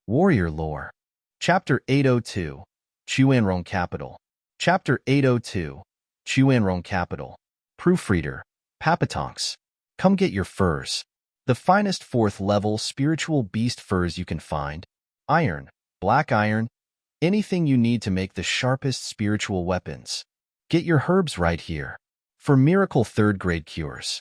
Warrior Lore. Chapter 802. Quanrong Capital. Chapter 802. Quanrong Capital. Proofreader. Papatonks. Come get your furs. The finest 4th level spiritual beast furs you can find. Iron, black iron, anything you need to make the sharpest spiritual weapons. Get your herbs right here. For miracle 3rd grade cures.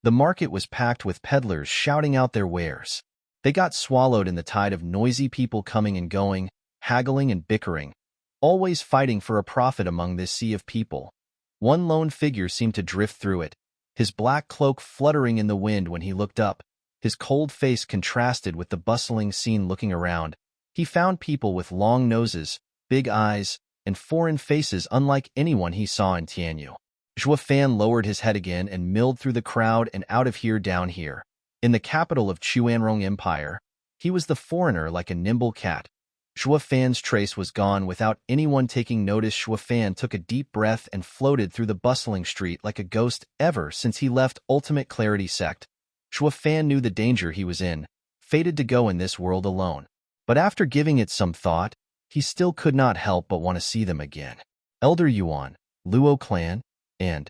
The market was packed with peddlers shouting out their wares. They got swallowed in the tide of noisy people coming and going, haggling and bickering, always fighting for a profit among this sea of people. One lone figure seemed to drift through it, his black cloak fluttering in the wind when he looked up. His cold face contrasted with the bustling scene. Looking around, he found people with long noses, big eyes, and foreign faces unlike anyone he saw in Tianyu. Zhuo Fan lowered his head again and milled through the crowd and out of here down here. In the capital of Quanrong Empire, he was the foreigner like a nimble cat. Zhuo Fan's trace was gone without anyone taking notice. Zhuo Fan took a deep breath and floated through the bustling street like a ghost. Ever since he left Ultimate Clarity Sect, Zhuo Fan knew the danger he was in, fated to go in this world alone. But after giving it some thought, he still could not help but want to see them again. Elder Yuan, Luo clan, and,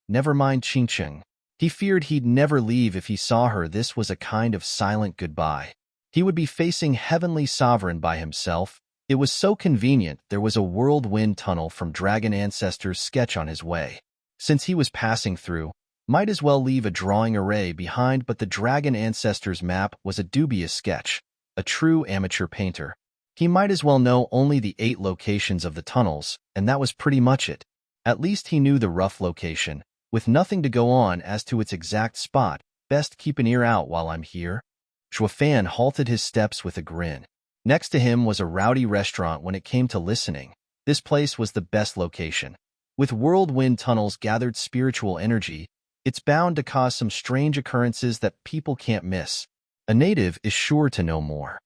never mind Qingcheng. He feared he'd never leave if he saw her. This was a kind of silent goodbye. He would be facing Heavenly Sovereign by himself. It was so convenient there was a whirlwind tunnel from Dragon Ancestor's sketch on his way. Since he was passing through, might as well leave a drawing array behind, but the Dragon Ancestor's map was a dubious sketch. A true amateur painter. He might as well know only the 8 locations of the tunnels, and that was pretty much it. At least he knew the rough location. With nothing to go on as to its exact spot, best keep an ear out while I'm here. Zhuo Fan halted his steps with a grin. Next to him was a rowdy restaurant. When it came to listening, this place was the best location. With whirlwind tunnels gathered spiritual energy, it's bound to cause some strange occurrences that people can't miss. A native is sure to know more.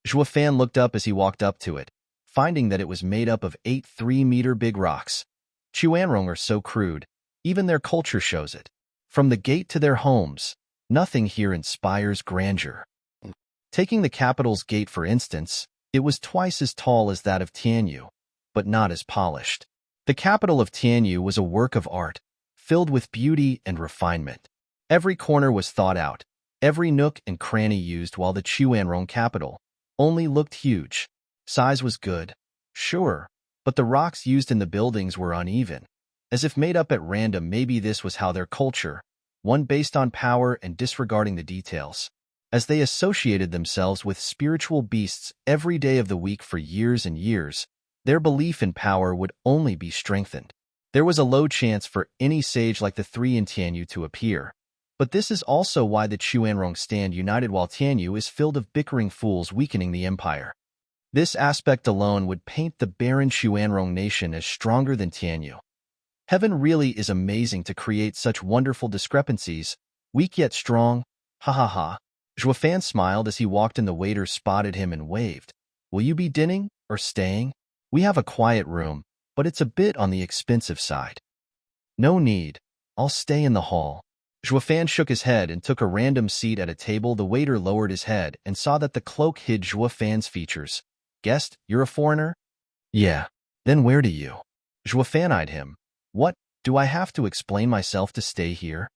Zhuo Fan looked up as he walked up to it, finding that it was made up of 8 3-meter big rocks. Quanrong are so crude. Even their culture shows it. From the gate to their homes, nothing here inspires grandeur. Taking the capital's gate for instance, it was twice as tall as that of Tianyu, but not as polished. The capital of Tianyu was a work of art, filled with beauty and refinement. Every corner was thought out, every nook and cranny used, while the Quanrong capital only looked huge. Size was good, sure, but the rocks used in the buildings were uneven, as if made up at random. Maybe this was how their culture, one based on power and disregarding the details. As they associated themselves with spiritual beasts every day of the week for years and years, their belief in power would only be strengthened. There was a low chance for any sage like the 3 in Tianyu to appear. But this is also why the Quanrong stand united while Tianyu is filled of bickering fools weakening the empire. This aspect alone would paint the barren Quanrong nation as stronger than Tianyu. Heaven really is amazing to create such wonderful discrepancies, weak yet strong. Zhuo Fan smiled as he walked in. The waiter spotted him and waved. Will you be dining or staying? We have a quiet room, but it's a bit on the expensive side. No need. I'll stay in the hall. Zhuo Fan shook his head and took a random seat at a table. The waiter lowered his head and saw that the cloak hid Zhuo Fan's features. Guest, you're a foreigner? Yeah. Then where do you? Zhuo Fan eyed him. What, do I have to explain myself to stay here?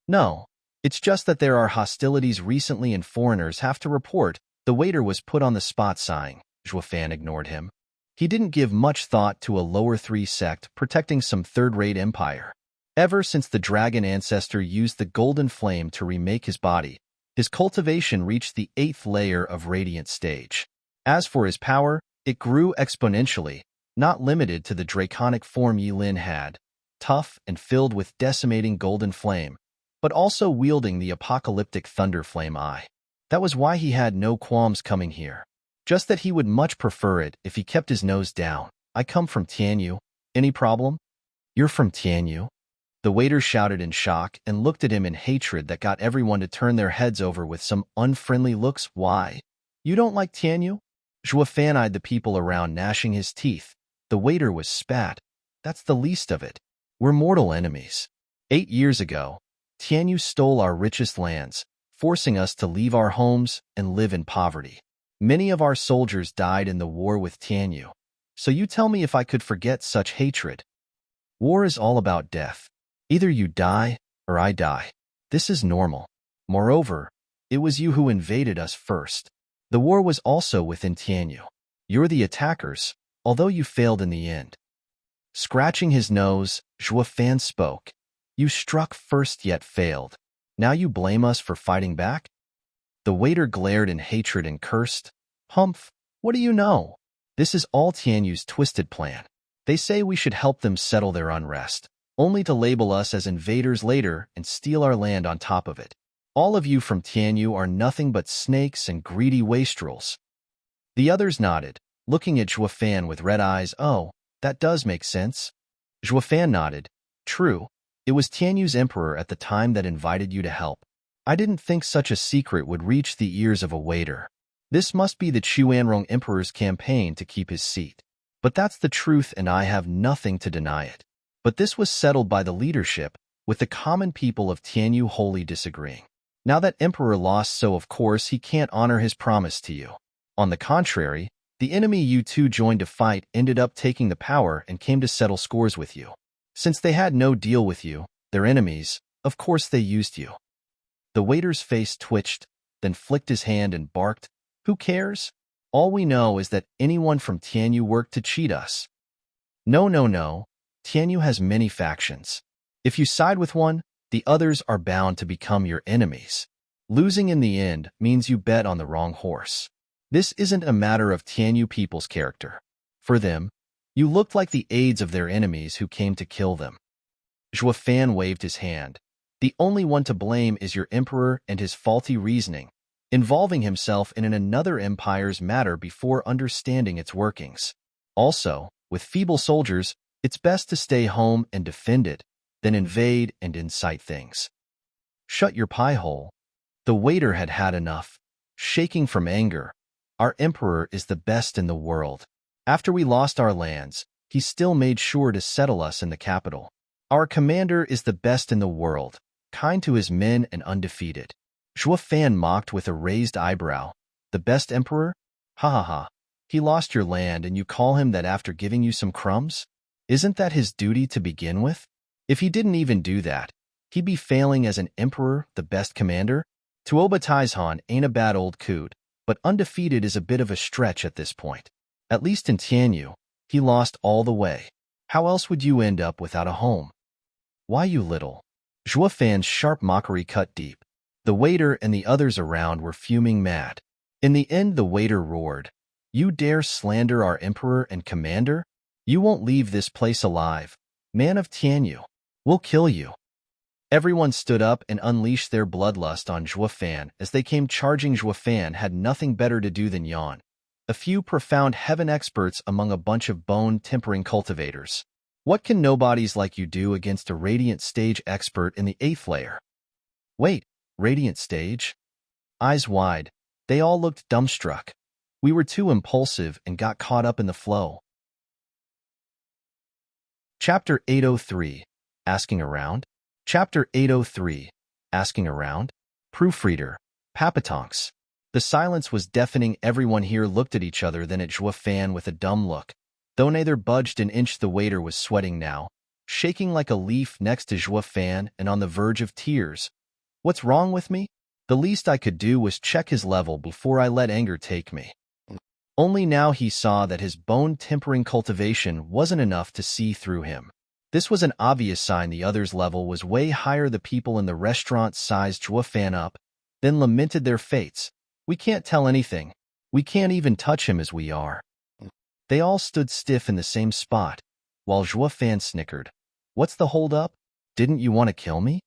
No. It's just that there are hostilities recently and foreigners have to report. The waiter was put on the spot, sighing. Zhuo Fan ignored him. He didn't give much thought to a lower 3 sect protecting some third-rate empire. Ever since the Dragon Ancestor used the golden flame to remake his body, his cultivation reached the 8th layer of radiant stage. As for his power, it grew exponentially, not limited to the draconic form Yi Lin had, tough and filled with decimating golden flame, but also wielding the apocalyptic thunder flame eye. That was why he had no qualms coming here. Just that he would much prefer it if he kept his nose down. I come from Tianyu. Any problem? You're from Tianyu? The waiter shouted in shock and looked at him in hatred that got everyone to turn their heads over with some unfriendly looks. Why? You don't like Tianyu? Zhuo Fan eyed the people around, gnashing his teeth. The waiter was spat. That's the least of it. We're mortal enemies. 8 years ago, Tianyu stole our richest lands, forcing us to leave our homes and live in poverty. Many of our soldiers died in the war with Tianyu. So you tell me if I could forget such hatred. War is all about death. Either you die or I die. This is normal. Moreover, it was you who invaded us first. The war was also within Tianyu. You're the attackers, although you failed in the end. Scratching his nose, Zhuo Fan spoke. You struck first yet failed. Now you blame us for fighting back? The waiter glared in hatred and cursed. Humph, what do you know? This is all Tianyu's twisted plan. They say we should help them settle their unrest, only to label us as invaders later and steal our land on top of it. All of you from Tianyu are nothing but snakes and greedy wastrels. The others nodded, looking at Zhuo Fan with red eyes. Oh, that does make sense. Zhuo Fan nodded. True, it was Tianyu's emperor at the time that invited you to help. I didn't think such a secret would reach the ears of a waiter. This must be the Quanrong emperor's campaign to keep his seat. But that's the truth and I have nothing to deny it. But this was settled by the leadership, with the common people of Tianyu wholly disagreeing. Now that emperor lost, so of course he can't honor his promise to you. On the contrary, the enemy you two joined to fight ended up taking the power and came to settle scores with you. Since they had no deal with you, their enemies, of course they used you. The waiter's face twitched, then flicked his hand and barked, Who cares? All we know is that anyone from Tianyu worked to cheat us. No. Tianyu has many factions. If you side with one, the others are bound to become your enemies. Losing in the end means you bet on the wrong horse. This isn't a matter of Tianyu people's character. For them, you looked like the aides of their enemies who came to kill them. Zhuo Fan waved his hand. The only one to blame is your emperor and his faulty reasoning, involving himself in another empire's matter before understanding its workings. Also, with feeble soldiers, it's best to stay home and defend it, than invade and incite things. Shut your pie hole. The waiter had had enough. Shaking from anger, our emperor is the best in the world. After we lost our lands, he still made sure to settle us in the capital. Our commander is the best in the world, kind to his men and undefeated. Zhuo Fan mocked with a raised eyebrow. The best emperor? Ha ha ha. He lost your land and you call him that after giving you some crumbs? Isn't that his duty to begin with? If he didn't even do that, he'd be failing as an emperor, the best commander? Tuoba Taizhan ain't a bad old coot, but undefeated is a bit of a stretch at this point. At least in Tianyu, he lost all the way. How else would you end up without a home? Why, you little? Zhuo Fan's sharp mockery cut deep. The waiter and the others around were fuming mad. In the end, the waiter roared, You dare slander our emperor and commander? You won't leave this place alive. Man of Tianyu, we'll kill you. Everyone stood up and unleashed their bloodlust on Zhuo Fan as they came charging. Zhuo Fan had nothing better to do than yawn. A few profound heaven experts among a bunch of bone-tempering cultivators. What can nobodies like you do against a radiant stage expert in the 8th layer? Wait, radiant stage? Eyes wide, they all looked dumbstruck. We were too impulsive and got caught up in the flow. Chapter 803, Asking Around? Chapter 803, Asking Around? Proofreader, Papatonks. The silence was deafening. Everyone here looked at each other, then at Zhuo Fan with a dumb look. Though neither budged an inch, the waiter was sweating now, shaking like a leaf next to Zhuo Fan and on the verge of tears. What's wrong with me? The least I could do was check his level before I let anger take me. Only now he saw that his bone-tempering cultivation wasn't enough to see through him. This was an obvious sign the other's level was way higher. The people in the restaurant sized Zhuo Fan up, then lamented their fates. We can't tell anything. We can't even touch him as we are. They all stood stiff in the same spot, while Zhuo Fan snickered. What's the hold-up? Didn't you want to kill me?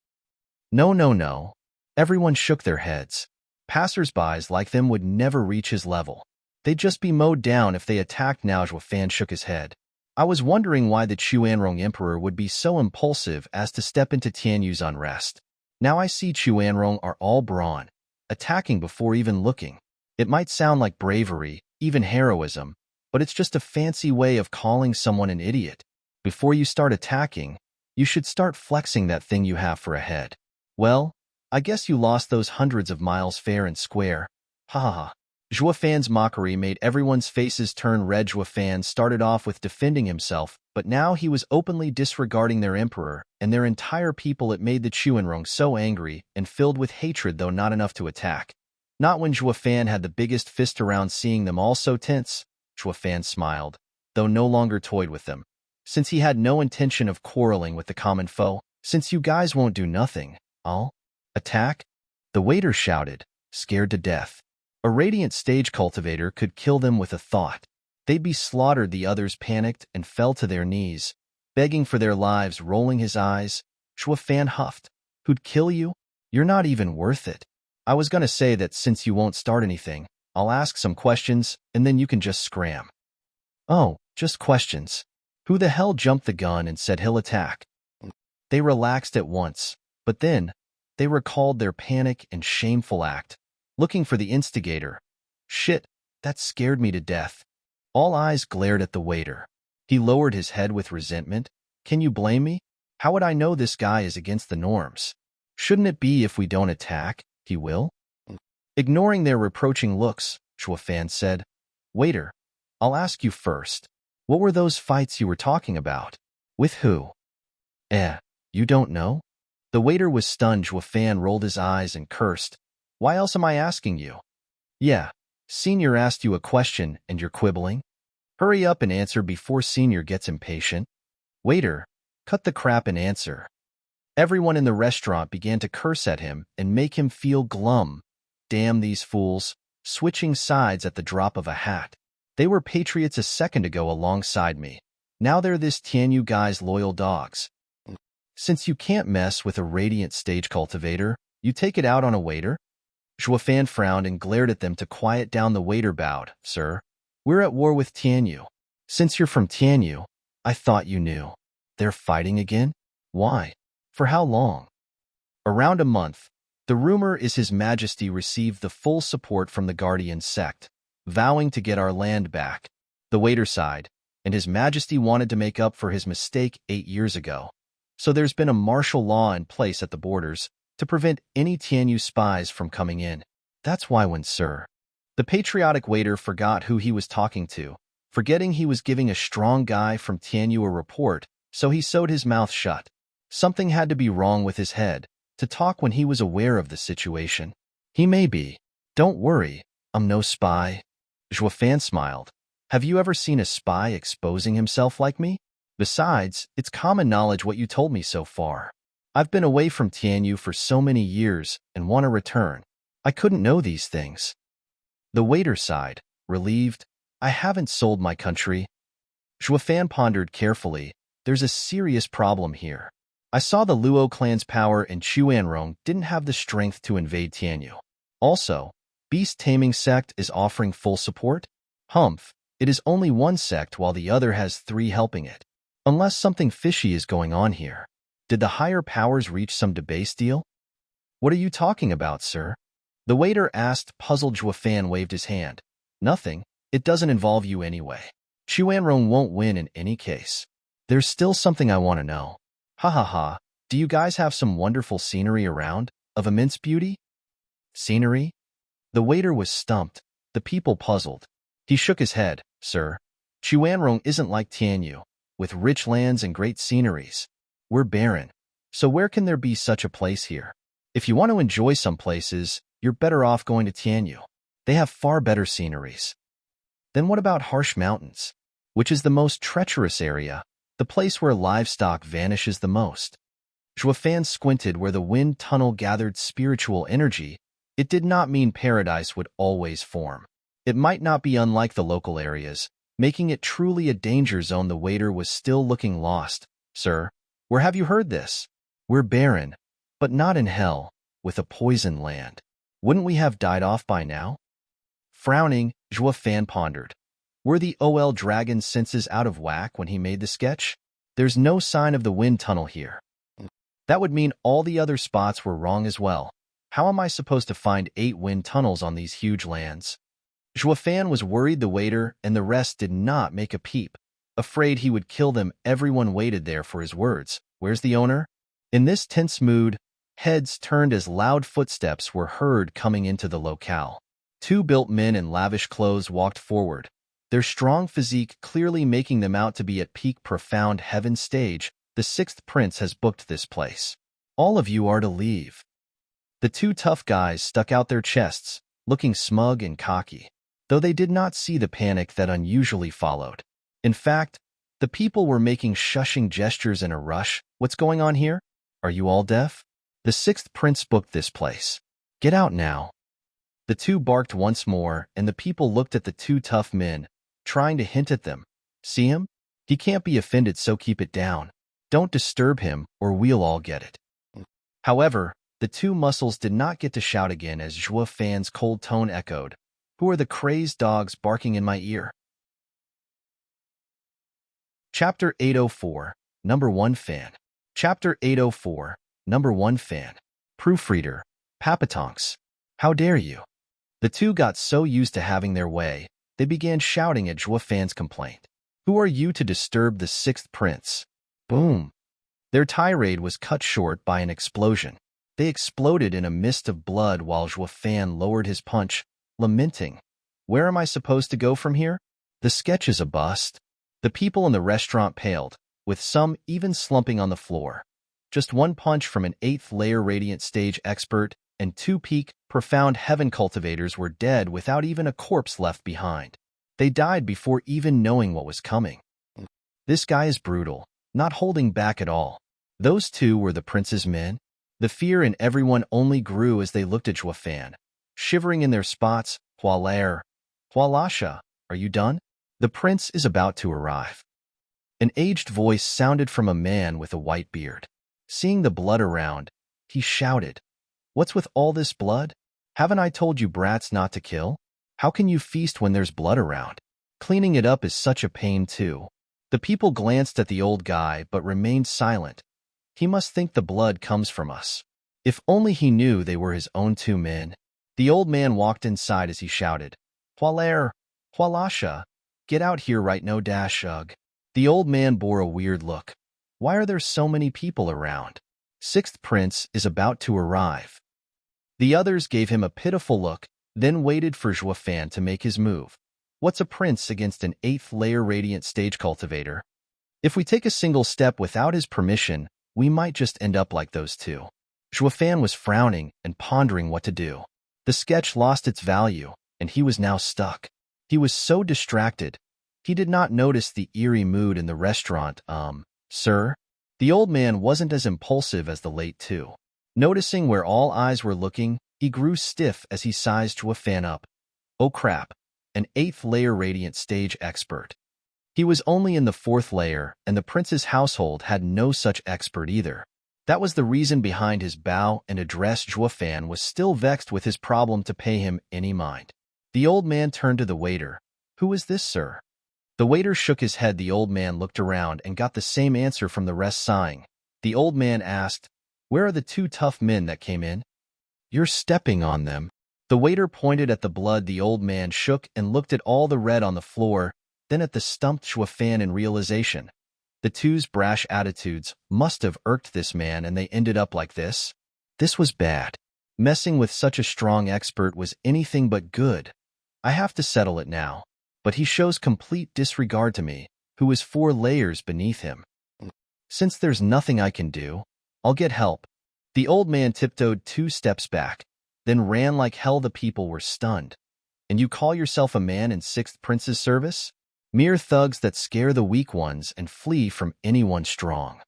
No. Everyone shook their heads. Passers-by like them would never reach his level. They'd just be mowed down if they attacked now. Zhuo Fan shook his head. I was wondering why the Quanrong Emperor would be so impulsive as to step into Tianyu's unrest. Now I see Quanrong are all brawn, attacking before even looking. It might sound like bravery, even heroism, but it's just a fancy way of calling someone an idiot. Before you start attacking, you should start flexing that thing you have for a head. Well, I guess you lost those hundreds of miles fair and square. Ha ha ha. Zhuo Fan's mockery made everyone's faces turn red. Zhuo Fan started off with defending himself, but now he was openly disregarding their emperor and their entire people. It made the Quanrong so angry and filled with hatred, though not enough to attack. Not when Zhuo Fan had the biggest fist around. Seeing them all so tense, Zhuo Fan smiled, though no longer toyed with them. Since he had no intention of quarreling with the common foe, since you guys won't do nothing, I'll attack? The waiter shouted, scared to death. A radiant stage cultivator could kill them with a thought. They'd be slaughtered. The others panicked and fell to their knees, begging for their lives. Rolling his eyes, Zhuo Fan huffed. Who'd kill you? You're not even worth it. I was gonna say that since you won't start anything, I'll ask some questions, and then you can just scram. Oh, just questions. Who the hell jumped the gun and said he'll attack? They relaxed at once, but then they recalled their panic and shameful act, looking for the instigator. Shit, that scared me to death. All eyes glared at the waiter. He lowered his head with resentment. Can you blame me? How would I know this guy is against the norms? Shouldn't it be if we don't attack, he will? Ignoring their reproaching looks, Zhuo Fan said, Waiter, I'll ask you first. What were those fights you were talking about? With who? You don't know? The waiter was stunned. Zhuo Fan rolled his eyes and cursed. Why else am I asking you? Yeah, Senior asked you a question and you're quibbling? Hurry up and answer before Senior gets impatient. Waiter, cut the crap and answer. Everyone in the restaurant began to curse at him and make him feel glum. Damn these fools, switching sides at the drop of a hat. They were patriots a second ago alongside me. Now they're this Tianyu guy's loyal dogs. Since you can't mess with a radiant stage cultivator, you take it out on a waiter? Zhuo Fan frowned and glared at them to quiet down. The waiter bowed. Sir, we're at war with Tianyu. Since you're from Tianyu, I thought you knew. They're fighting again? Why? For how long? Around a month. The rumor is His Majesty received the full support from the Guardian Sect, vowing to get our land back. The waiter sighed, and His Majesty wanted to make up for his mistake 8 years ago. So there's been a martial law in place at the borders to prevent any Tianyu spies from coming in. That's why when Sir, the patriotic waiter forgot who he was talking to, forgetting he was giving a strong guy from Tianyu a report, so he sewed his mouth shut. Something had to be wrong with his head to talk when he was aware of the situation. He may be. Don't worry, I'm no spy. Zhuo Fan smiled. Have you ever seen a spy exposing himself like me? Besides, it's common knowledge what you told me so far. I've been away from Tianyu for so many years and want to return. I couldn't know these things. The waiter sighed, relieved. I haven't sold my country. Zhuo Fan pondered carefully. There's a serious problem here. I saw the Luo clan's power and Quanrong didn't have the strength to invade Tianyu. Also, Beast Taming Sect is offering full support? Humph, it is only one sect while the other has 3 helping it. Unless something fishy is going on here. Did the higher powers reach some debase deal? What are you talking about, sir? The waiter asked. Puzzled. Zhuo Fan waved his hand. Nothing. It doesn't involve you anyway. Quanrong won't win in any case. There's still something I want to know. Ha ha ha. Do you guys have some wonderful scenery around, of immense beauty? Scenery? The waiter was stumped. The people puzzled. He shook his head. Sir, Quanrong isn't like Tianyu, with rich lands and great sceneries. We're barren. So where can there be such a place here? If you want to enjoy some places, you're better off going to Tianyu. They have far better sceneries. Then what about Harsh Mountains, which is the most treacherous area, the place where livestock vanishes the most? Zhuo Fan squinted. Where the wind tunnel gathered spiritual energy, it did not mean paradise would always form. It might not be unlike the local areas, making it truly a danger zone. The waiter was still looking lost. Sir, where have you heard this? We're barren, but not in hell, with a poison land. Wouldn't we have died off by now? Frowning, Zhuo Fan pondered. Were the OL dragon's senses out of whack when he made the sketch? There's no sign of the wind tunnel here. That would mean all the other spots were wrong as well. How am I supposed to find 8 wind tunnels on these huge lands? Zhuo Fan was worried. The waiter and the rest did not make a peep. Afraid he would kill them, everyone waited there for his words. Where's the owner? In this tense mood, Heads turned as loud footsteps were heard coming into the locale. Two built men in lavish clothes walked forward, their strong physique clearly making them out to be at peak profound heaven stage. The sixth prince has booked this place. All of you are to leave. The two tough guys stuck out their chests, looking smug and cocky, though they did not see the panic that unusually followed. In fact, the people were making shushing gestures in a rush. What's going on here? Are you all deaf? The sixth prince booked this place. Get out now. The two barked once more, and the people looked at the two tough men, trying to hint at them. See him? He can't be offended, so keep it down. Don't disturb him, or we'll all get it. However, the two muscles did not get to shout again as Zhuo Fan's cold tone echoed. Who are the crazed dogs barking in my ear? Chapter 804, Number 1 Fan. Chapter 804, Number 1 Fan. Proofreader, Papatonks. How dare you? The two got so used to having their way, they began shouting at Zhuo Fan's complaint. Who are you to disturb the sixth prince? Boom. Their tirade was cut short by an explosion. They exploded in a mist of blood while Zhuo Fan lowered his punch, lamenting. Where am I supposed to go from here? The sketch is a bust. The people in the restaurant paled, with some even slumping on the floor. Just one punch from an 8th layer radiant stage expert and two peak, profound heaven cultivators were dead without even a corpse left behind. They died before even knowing what was coming. This guy is brutal, not holding back at all. Those two were the prince's men. The fear in everyone only grew as they looked at Zhuo Fan, shivering in their spots. Hualair, Hualasha, are you done? The prince is about to arrive. An aged voice sounded from a man with a white beard. Seeing the blood around, he shouted, What's with all this blood? Haven't I told you brats not to kill? How can you feast when there's blood around? Cleaning it up is such a pain too. The people glanced at the old guy but remained silent. He must think the blood comes from us. If only he knew they were his own two men. The old man walked inside as he shouted, Hualair, Hualasha, get out here right no dash ugh. The old man bore a weird look. Why are there so many people around? Sixth prince is about to arrive. The others gave him a pitiful look, then waited for Zhuo Fan to make his move. What's a prince against an 8th layer radiant stage cultivator? If we take a single step without his permission, we might just end up like those two. Zhuo Fan was frowning and pondering what to do. The sketch lost its value, and he was now stuck. He was so distracted, he did not notice the eerie mood in the restaurant. Sir? The old man wasn't as impulsive as the late two. Noticing where all eyes were looking, he grew stiff as he sized Zhuo Fan up. Oh crap, an 8th layer radiant stage expert. He was only in the 4th layer, and the prince's household had no such expert either. That was the reason behind his bow and address. Zhuo Fan was still vexed with his problem to pay him any mind. The old man turned to the waiter. Who is this, sir? The waiter shook his head. The old man looked around and got the same answer from the rest, sighing. The old man asked, Where are the two tough men that came in? You're stepping on them. The waiter pointed at the blood. The old man shook and looked at all the red on the floor, then at the stumped Zhuo Fan in realization. The two's brash attitudes must have irked this man, and they ended up like this. This was bad. Messing with such a strong expert was anything but good. I have to settle it now. But he shows complete disregard to me, who is 4 layers beneath him. Since there's nothing I can do, I'll get help. The old man tiptoed 2 steps back, then ran like hell. The people were stunned. And you call yourself a man in 6th prince's service? Mere thugs that scare the weak ones and flee from anyone strong.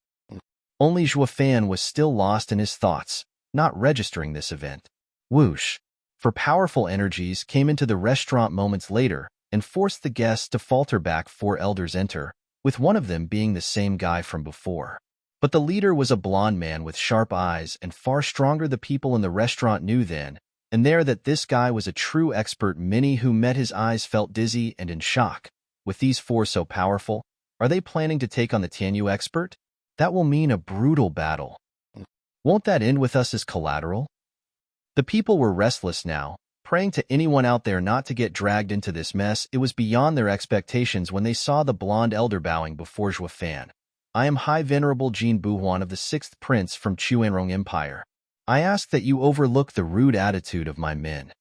Only Zhuo Fan was still lost in his thoughts, not registering this event. Whoosh! For powerful energies came into the restaurant moments later and forced the guests to falter back. 4 elders enter, with one of them being the same guy from before. But the leader was a blond man with sharp eyes and far stronger. The people in the restaurant knew then and there that this guy was a true expert. Many who met his eyes felt dizzy and in shock. With these 4 so powerful, are they planning to take on the Tianyu expert? That will mean a brutal battle. Won't that end with us as collateral? The people were restless now, praying to anyone out there not to get dragged into this mess. It was beyond their expectations when they saw the blonde elder bowing before Zhuo Fan. I am High Venerable Jin Buhuan of the 6th Prince from Quanrong Empire. I ask that you overlook the rude attitude of my men.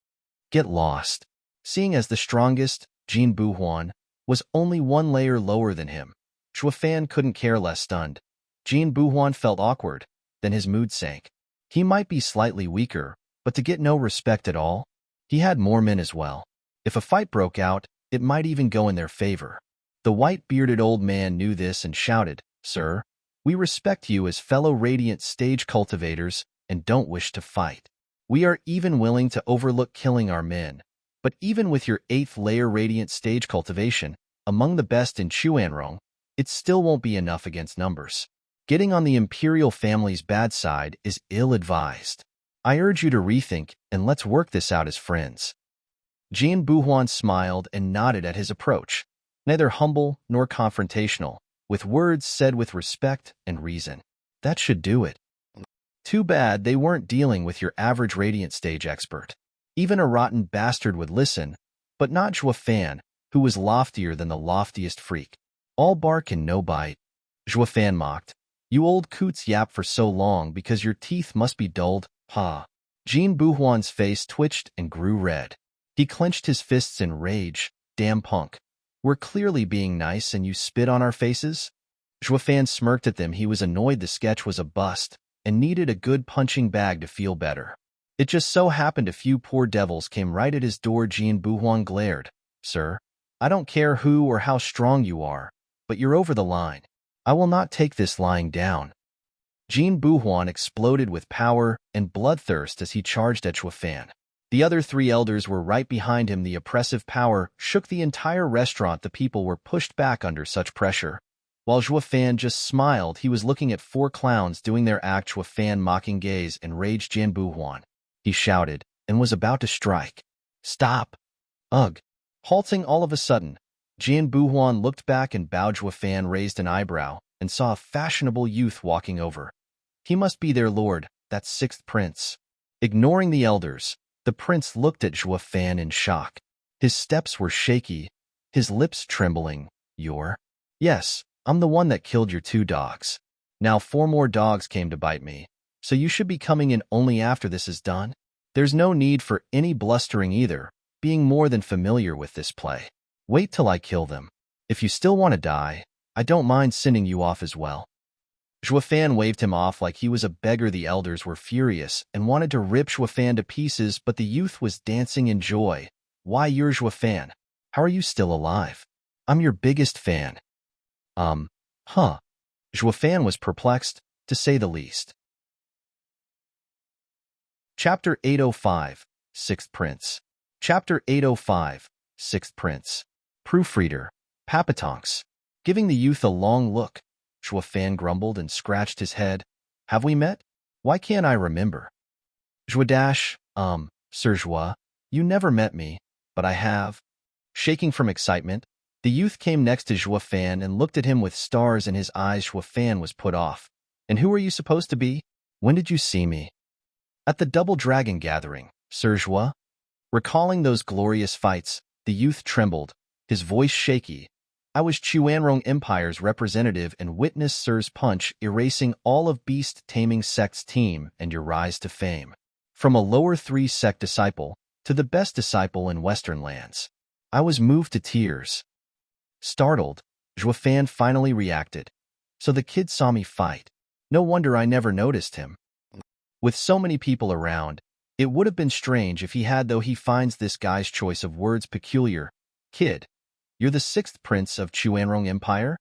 Get lost. Seeing as the strongest, Jin Buhuan, was only one layer lower than him, Shuafan couldn't care less. Stunned, Jin Buhuan felt awkward, then his mood sank. He might be slightly weaker, but to get no respect at all, he had more men as well. If a fight broke out, it might even go in their favor. The white-bearded old man knew this and shouted, "Sir, we respect you as fellow Radiant stage cultivators and don't wish to fight. We are even willing to overlook killing our men. But even with your 8th layer Radiant stage cultivation, among the best in Quanrong, it still won't be enough against numbers. Getting on the Imperial family's bad side is ill-advised. I urge you to rethink and let's work this out as friends." Jin Buhuan smiled and nodded at his approach, neither humble nor confrontational, with words said with respect and reason. That should do it. Too bad they weren't dealing with your average Radiant stage expert. Even a rotten bastard would listen, but not Zhuofan, who was loftier than the loftiest freak. All bark and no bite. Zhuofan mocked. You old coots yap for so long because your teeth must be dulled, ha. Jin Buhuan's face twitched and grew red. He clenched his fists in rage. Damn punk. We're clearly being nice and you spit on our faces? Zhuofan smirked at them. He was annoyed the sketch was a bust and needed a good punching bag to feel better. It just so happened a few poor devils came right at his door. Jin Buhuan glared. Sir, I don't care who or how strong you are, but you're over the line. I will not take this lying down. Jin Buhuan exploded with power and bloodthirst as he charged at Zhuofan. The other 3 elders were right behind him. The oppressive power shook the entire restaurant. The people were pushed back under such pressure. While Zhuofan just smiled, he was looking at 4 clowns doing their act. Zhuofan mocking gaze enraged Jin Buhuan. He shouted and was about to strike. Stop! Ugh! Halting all of a sudden, Jin Buhuan looked back and bowed. Zhuofan raised an eyebrow and saw a fashionable youth walking over. He must be their lord, that 6th prince. Ignoring the elders, the prince looked at Zhuofan in shock. His steps were shaky, his lips trembling. You're? Yes, I'm the one that killed your 2 dogs. Now 4 more dogs came to bite me, so you should be coming in only after this is done. There's no need for any blustering either, being more than familiar with this play. Wait till I kill them. If you still want to die, I don't mind sending you off as well. Zhuofan waved him off like he was a beggar. The elders were furious and wanted to rip Zhuofan to pieces, but the youth was dancing in joy. Why, you're Zhuofan. How are you still alive? I'm your biggest fan. Huh. Zhuofan was perplexed, to say the least. Chapter 805, 6th Prince. Chapter 805, 6th Prince. Proofreader, Papatonks. Giving the youth a long look, Zhuofan grumbled and scratched his head. Have we met? Why can't I remember? Zhuodash, Sir Zhua, you never met me, but I have. Shaking from excitement, the youth came next to Zhuofan and looked at him with stars in his eyes. Zhuofan was put off. And who are you supposed to be? When did you see me? At the Double Dragon Gathering, Sir Zhua. Recalling those glorious fights, the youth trembled, his voice shaky. I was Quanrong Empire's representative and witnessed Sir's punch erasing all of Beast Taming Sect's team and your rise to fame. From a lower 3 Sect disciple to the best disciple in Western lands. I was moved to tears. Startled, Zhuofan finally reacted. So the kid saw me fight. No wonder I never noticed him. With so many people around, it would have been strange if he had, though he finds this guy's choice of words peculiar. Kid, you're the 6th prince of Quanrong Empire?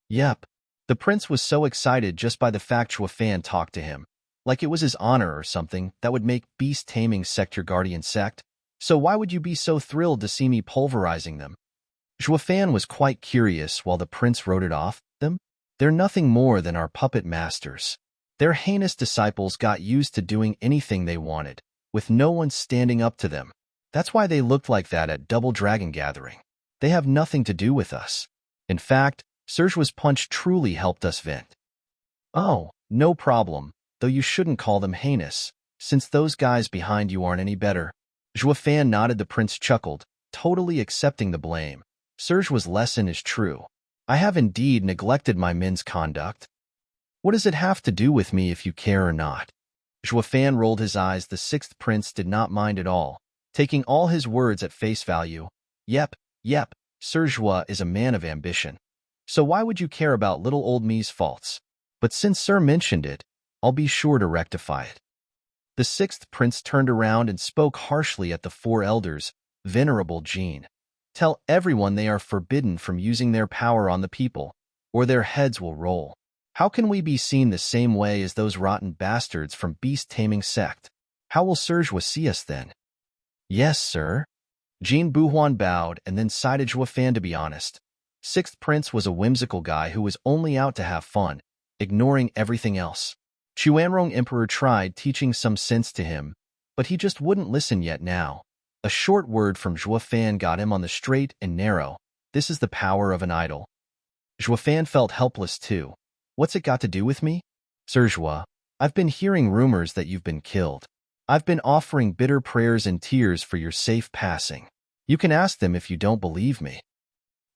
Yep. The prince was so excited just by the fact Zhuofan talked to him, like it was his honor or something that would make Beast Taming Sect your guardian sect. So why would you be so thrilled to see me pulverizing them? Zhuofan was quite curious while the prince wrote it off. Them? They're nothing more than our puppet masters. Their heinous disciples got used to doing anything they wanted, with no one standing up to them. That's why they looked like that at Double Dragon Gathering. They have nothing to do with us. In fact, Sir Zhua's punch truly helped us vent. Oh, no problem, though you shouldn't call them heinous, since those guys behind you aren't any better. Zhuofan nodded. The prince chuckled, totally accepting the blame. Sir Zhua's lesson is true. I have indeed neglected my men's conduct. What does it have to do with me if you care or not? Fan rolled his eyes. The sixth prince did not mind at all, taking all his words at face value. Yep, Sir Zhua is a man of ambition. So why would you care about little old me's faults? But since Sir mentioned it, I'll be sure to rectify it. The sixth prince turned around and spoke harshly at the four elders. Venerable Jean, tell everyone they are forbidden from using their power on the people, or their heads will roll. How can we be seen the same way as those rotten bastards from beast-taming sect? How will Sir Zhua see us then? Yes, sir. Jean Buhuan bowed and then cited Fan. To be honest, sixth prince was a whimsical guy who was only out to have fun, ignoring everything else. Quanrong Emperor tried teaching some sense to him, but he just wouldn't listen yet now. A short word from Fan got him on the straight and narrow. This is the power of an idol. Fan felt helpless too. What's it got to do with me? Sir Zhua, I've been hearing rumors that you've been killed. I've been offering bitter prayers and tears for your safe passing. You can ask them if you don't believe me.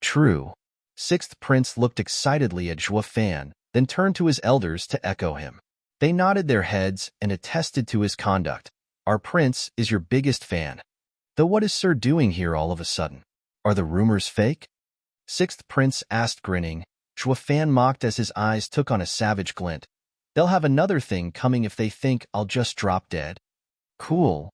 True. Sixth prince looked excitedly at Fan, then turned to his elders to echo him. They nodded their heads and attested to his conduct. Our prince is your biggest fan. Though what is Sir doing here all of a sudden? Are the rumors fake? Sixth prince asked, grinning. Fan mocked as his eyes took on a savage glint. They'll have another thing coming if they think I'll just drop dead. Cool.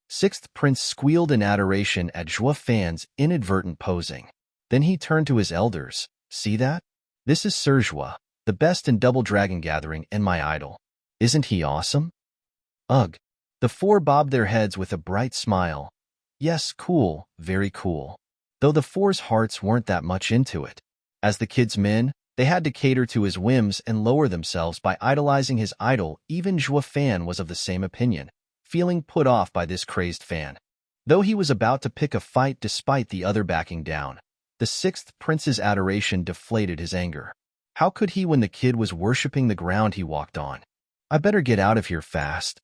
Sixth prince squealed in adoration at Fan's inadvertent posing. Then he turned to his elders. See that? This is Sir Zhua, the best in Double Dragon Gathering and my idol. Isn't he awesome? Ugh. The four bobbed their heads with a bright smile. Yes, cool, very cool. Though the four's hearts weren't that much into it. As the kid's men, they had to cater to his whims and lower themselves by idolizing his idol. Even Fan was of the same opinion, feeling put off by this crazed fan. Though he was about to pick a fight despite the other backing down, the sixth prince's adoration deflated his anger. How could he when the kid was worshipping the ground he walked on? I better get out of here fast.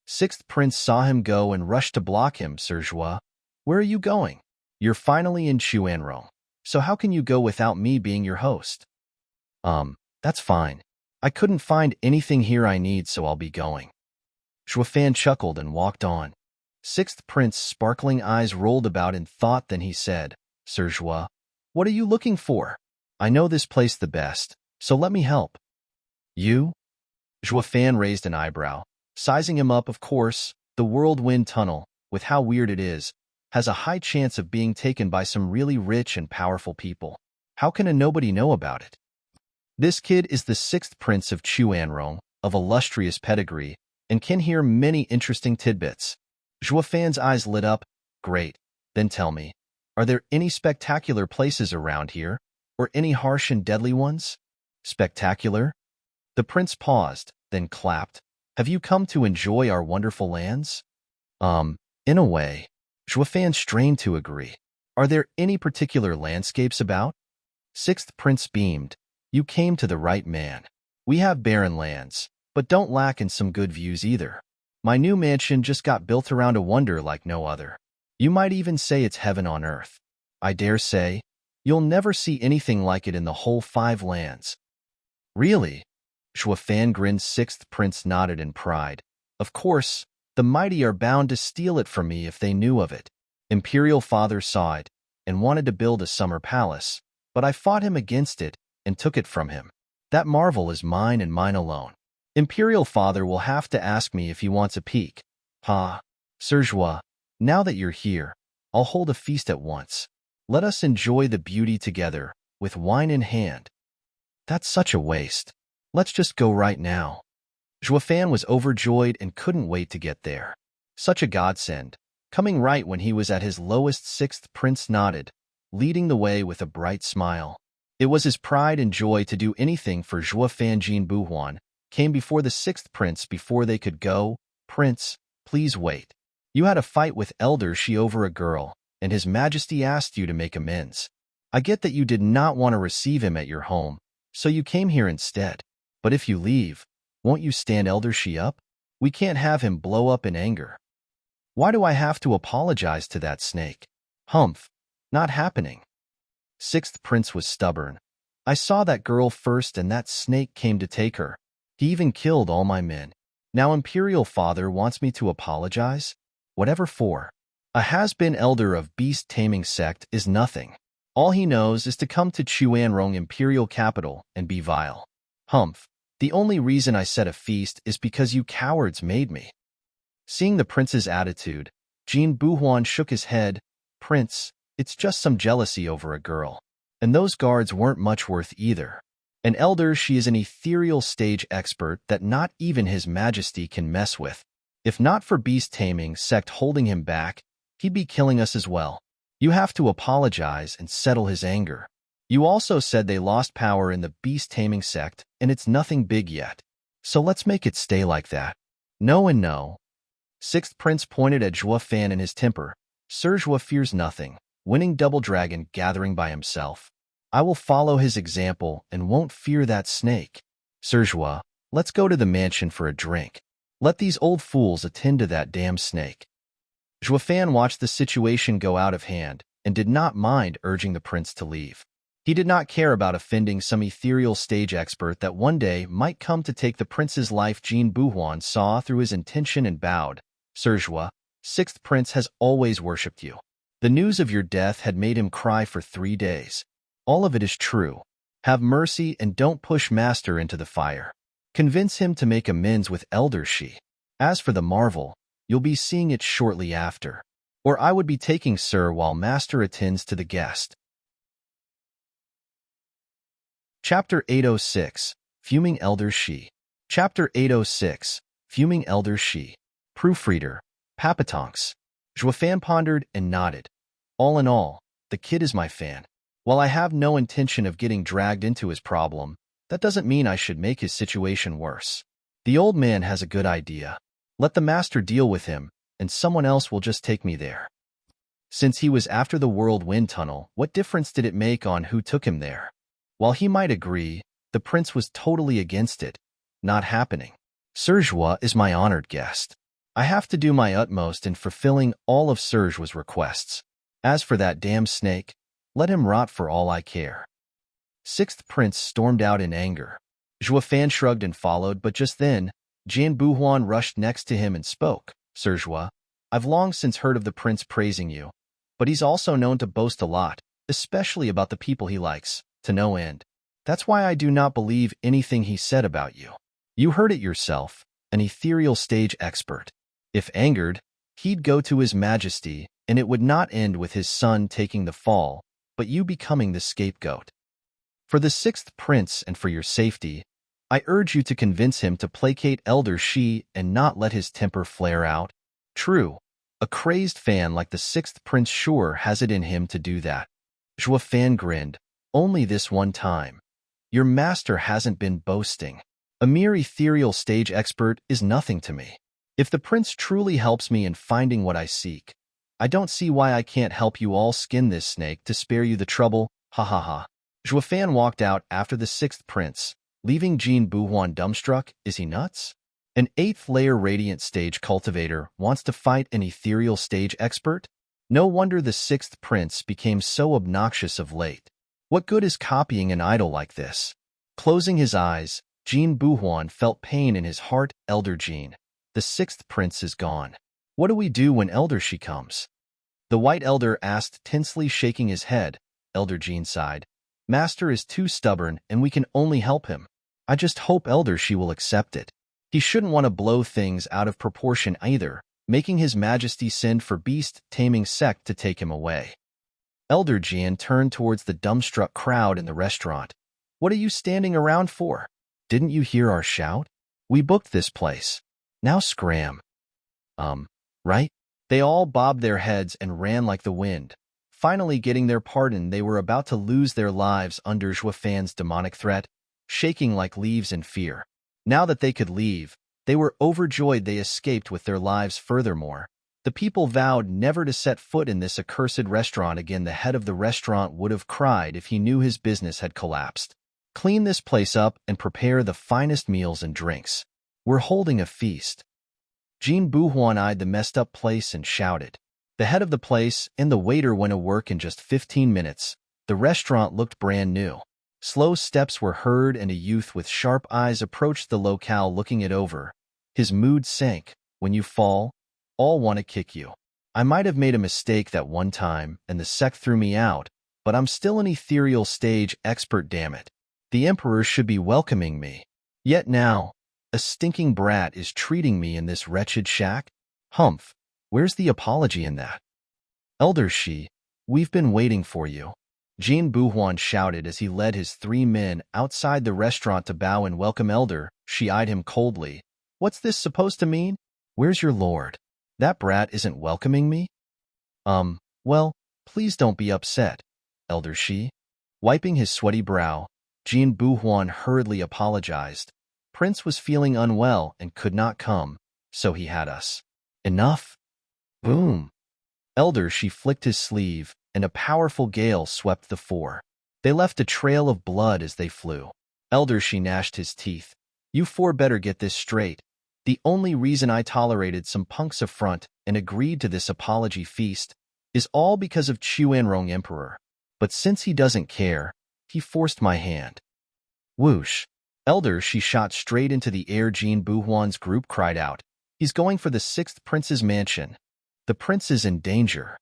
Sixth prince saw him go and rushed to block him. Sir Zhua, where are you going? You're finally in Quanrong, so how can you go without me being your host? That's fine. I couldn't find anything here I need, so I'll be going. Fan chuckled and walked on. Sixth prince's sparkling eyes rolled about in thought, then he said, Sir Zhua, what are you looking for? I know this place the best, so let me help. You? Fan raised an eyebrow. Sizing him up, of course, the whirlwind tunnel, with how weird it is, has a high chance of being taken by some really rich and powerful people. How can a nobody know about it? This kid is the sixth prince of Quanrong, of illustrious pedigree, and can hear many interesting tidbits. Fan's eyes lit up. Great. Then tell me, are there any spectacular places around here, or any harsh and deadly ones? Spectacular? The prince paused, then clapped. Have you come to enjoy our wonderful lands? In a way. Fan strained to agree. Are there any particular landscapes about? Sixth prince beamed. You came to the right man. We have barren lands, but don't lack in some good views either. My new mansion just got built around a wonder like no other. You might even say it's heaven on earth. I dare say, you'll never see anything like it in the whole 5 lands. Really? Fan grinned. Sixth prince nodded in pride. Of course, the mighty are bound to steal it from me if they knew of it. Imperial father saw it and wanted to build a summer palace, but I fought him against it and took it from him. That marvel is mine and mine alone. Imperial father will have to ask me if he wants a peek. Ha! Sir Zhua, now that you're here, I'll hold a feast at once. Let us enjoy the beauty together, with wine in hand. That's such a waste. Let's just go right now. Fan was overjoyed and couldn't wait to get there. Such a godsend, coming right when he was at his lowest. Sixth prince nodded, leading the way with a bright smile. It was his pride and joy to do anything for Fan. Jean Buhuan came before the sixth prince before they could go. Prince, please wait. You had a fight with Elder Shi over a girl, and His Majesty asked you to make amends. I get that you did not want to receive him at your home, so you came here instead. But if you leave, won't you stand Elder Shi up? We can't have him blow up in anger. Why do I have to apologize to that snake? Humph, not happening. Sixth prince was stubborn. I saw that girl first and that snake came to take her. He even killed all my men. Now Imperial Father wants me to apologize? Whatever for. A has-been elder of beast taming sect is nothing. All he knows is to come to Quanrong Imperial capital and be vile. Humph. The only reason I set a feast is because you cowards made me. Seeing the prince's attitude, Jin Buhuan shook his head. Prince, it's just some jealousy over a girl. And those guards weren't much worth either. An elder, she is an ethereal stage expert that not even his majesty can mess with. If not for beast taming sect holding him back, he'd be killing us as well. You have to apologize and settle his anger. You also said they lost power in the beast taming sect, and it's nothing big yet. So let's make it stay like that. No and no. Sixth Prince pointed at Zhua Fan in his temper. Sir Zhua fears nothing, winning Double Dragon gathering by himself. I will follow his example and won't fear that snake. Sir Zhua, let's go to the mansion for a drink. Let these old fools attend to that damn snake. Zhua Fan watched the situation go out of hand and did not mind urging the prince to leave. He did not care about offending some ethereal stage expert that one day might come to take the prince's life. Jin Buhuan saw through his intention and bowed. Sir Zhua, Sixth Prince has always worshipped you. The news of your death had made him cry for 3 days. All of it is true. Have mercy and don't push Master into the fire. Convince him to make amends with Elder Shi. As for the marvel, you'll be seeing it shortly after. Or I would be taking Sir while Master attends to the guest. Chapter 806, Fuming Elder Shi. Chapter 806, Fuming Elder Shi. Proofreader, Papatonks. Zhua Fan pondered and nodded. All in all, the kid is my fan. While I have no intention of getting dragged into his problem, that doesn't mean I should make his situation worse. The old man has a good idea. Let the master deal with him, and someone else will just take me there. Since he was after the whirlwind tunnel, what difference did it make on who took him there? While he might agree, the prince was totally against it. Not happening. Sir Zhua is my honored guest. I have to do my utmost in fulfilling all of Sir Zhua's requests. As for that damn snake, let him rot for all I care. Sixth Prince stormed out in anger. Zhua Fan shrugged and followed, but just then, Jin Buhuan rushed next to him and spoke. Sir Zhua, I've long since heard of the prince praising you, but he's also known to boast a lot, especially about the people he likes, to no end. That's why I do not believe anything he said about you. You heard it yourself, an ethereal stage expert. If angered, he'd go to his majesty, and it would not end with his son taking the fall, but you becoming the scapegoat. For the Sixth Prince and for your safety, I urge you to convince him to placate Elder Shi and not let his temper flare out. True, a crazed fan like the Sixth Prince sure has it in him to do that. Zhua Fan grinned. Only this one time. Your master hasn't been boasting. A mere ethereal stage expert is nothing to me. If the prince truly helps me in finding what I seek, I don't see why I can't help you all skin this snake to spare you the trouble, ha ha ha. Zhua Fan walked out after the Sixth Prince, leaving Jin Buhuan dumbstruck. Is he nuts? An 8th layer radiant stage cultivator wants to fight an ethereal stage expert? No wonder the Sixth Prince became so obnoxious of late. What good is copying an idol like this? Closing his eyes, Jin Buhuan felt pain in his heart. Elder Jin, the Sixth Prince is gone. What do we do when Elder Shi comes? The White Elder asked, tensely shaking his head. Elder Jin sighed. Master is too stubborn, and we can only help him. I just hope Elder Shi will accept it. He shouldn't want to blow things out of proportion either, making his majesty send for beast taming sect to take him away. Elder Jin turned towards the dumbstruck crowd in the restaurant. What are you standing around for? Didn't you hear our shout? We booked this place. Now scram. Right? They all bobbed their heads and ran like the wind. Finally getting their pardon, they were about to lose their lives under Zhua Fan's demonic threat, shaking like leaves in fear. Now that they could leave, they were overjoyed they escaped with their lives. Furthermore, the people vowed never to set foot in this accursed restaurant again. The head of the restaurant would have cried if he knew his business had collapsed. Clean this place up and prepare the finest meals and drinks. We're holding a feast. Jin Buhuan eyed the messed up place and shouted. The head of the place and the waiter went to work in just 15 minutes. The restaurant looked brand new. Slow steps were heard and a youth with sharp eyes approached the locale. Looking it over, His mood sank. When you fall, all want to kick you. I might have made a mistake that one time, and the Sect threw me out, but I'm still an ethereal stage expert, damn it. The Emperor should be welcoming me. Yet now, a stinking brat is treating me in this wretched shack? Humph, where's the apology in that? Elder Shi, we've been waiting for you. Jin Buhuan shouted as he led his 3 men outside the restaurant to bow and welcome Elder. She eyed him coldly. What's this supposed to mean? Where's your lord? That brat isn't welcoming me? Well, please don't be upset, Elder Shi. Wiping his sweaty brow, Jin Buhuan hurriedly apologized. Prince was feeling unwell and could not come, so he had us. Enough? Boom. Elder Shi flicked his sleeve, and a powerful gale swept the 4. They left a trail of blood as they flew. Elder Shi gnashed his teeth. You 4 better get this straight. The only reason I tolerated some punk's affront and agreed to this apology feast is all because of Quanrong Emperor. But since he doesn't care, he forced my hand. Whoosh. Elder Shi shot straight into the air. Jin Buhuan's group cried out. He's going for the 6th prince's mansion. The prince is in danger.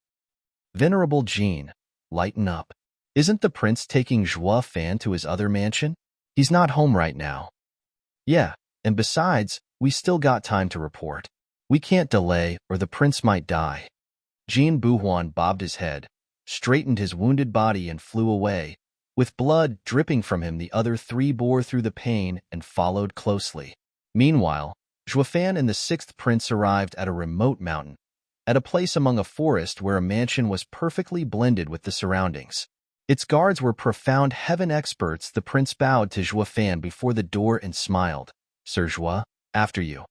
Venerable Jin, lighten up. Isn't the prince taking Zhua Fan to his other mansion? He's not home right now. Yeah, and besides, we still got time to report. We can't delay or the prince might die. Jin Buhuan bobbed his head, straightened his wounded body and flew away. With blood dripping from him, the other 3 bore through the pain and followed closely. Meanwhile, Zhua Fan and the 6th prince arrived at a remote mountain, at a place among a forest where a mansion was perfectly blended with the surroundings. Its guards were profound heaven experts. The prince bowed to Zhua Fan before the door and smiled. Sir Zhua, after you.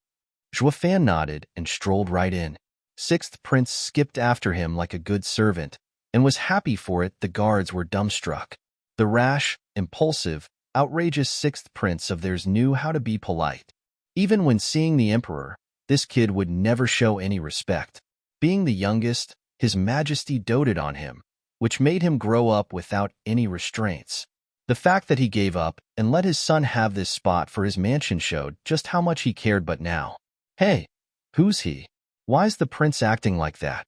Zhua Fan nodded and strolled right in. 6th prince skipped after him like a good servant, and was happy for it. The guards were dumbstruck. The rash, impulsive, outrageous 6th prince of theirs knew how to be polite. Even when seeing the emperor, this kid would never show any respect. Being the youngest, His Majesty doted on him, which made him grow up without any restraints. The fact that he gave up and let his son have this spot for his mansion showed just how much he cared. But now, hey, who's he? Why's the prince acting like that?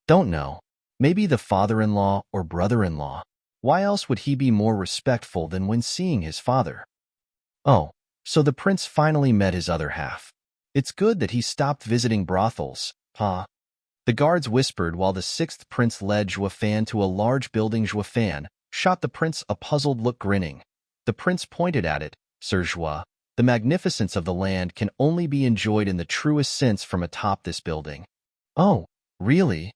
Don't know. Maybe the father-in-law or brother-in-law. Why else would he be more respectful than when seeing his father? Oh, so the prince finally met his other half. It's good that he stopped visiting brothels, huh? The guards whispered while the 6th prince led Zhua Fan to a large building. Zhua Fan shot the prince a puzzled look, grinning. The prince pointed at it. Sir Zhua, the magnificence of the land can only be enjoyed in the truest sense from atop this building. Oh, really?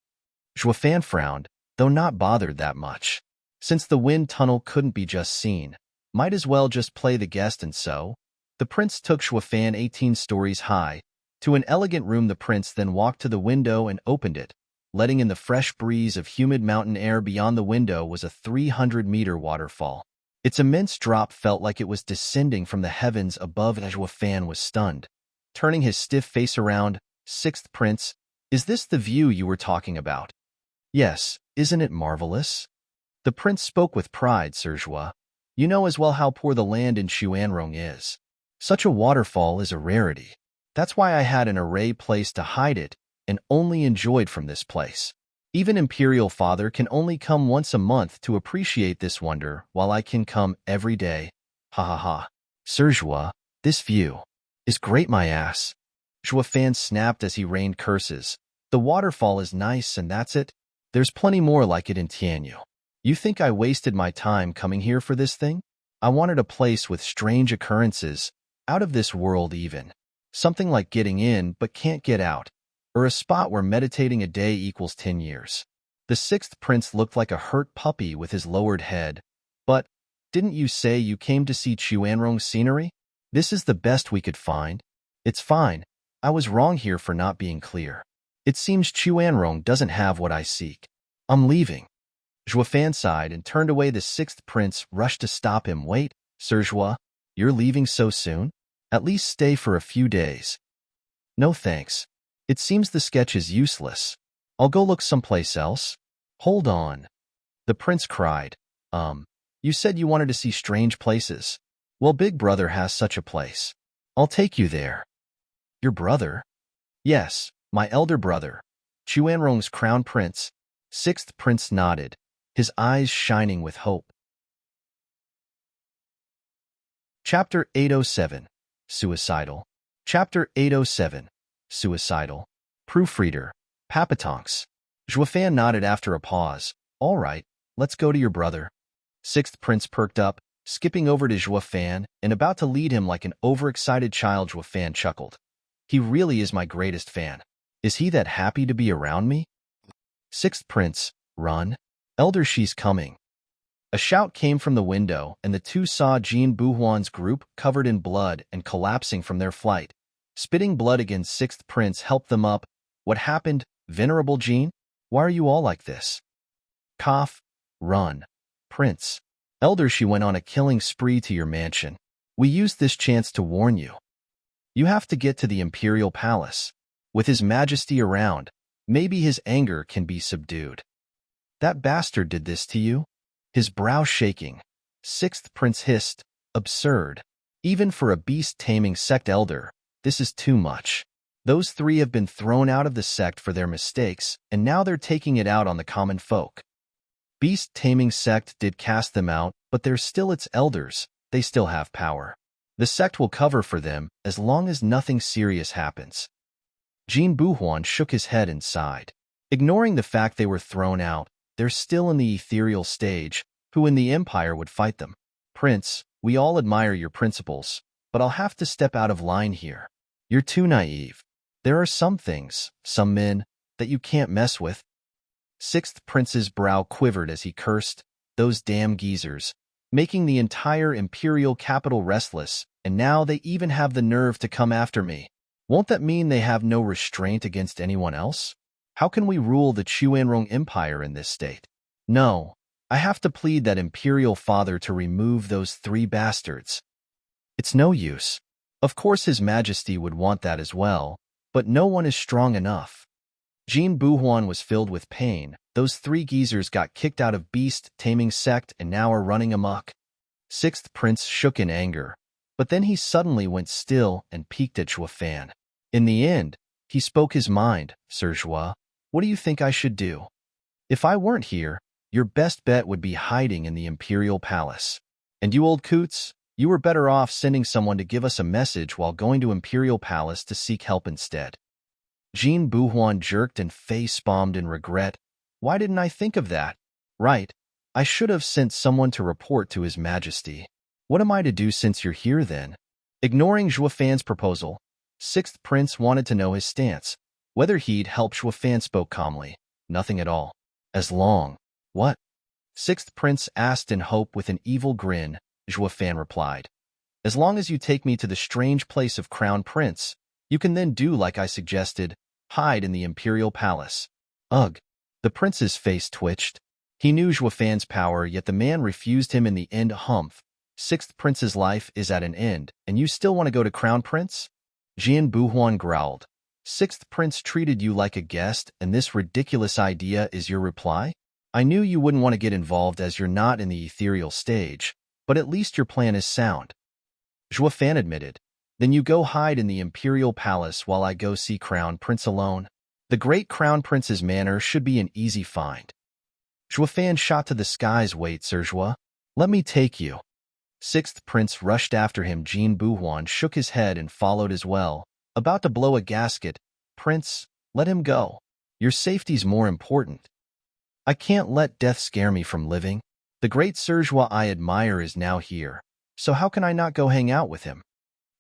Zhua Fan frowned, though not bothered that much. Since the wind tunnel couldn't be just seen, might as well just play the guest. And so, the prince took Zhua Fan 18 stories high to an elegant room. The prince then walked to the window and opened it, letting in the fresh breeze of humid mountain air. Beyond the window was a 300-meter waterfall. Its immense drop felt like it was descending from the heavens above. Zhua Fan was stunned. Turning his stiff face around, 6th prince, is this the view you were talking about? Yes, isn't it marvelous? The prince spoke with pride. Sir Zhua, you know as well how poor the land in Quanrong is. Such a waterfall is a rarity. That's why I had an array place to hide it and only enjoyed from this place. Even Imperial father can only come once a month to appreciate this wonder, while I can come every day. Ha ha ha. Sir Zhua, this view is great, my ass. Zhua Fan snapped as he rained curses. The waterfall is nice and that's it? There's plenty more like it in Tianyu. You think I wasted my time coming here for this thing? I wanted a place with strange occurrences, out of this world even. Something like getting in but can't get out, or a spot where meditating a day equals 10 years. The 6th prince looked like a hurt puppy with his lowered head. But, didn't you say you came to see Quanrong scenery? This is the best we could find. It's fine. I was wrong here for not being clear. It seems Quanrong doesn't have what I seek. I'm leaving. Zhua Fan sighed and turned away. The 6th prince rushed to stop him. Wait, Sir Zhua, you're leaving so soon? At least stay for a few days. No thanks. It seems the sketch is useless. I'll go look someplace else. Hold on. The prince cried. You said you wanted to see strange places. Well, Big Brother has such a place. I'll take you there. Your brother? Yes, my elder brother. Quanrong's crown prince. Sixth prince nodded, his eyes shining with hope. Chapter 807. Suicidal. Chapter 807. Suicidal. Proofreader. Papatonks. Zhuofan nodded after a pause. All right, let's go to your brother. Sixth prince perked up, skipping over to Zhuofan and about to lead him like an overexcited child. Zhuofan chuckled. He really is my greatest fan. Is he that happy to be around me? Sixth prince, run. Elder, she's coming. A shout came from the window, and the two saw Jin Buhuan's group covered in blood and collapsing from their flight. Spitting blood against Sixth Prince helped them up. What happened, Venerable Jin? Why are you all like this? Cough. Run. Prince. Elder, she went on a killing spree to your mansion. We used this chance to warn you. You have to get to the Imperial Palace. With His Majesty around, maybe his anger can be subdued. That bastard did this to you? His brow shaking. Sixth Prince hissed, absurd. Even for a beast-taming sect elder, this is too much. Those three have been thrown out of the sect for their mistakes, and now they're taking it out on the common folk. Beast-taming sect did cast them out, but they're still its elders. They still have power. The sect will cover for them as long as nothing serious happens. Jin Buhuan shook his head and sighed. Ignoring the fact they were thrown out, they're still in the ethereal stage. Who in the Empire would fight them? Prince, we all admire your principles, but I'll have to step out of line here. You're too naive. There are some things, some men, that you can't mess with. Sixth Prince's brow quivered as he cursed, those damn geezers, making the entire Imperial capital restless, and now they even have the nerve to come after me. Won't that mean they have no restraint against anyone else? How can we rule the Quanrong Empire in this state? No, I have to plead that Imperial father to remove those three bastards. It's no use. Of course His Majesty would want that as well, but no one is strong enough. Jin Buhuan was filled with pain. Those three geezers got kicked out of beast-taming sect and now are running amok. Sixth Prince shook in anger, but then he suddenly went still and peeked at Zhuofan. In the end, he spoke his mind. Sir Zhua, what do you think I should do? If I weren't here, your best bet would be hiding in the Imperial Palace. And you old coots, you were better off sending someone to give us a message while going to Imperial Palace to seek help instead. Jin Buhuan jerked and face-palmed in regret. Why didn't I think of that? Right, I should have sent someone to report to His Majesty. What am I to do since you're here then? Ignoring Zhuofan's proposal, Sixth Prince wanted to know his stance. Whether he'd help. Zhuofan spoke calmly. Nothing at all. As long. What? Sixth Prince asked in hope with an evil grin. Zhuofan replied. As long as you take me to the strange place of Crown Prince, you can then do like I suggested, hide in the Imperial Palace. Ugh. The prince's face twitched. He knew Zhuofan's power, yet the man refused him in the end. Humph. Sixth Prince's life is at an end, and you still want to go to Crown Prince? Jin Buhuan growled. Sixth Prince treated you like a guest, and this ridiculous idea is your reply? I knew you wouldn't want to get involved as you're not in the ethereal stage, but at least your plan is sound. Zhuofan admitted. Then you go hide in the Imperial Palace while I go see Crown Prince alone. The great Crown Prince's manor should be an easy find. Zhuofan shot to the skies. Wait, Sir Zhua. Let me take you. Sixth Prince rushed after him. Jin Buhuan shook his head and followed as well, about to blow a gasket. Prince, let him go. Your safety's more important. I can't let death scare me from living. The great Sir Zhua I admire is now here, so how can I not go hang out with him?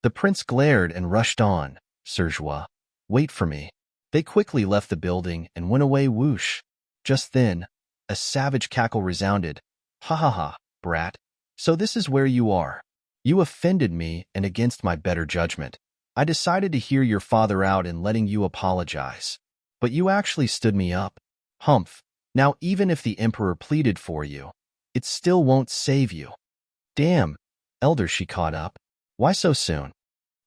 The prince glared and rushed on. Sir Zhua, wait for me. They quickly left the building and went away. Whoosh. Just then, a savage cackle resounded. Ha ha ha, brat. So this is where you are. You offended me, and against my better judgment, I decided to hear your father out in letting you apologize. But you actually stood me up. Humph. Now even if the Emperor pleaded for you, it still won't save you. Damn. Elder, she caught up. Why so soon?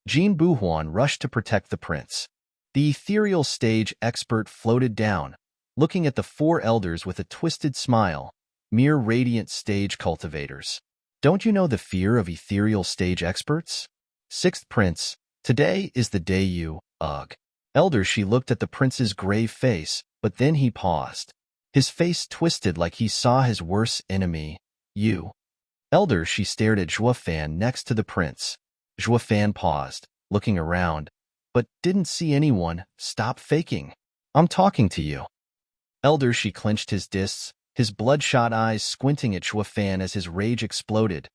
Jin Buhuan rushed to protect the prince. The ethereal stage expert floated down, looking at the four elders with a twisted smile. Mere radiant stage cultivators. Don't you know the fear of ethereal stage experts? Sixth Prince, today is the day you, Ugh. Elder, she looked at the prince's grave face, but then he paused. His face twisted like he saw his worst enemy. You. Elder, she stared at Zhuofan next to the prince. Zhuofan paused, looking around, but didn't see anyone. Stop faking. I'm talking to you. Elder, she clenched his fists, his bloodshot eyes squinting at Zhuofan as his rage exploded.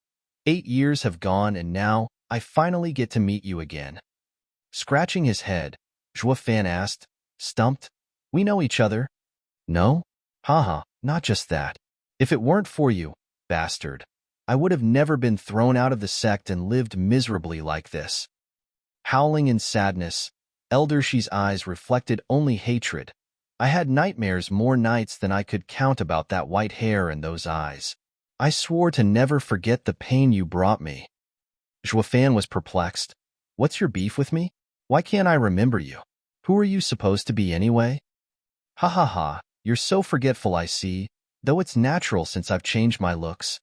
8 years have gone and now, I finally get to meet you again. Scratching his head, Zhuofan asked, stumped, we know each other? No? Haha, not just that. If it weren't for you, bastard, I would have never been thrown out of the sect and lived miserably like this. Howling in sadness, Elder Shi's eyes reflected only hatred. I had nightmares more nights than I could count about that white hair and those eyes. I swore to never forget the pain you brought me. Zhuofan was perplexed. What's your beef with me? Why can't I remember you? Who are you supposed to be anyway? Ha ha ha, you're so forgetful I see, though it's natural since I've changed my looks.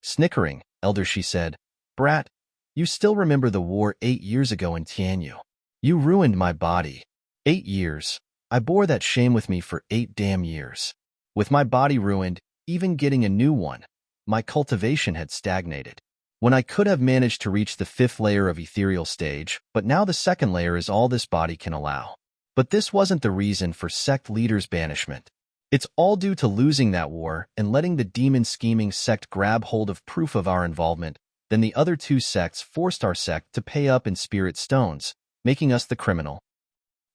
Snickering, Elder Shi said, Brat, you still remember the war 8 years ago in Tianyu. You ruined my body. 8 years. I bore that shame with me for 8 damn years. With my body ruined, even getting a new one, my cultivation had stagnated. When I could have managed to reach the 5th layer of ethereal stage, but now the 2nd layer is all this body can allow. But this wasn't the reason for sect leaders' banishment. It's all due to losing that war and letting the demon-scheming sect grab hold of proof of our involvement. Then the other 2 sects forced our sect to pay up in spirit stones, making us the criminal.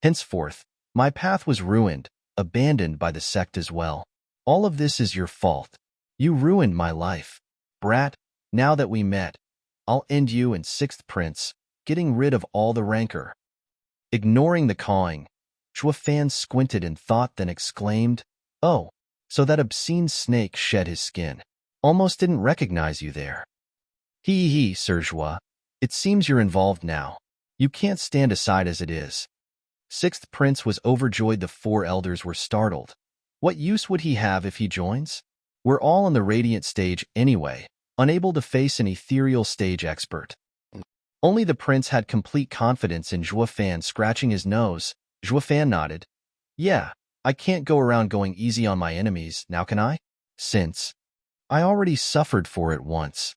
Henceforth, my path was ruined, abandoned by the sect as well. All of this is your fault. You ruined my life. Brat, now that we met, I'll end you and 6th Prince, getting rid of all the rancor. Ignoring the cawing, Zhuofan squinted in thought, then exclaimed, Oh, so that obscene snake shed his skin. Almost didn't recognize you there. Hee, Sir Zhua. It seems you're involved now. You can't stand aside as it is. 6th Prince was overjoyed. The 4 elders were startled. What use would he have if he joins? We're all on the radiant stage anyway, unable to face an ethereal stage expert. Only the prince had complete confidence in Zhuofan. Scratching his nose, Zhuofan nodded. Yeah, I can't go around going easy on my enemies, now can I? Since I already suffered for it once.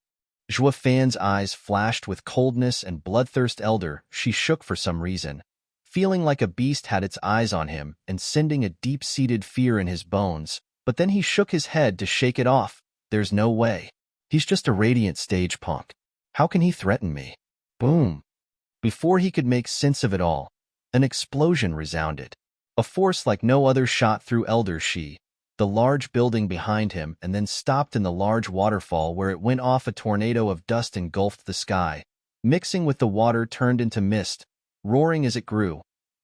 Zhuofan's eyes flashed with coldness and bloodthirst. Elder, she shook for some reason, feeling like a beast had its eyes on him and sending a deep-seated fear in his bones, but then he shook his head to shake it off. There's no way. He's just a radiant stage punk. How can he threaten me? Boom. Before he could make sense of it all, an explosion resounded. A force like no other shot through Elder Shi, the large building behind him, and then stopped in the large waterfall where it went off. A tornado of dust engulfed the sky, mixing with the water turned into mist, roaring as it grew,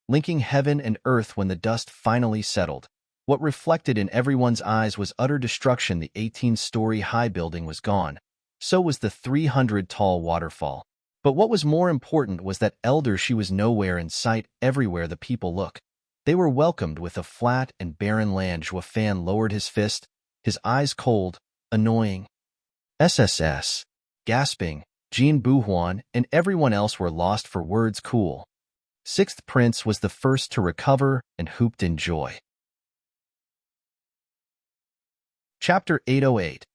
linking heaven and earth. When the dust finally settled, what reflected in everyone's eyes was utter destruction. The 18-story high building was gone. So was the 300-tall waterfall. But what was more important was that Elder Shi was nowhere in sight. Everywhere the people looked, they were welcomed with a flat and barren land. Zhuofan lowered his fist, his eyes cold, annoying. SSS. Gasping, Jin Buhuan and everyone else were lost for words. Cool. 6th Prince was the first to recover and whooped in joy. Chapter 808.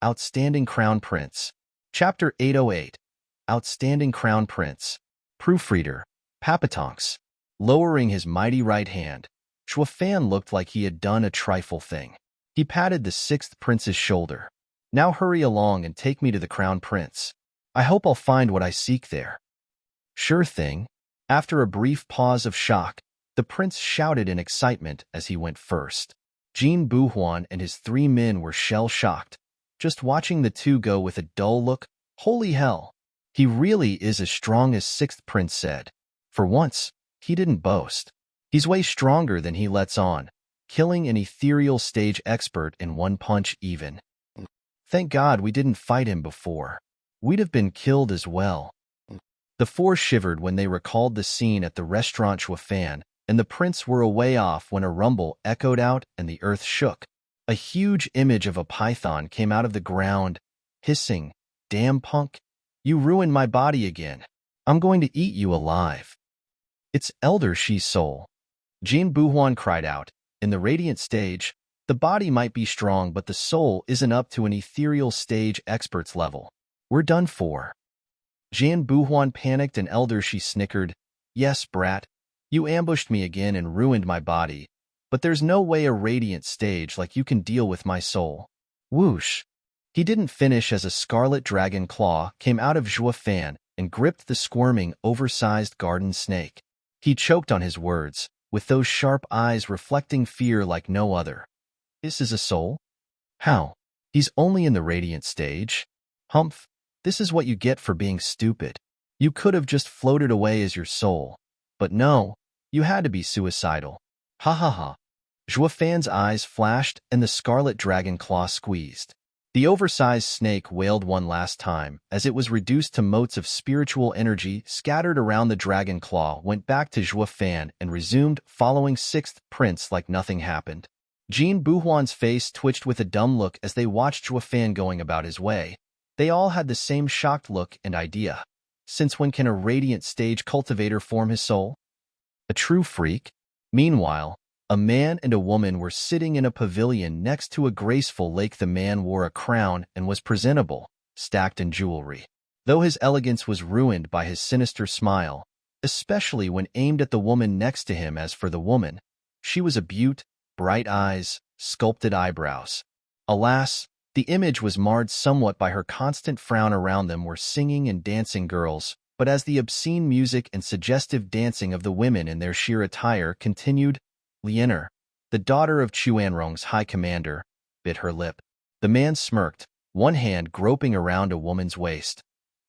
Outstanding Crown Prince. Chapter 808. Outstanding Crown Prince. Proofreader, Papatonks. Lowering his mighty right hand, Zhuofan looked like he had done a trifle thing. He patted the 6th Prince's shoulder. Now hurry along and take me to the Crown Prince. I hope I'll find what I seek there. Sure thing. After a brief pause of shock, the prince shouted in excitement as he went first. Jin Buhuan and his 3 men were shell-shocked, just watching the 2 go with a dull look. Holy hell! He really is as strong as 6th Prince said. For once, he didn't boast. He's way stronger than he lets on, killing an ethereal stage expert in 1 punch even. Thank God we didn't fight him before. We'd have been killed as well. The 4 shivered when they recalled the scene at the restaurant. Zhuofan and the prince were a way off when a rumble echoed out and the earth shook. A huge image of a python came out of the ground, hissing, Damn punk, you ruined my body again. I'm going to eat you alive. It's Elder Shi's soul. Jin Buhuan cried out. In the radiant stage, the body might be strong, but the soul isn't up to an ethereal stage expert's level. We're done for. Jian Buhuan panicked and Elder Shi snickered. Yes, brat. You ambushed me again and ruined my body. But there's no way a radiant stage like you can deal with my soul. Whoosh. He didn't finish as a scarlet dragon claw came out of Zhua Fan and gripped the squirming, oversized garden snake. He choked on his words, with those sharp eyes reflecting fear like no other. This is a soul? How? He's only in the radiant stage? Humph. This is what you get for being stupid. You could have just floated away as your soul. But no, you had to be suicidal. Ha ha ha. Zhua Fan's eyes flashed and the scarlet dragon claw squeezed. The oversized snake wailed one last time as it was reduced to motes of spiritual energy scattered around the dragon claw, went back to Zhua Fan and resumed following sixth prince like nothing happened. Jin Buhuan's face twitched with a dumb look as they watched Zhua Fan going about his way. They all had the same shocked look and idea. Since when can a radiant stage cultivator form his soul? A true freak? Meanwhile, a man and a woman were sitting in a pavilion next to a graceful lake. The man wore a crown and was presentable, stacked in jewelry, though his elegance was ruined by his sinister smile, especially when aimed at the woman next to him. As for the woman, she was a beaut, bright eyes, sculpted eyebrows. Alas, the image was marred somewhat by her constant frown. Around them were singing and dancing girls, but as the obscene music and suggestive dancing of the women in their sheer attire continued, Liener, the daughter of Quanrong's high commander, bit her lip. The man smirked, one hand groping around a woman's waist,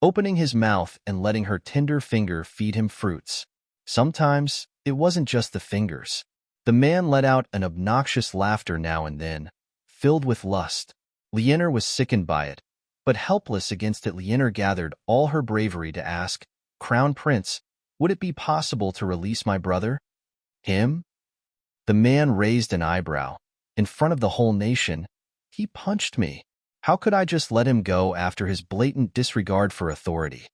opening his mouth and letting her tender finger feed him fruits. Sometimes, it wasn't just the fingers. The man let out an obnoxious laughter now and then, filled with lust. Liener was sickened by it, but helpless against it. Liener gathered all her bravery to ask, Crown Prince, would it be possible to release my brother? Him? The man raised an eyebrow. In front of the whole nation, he punched me. How could I just let him go after his blatant disregard for authority?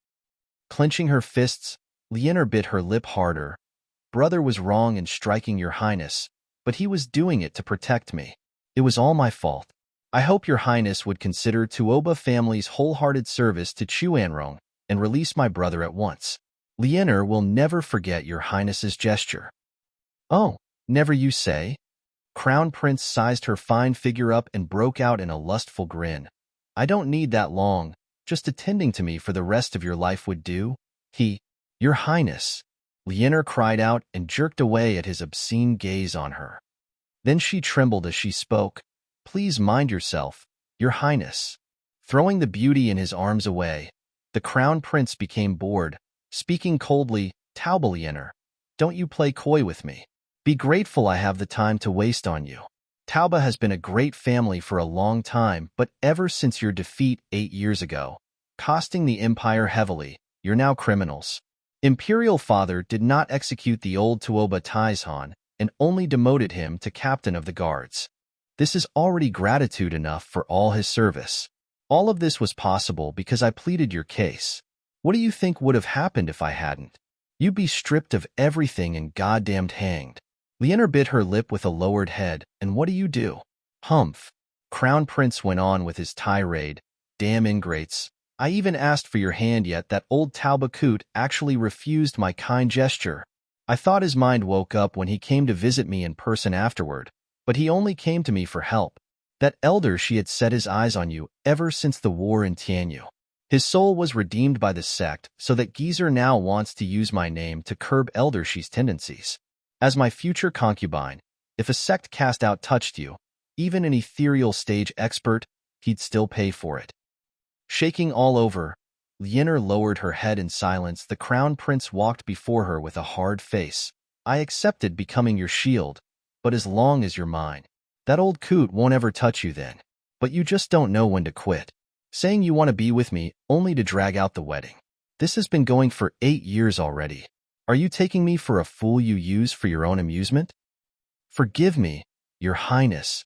Clenching her fists, Liener bit her lip harder. Brother was wrong in striking your highness, but he was doing it to protect me. It was all my fault. I hope your highness would consider Tuoba family's wholehearted service to Quanrong and release my brother at once. Liener will never forget your highness's gesture. Oh, never you say? Crown Prince sized her fine figure up and broke out in a lustful grin. I don't need that long, just attending to me for the rest of your life would do. Your highness. Liener cried out and jerked away at his obscene gaze on her. Then she trembled as she spoke. Please mind yourself, your highness. Throwing the beauty in his arms away, the crown prince became bored, speaking coldly, Tauba Liener, don't you play coy with me. Be grateful I have the time to waste on you. Tauba has been a great family for a long time, but ever since your defeat 8 years ago, costing the Empire heavily, you're now criminals. Imperial father did not execute the old Tuoba Taizhan and only demoted him to captain of the guards. This is already gratitude enough for all his service. All of this was possible because I pleaded your case. What do you think would have happened if I hadn't? You'd be stripped of everything and goddamned hanged. Liener bit her lip with a lowered head, and what do? Humph. Crown Prince went on with his tirade. Damn ingrates. I even asked for your hand, yet that old Tauba coot actually refused my kind gesture. I thought his mind woke up when he came to visit me in person afterward, but he only came to me for help. That elder she had set his eyes on you ever since the war in Tianyu. His soul was redeemed by the sect, so that geezer now wants to use my name to curb elder she's tendencies. As my future concubine, if a sect cast out touched you, even an ethereal stage expert, he'd still pay for it. Shaking all over, Liener lowered her head in silence. The crown prince walked before her with a hard face. I accepted becoming your shield, but as long as you're mine. That old coot won't ever touch you then. But you just don't know when to quit. Saying you want to be with me only to drag out the wedding. This has been going for 8 years already. Are you taking me for a fool you use for your own amusement? Forgive me, your highness.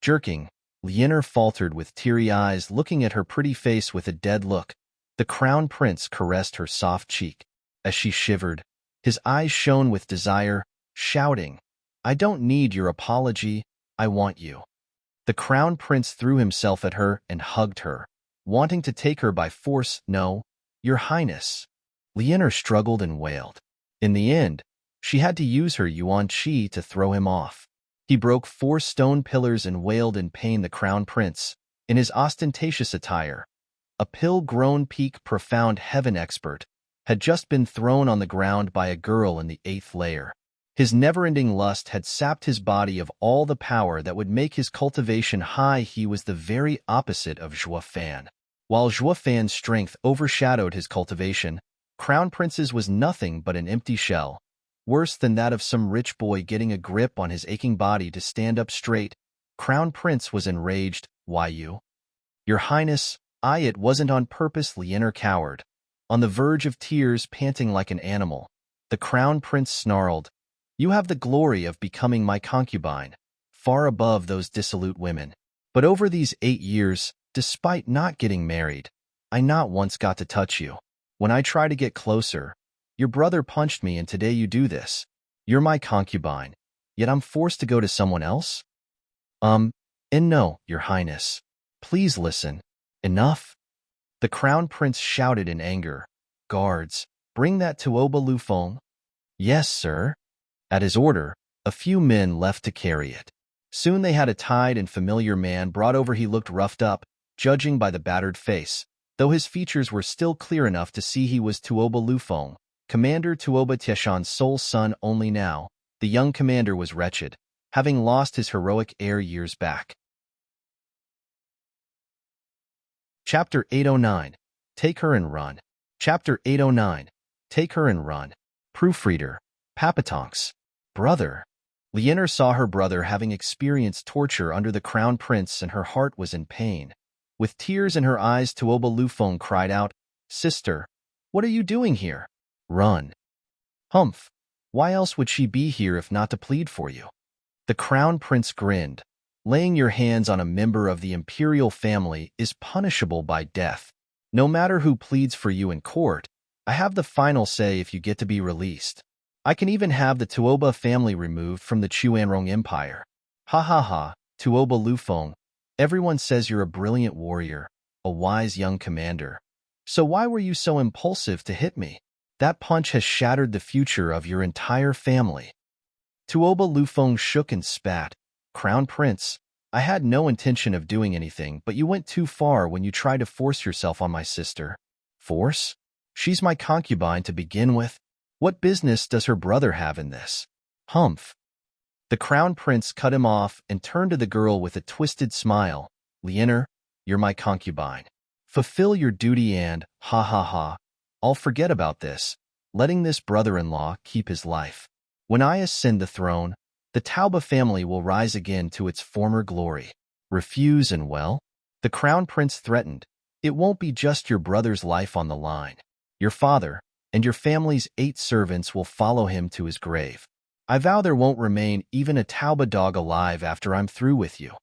Jerking, Liener faltered with teary eyes, looking at her pretty face with a dead look. The crown prince caressed her soft cheek. As she shivered, His eyes shone with desire, shouting, "I don't need your apology, I want you." The crown prince threw himself at her and hugged her, wanting to take her by force. "No, your highness." Lianer struggled and wailed. In the end, she had to use her yuan qi to throw him off. He broke 4 stone pillars and wailed in pain. The crown prince, in his ostentatious attire, a pill-grown peak profound heaven expert, had just been thrown on the ground by a girl in the 8th layer. His never-ending lust had sapped his body of all the power that would make his cultivation high. He was the very opposite of Zhuo Fan. While Zhuo Fan's strength overshadowed his cultivation, Crown Prince's was nothing but an empty shell, worse than that of some rich boy getting a grip on his aching body to stand up straight. Crown Prince was enraged. "Why you?" "Your Highness, it wasn't on purpose." Lianer cowered, on the verge of tears, panting like an animal. The Crown Prince snarled, "You have the glory of becoming my concubine, far above those dissolute women. But over these 8 years, despite not getting married, I not once got to touch you. When I try to get closer, your brother punched me, and today you do this. You're my concubine, yet I'm forced to go to someone else?" And no, your Highness. Please listen. Enough." The Crown Prince shouted in anger. "Guards, bring that Tuoba Lufeng." "Yes, sir." At his order, a few men left to carry it. Soon they had a tied and familiar man brought over. He looked roughed up, judging by the battered face, though his features were still clear enough to see he was Tuoba Lufeng, Commander Tuoba Tieshan's sole son. Only now, the young commander was wretched, having lost his heroic heir years back. Chapter 809. Take her and run. Chapter 809. Take her and run. Proofreader. Papatonks. Brother. Lianer saw her brother having experienced torture under the Crown Prince, and her heart was in pain. With tears in her eyes, Tuoba Lufeng cried out, "Sister, what are you doing here? Run." "Humph. Why else would she be here if not to plead for you?" The Crown Prince grinned. "Laying your hands on a member of the Imperial family is punishable by death. No matter who pleads for you in court, I have the final say if you get to be released. I can even have the Tuoba family removed from the Quanrong Empire." "Ha ha ha, Tuoba Lufeng. Everyone says you're a brilliant warrior, a wise young commander. So why were you so impulsive to hit me? That punch has shattered the future of your entire family." Tuoba Lufeng shook and spat. "Crown Prince, I had no intention of doing anything, but you went too far when you tried to force yourself on my sister." "Force? She's my concubine to begin with. What business does her brother have in this?" "Humph." The Crown Prince cut him off and turned to the girl with a twisted smile. "Lianer, you're my concubine. Fulfill your duty and, ha ha ha, I'll forget about this, letting this brother-in-law keep his life. When I ascend the throne, the Tauba family will rise again to its former glory. Refuse and well?" The Crown Prince threatened. "It won't be just your brother's life on the line. Your father and your family's 8 servants will follow him to his grave. I vow there won't remain even a Tauba dog alive after I'm through with you."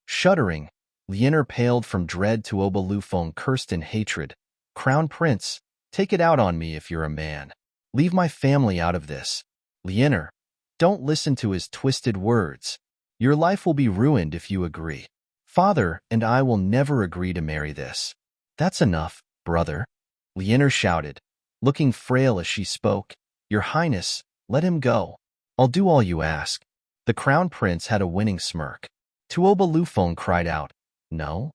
Shuddering, Lianer paled from dread. Tuoba Lufeng cursed in hatred. "Crown Prince, take it out on me if you're a man. Leave my family out of this." "Lianer, don't listen to his twisted words. Your life will be ruined if you agree. Father and I will never agree to marry this." "That's enough, brother," Lianer shouted, looking frail as she spoke. "Your Highness, let him go. I'll do all you ask." The Crown Prince had a winning smirk. Tuoba Lufeng cried out, "No?"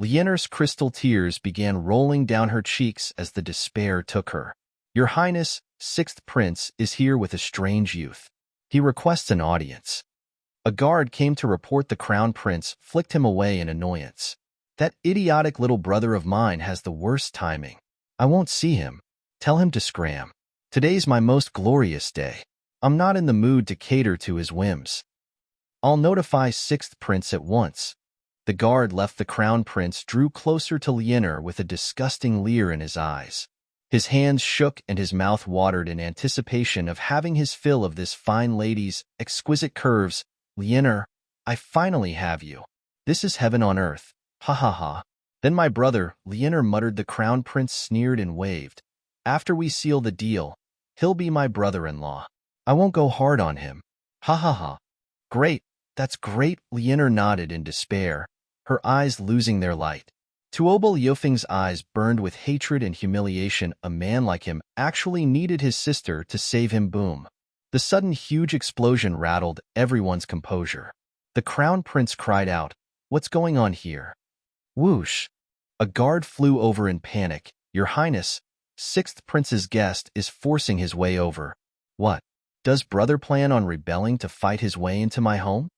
Lianer's crystal tears began rolling down her cheeks as the despair took her. "Your Highness, 6th Prince, is here with a strange youth. He requests an audience." A guard came to report. The Crown Prince flicked him away in annoyance. "That idiotic little brother of mine has the worst timing. I won't see him. Tell him to scram. Today's my most glorious day. I'm not in the mood to cater to his whims." "I'll notify 6th Prince at once." The guard left. The Crown Prince drew closer to Lianer with a disgusting leer in his eyes. His hands shook and his mouth watered in anticipation of having his fill of this fine lady's exquisite curves. "Lianer, I finally have you. This is heaven on earth. Ha ha ha." "Then my brother," Lianer muttered. The Crown Prince sneered and waved. "After we seal the deal, He'll be my brother-in-law. I won't go hard on him. Ha ha ha. Great, that's great, Lianer nodded in despair, her eyes losing their light. Tuobal Yofeng's eyes burned with hatred and humiliation. A man like him actually needed his sister to save him. Boom. The sudden huge explosion rattled everyone's composure. The crown prince cried out, "What's going on here?" Whoosh. A guard flew over in panic. "Your Highness, sixth prince's guest is forcing his way over." What? Does brother plan on rebelling to fight his way into my home?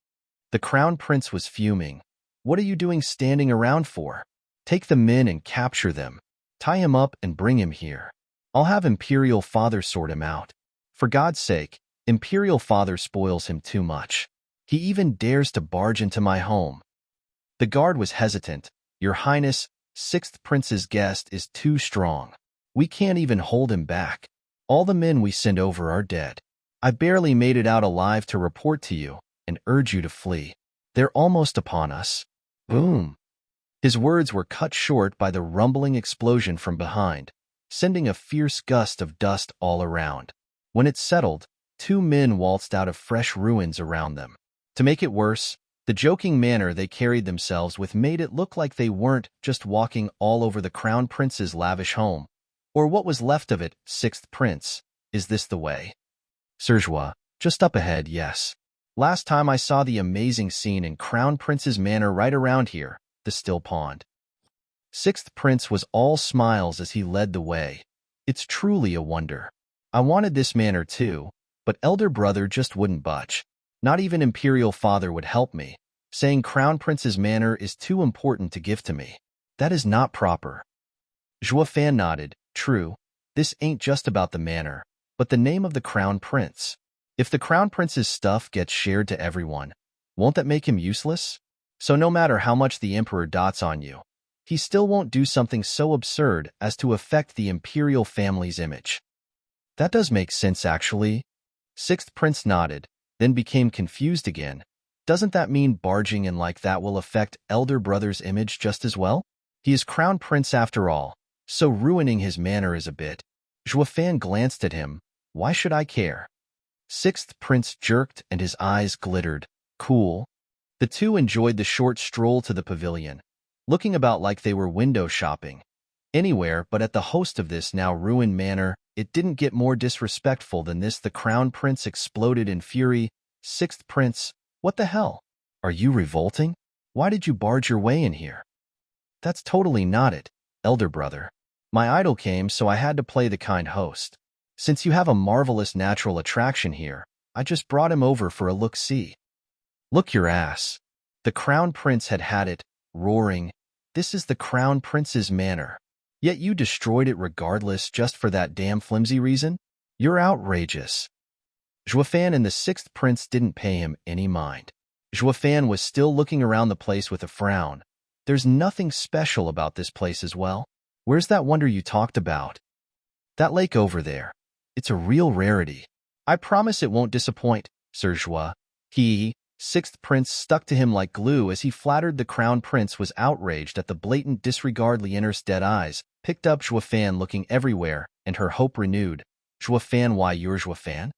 The crown prince was fuming. What are you doing standing around for? Take the men and capture them. Tie him up and bring him here. I'll have Imperial Father sort him out. For God's sake, Imperial Father spoils him too much. He even dares to barge into my home. The guard was hesitant. Your Highness, sixth prince's guest is too strong. We can't even hold him back. All the men we send over are dead. I barely made it out alive to report to you and urge you to flee. They're almost upon us. Boom. His words were cut short by the rumbling explosion from behind, sending a fierce gust of dust all around. When it settled, two men waltzed out of fresh ruins around them. To make it worse, the joking manner they carried themselves with made it look like they weren't just walking all over the crown prince's lavish home, or what was left of it. Sixth prince, is this the way? Serjois, just up ahead, yes. Last time I saw the amazing scene in Crown Prince's manor right around here, the still pond. Sixth prince was all smiles as he led the way. It's truly a wonder. I wanted this manor too, but elder brother just wouldn't budge. Not even Imperial Father would help me, saying Crown Prince's manor is too important to give to me. That is not proper. Juefan nodded. True, this ain't just about the manor, but the name of the Crown Prince. If the Crown Prince's stuff gets shared to everyone, won't that make him useless? So no matter how much the Emperor dots on you, he still won't do something so absurd as to affect the Imperial family's image. That does make sense, actually. Sixth Prince nodded, then became confused again. Doesn't that mean barging in like that will affect elder brother's image just as well? He is Crown Prince after all, so ruining his manor is a bit. Juefan glanced at him. Why should I care? Sixth Prince jerked and his eyes glittered. Cool. The two enjoyed the short stroll to the pavilion, looking about like they were window shopping. Anywhere but at the host of this now ruined manor. It didn't get more disrespectful than this. The Crown Prince exploded in fury. Sixth Prince, what the hell? Are you revolting? Why did you barge your way in here? That's totally not it, elder brother. My idol came, so I had to play the kind host. Since you have a marvelous natural attraction here, I just brought him over for a look-see. Look your ass. The Crown Prince had had it, roaring, "This is the Crown Prince's manor. Yet you destroyed it regardless just for that damn flimsy reason? You're outrageous." Juefan and the sixth prince didn't pay him any mind. Juefan was still looking around the place with a frown. There's nothing special about this place as well. Where's that wonder you talked about? That lake over there. It's a real rarity. I promise it won't disappoint, Serjois. Sixth prince stuck to him like glue as he flattered. The Crown Prince was outraged at the blatant disregard. Lianer's dead eyes picked up Juefan looking everywhere, and her hope renewed. Juefan, why you're Juefan?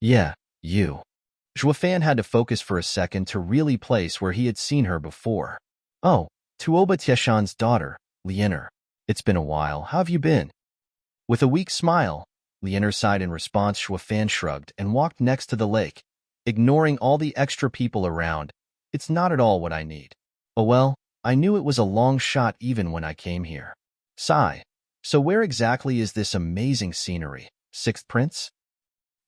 Yeah, you. Juefan had to focus for a second to really place where he had seen her before. Oh, Tuoba Tieshan's daughter, Lianer. It's been a while. How have you been? With a weak smile, Lianer sighed in response. Juefan shrugged and walked next to the lake, ignoring all the extra people around. It's not at all what I need. Oh well, I knew it was a long shot even when I came here. Sigh. So where exactly is this amazing scenery, sixth prince?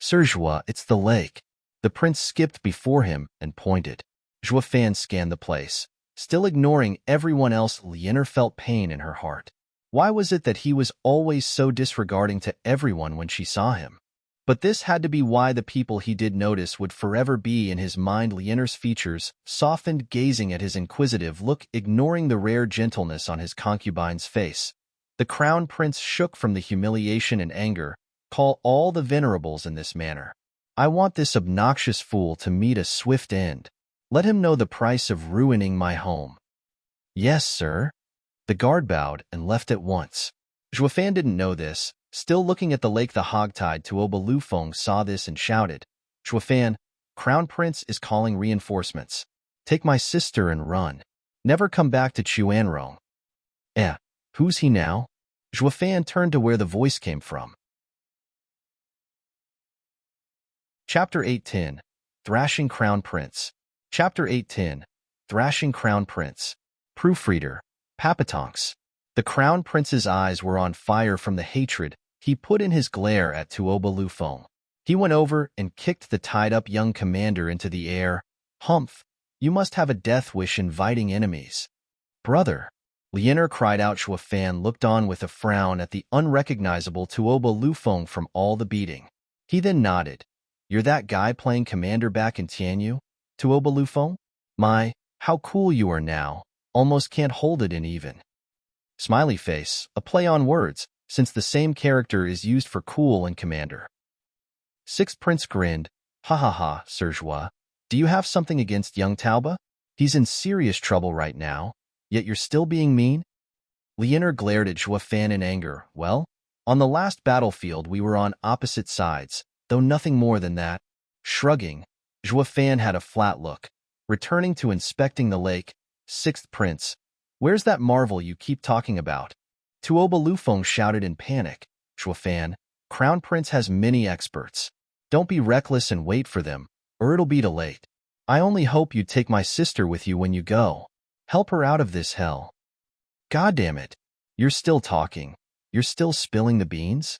Serjois, it's the lake. The prince skipped before him and pointed. Juefan scanned the place. Still ignoring everyone else, Lianer felt pain in her heart. Why was it that he was always so disregarding to everyone when she saw him? But this had to be why the people he did notice would forever be in his mind. Lianer's features softened, gazing at his inquisitive look, ignoring the rare gentleness on his concubine's face. The Crown Prince shook from the humiliation and anger. Call all the venerables in this manner. I want this obnoxious fool to meet a swift end. Let him know the price of ruining my home. Yes, sir. The guard bowed and left at once. Juefan didn't know this, Still looking at the lake the hogtied Tuoba Lufeng saw this and shouted, Shuafan, Crown Prince is calling reinforcements. Take my sister and run. Never come back to Quanrong. Who's he now? Shuafan turned to where the voice came from. Chapter 810, Thrashing Crown Prince. Chapter 810, Thrashing Crown Prince. Proofreader, Papatonks. The Crown Prince's eyes were on fire from the hatred he put in his glare at Tuoba Lufeng. He went over and kicked the tied-up young commander into the air. Humph, you must have a death wish inviting enemies. Brother, Lianer cried out. Shuafan looked on with a frown at the unrecognizable Tuoba Lufeng from all the beating. He then nodded. You're that guy playing commander back in Tianyu, Tuoba Lufeng? My, how cool you are now. Almost can't hold it in even. Smiley face, a play on words, since the same character is used for cool and commander. Sixth Prince grinned. Ha ha ha, Serjua. Do you have something against young Tauba? He's in serious trouble right now, yet you're still being mean? Lianer glared at Shuafan in anger. Well, on the last battlefield we were on opposite sides, though nothing more than that. Shrugging, Shuafan had a flat look. Returning to inspecting the lake, Sixth Prince, where's that marvel you keep talking about? Tuoba Lufeng shouted in panic. Shuafan, Crown Prince has many experts. Don't be reckless and wait for them, or it'll be too late. I only hope you take my sister with you when you go. Help her out of this hell. God damn it. You're still talking. You're still spilling the beans?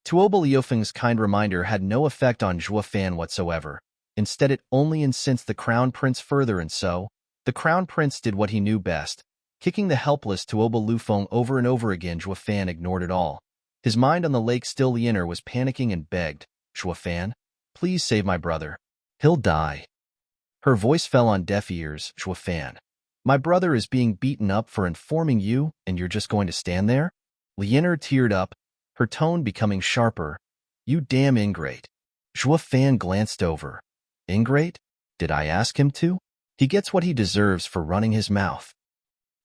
Tuoba Lufeng's kind reminder had no effect on Shuafan whatsoever. Instead, it only incensed the Crown Prince further, and so, the Crown Prince did what he knew best. Kicking the helpless Tuoba Lufeng over and over again, Shuafan ignored it all. His mind on the lake still. Lianer was panicking and begged, Shuafan, please save my brother. He'll die. Her voice fell on deaf ears. Shuafan, my brother is being beaten up for informing you, and you're just going to stand there? Lianer teared up, her tone becoming sharper. You damn ingrate. Shuafan glanced over. Ingrate? Did I ask him to? He gets what he deserves for running his mouth.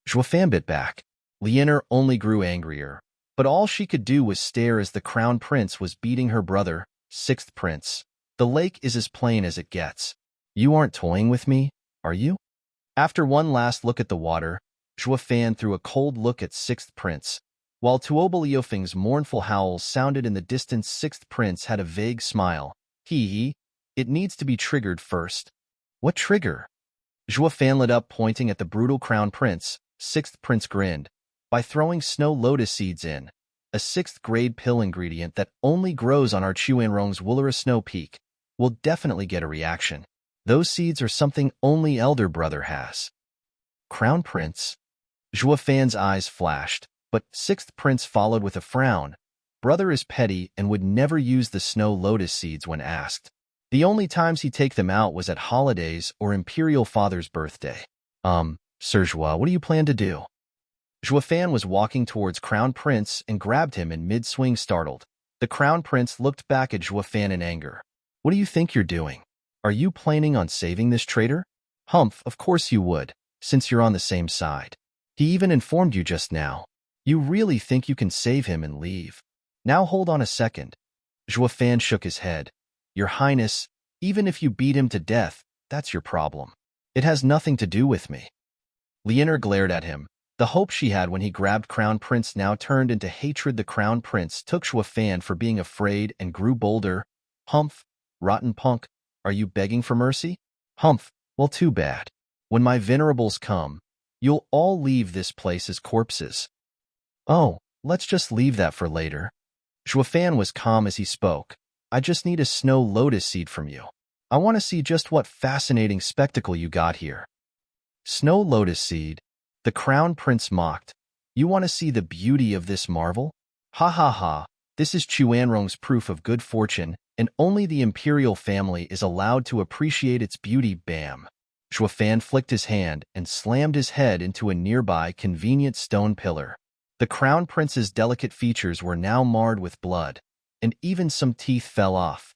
Shuafan bit back. Lianer only grew angrier, but all she could do was stare as the Crown Prince was beating her brother. Sixth Prince, the lake is as plain as it gets. You aren't toying with me, are you? After one last look at the water, Shuafan threw a cold look at Sixth Prince. While Tuoba Lufeng's mournful howls sounded in the distance, Sixth Prince had a vague smile. Hee. It needs to be triggered first. What trigger? Shuafan lit up, pointing at the brutal Crown Prince. Sixth Prince grinned. By throwing snow lotus seeds in, a 6th grade pill ingredient that only grows on our Quanrong's Woolera Snow Peak, will definitely get a reaction. Those seeds are something only Elder Brother has. Crown Prince? Shuafan's eyes flashed, but 6th Prince followed with a frown. Brother is petty and would never use the snow lotus seeds when asked. The only times he'd take them out was at holidays or Imperial Father's birthday. Serjua, what do you plan to do? Shuafan was walking towards Crown Prince and grabbed him in mid-swing, startled. The Crown Prince looked back at Shuafan in anger. What do you think you're doing? Are you planning on saving this traitor? Humph, of course you would, since you're on the same side. He even informed you just now. You really think you can save him and leave? Now hold on a second. Shuafan shook his head. Your Highness, even if you beat him to death, that's your problem. It has nothing to do with me. Lianer glared at him. The hope she had when he grabbed Crown Prince now turned into hatred. The Crown Prince took Shuafan for being afraid and grew bolder. Humph, rotten punk, are you begging for mercy? Humph, well, too bad. When my venerables come, you'll all leave this place as corpses. Oh, let's just leave that for later. Shuafan was calm as he spoke. I just need a snow lotus seed from you. I want to see just what fascinating spectacle you got here. Snow lotus seed? The Crown Prince mocked. You want to see the beauty of this marvel? Ha ha ha, this is Quanrong's proof of good fortune, and only the Imperial family is allowed to appreciate its beauty. Bam. Shuafan flicked his hand and slammed his head into a nearby convenient stone pillar. The Crown Prince's delicate features were now marred with blood, and even some teeth fell off.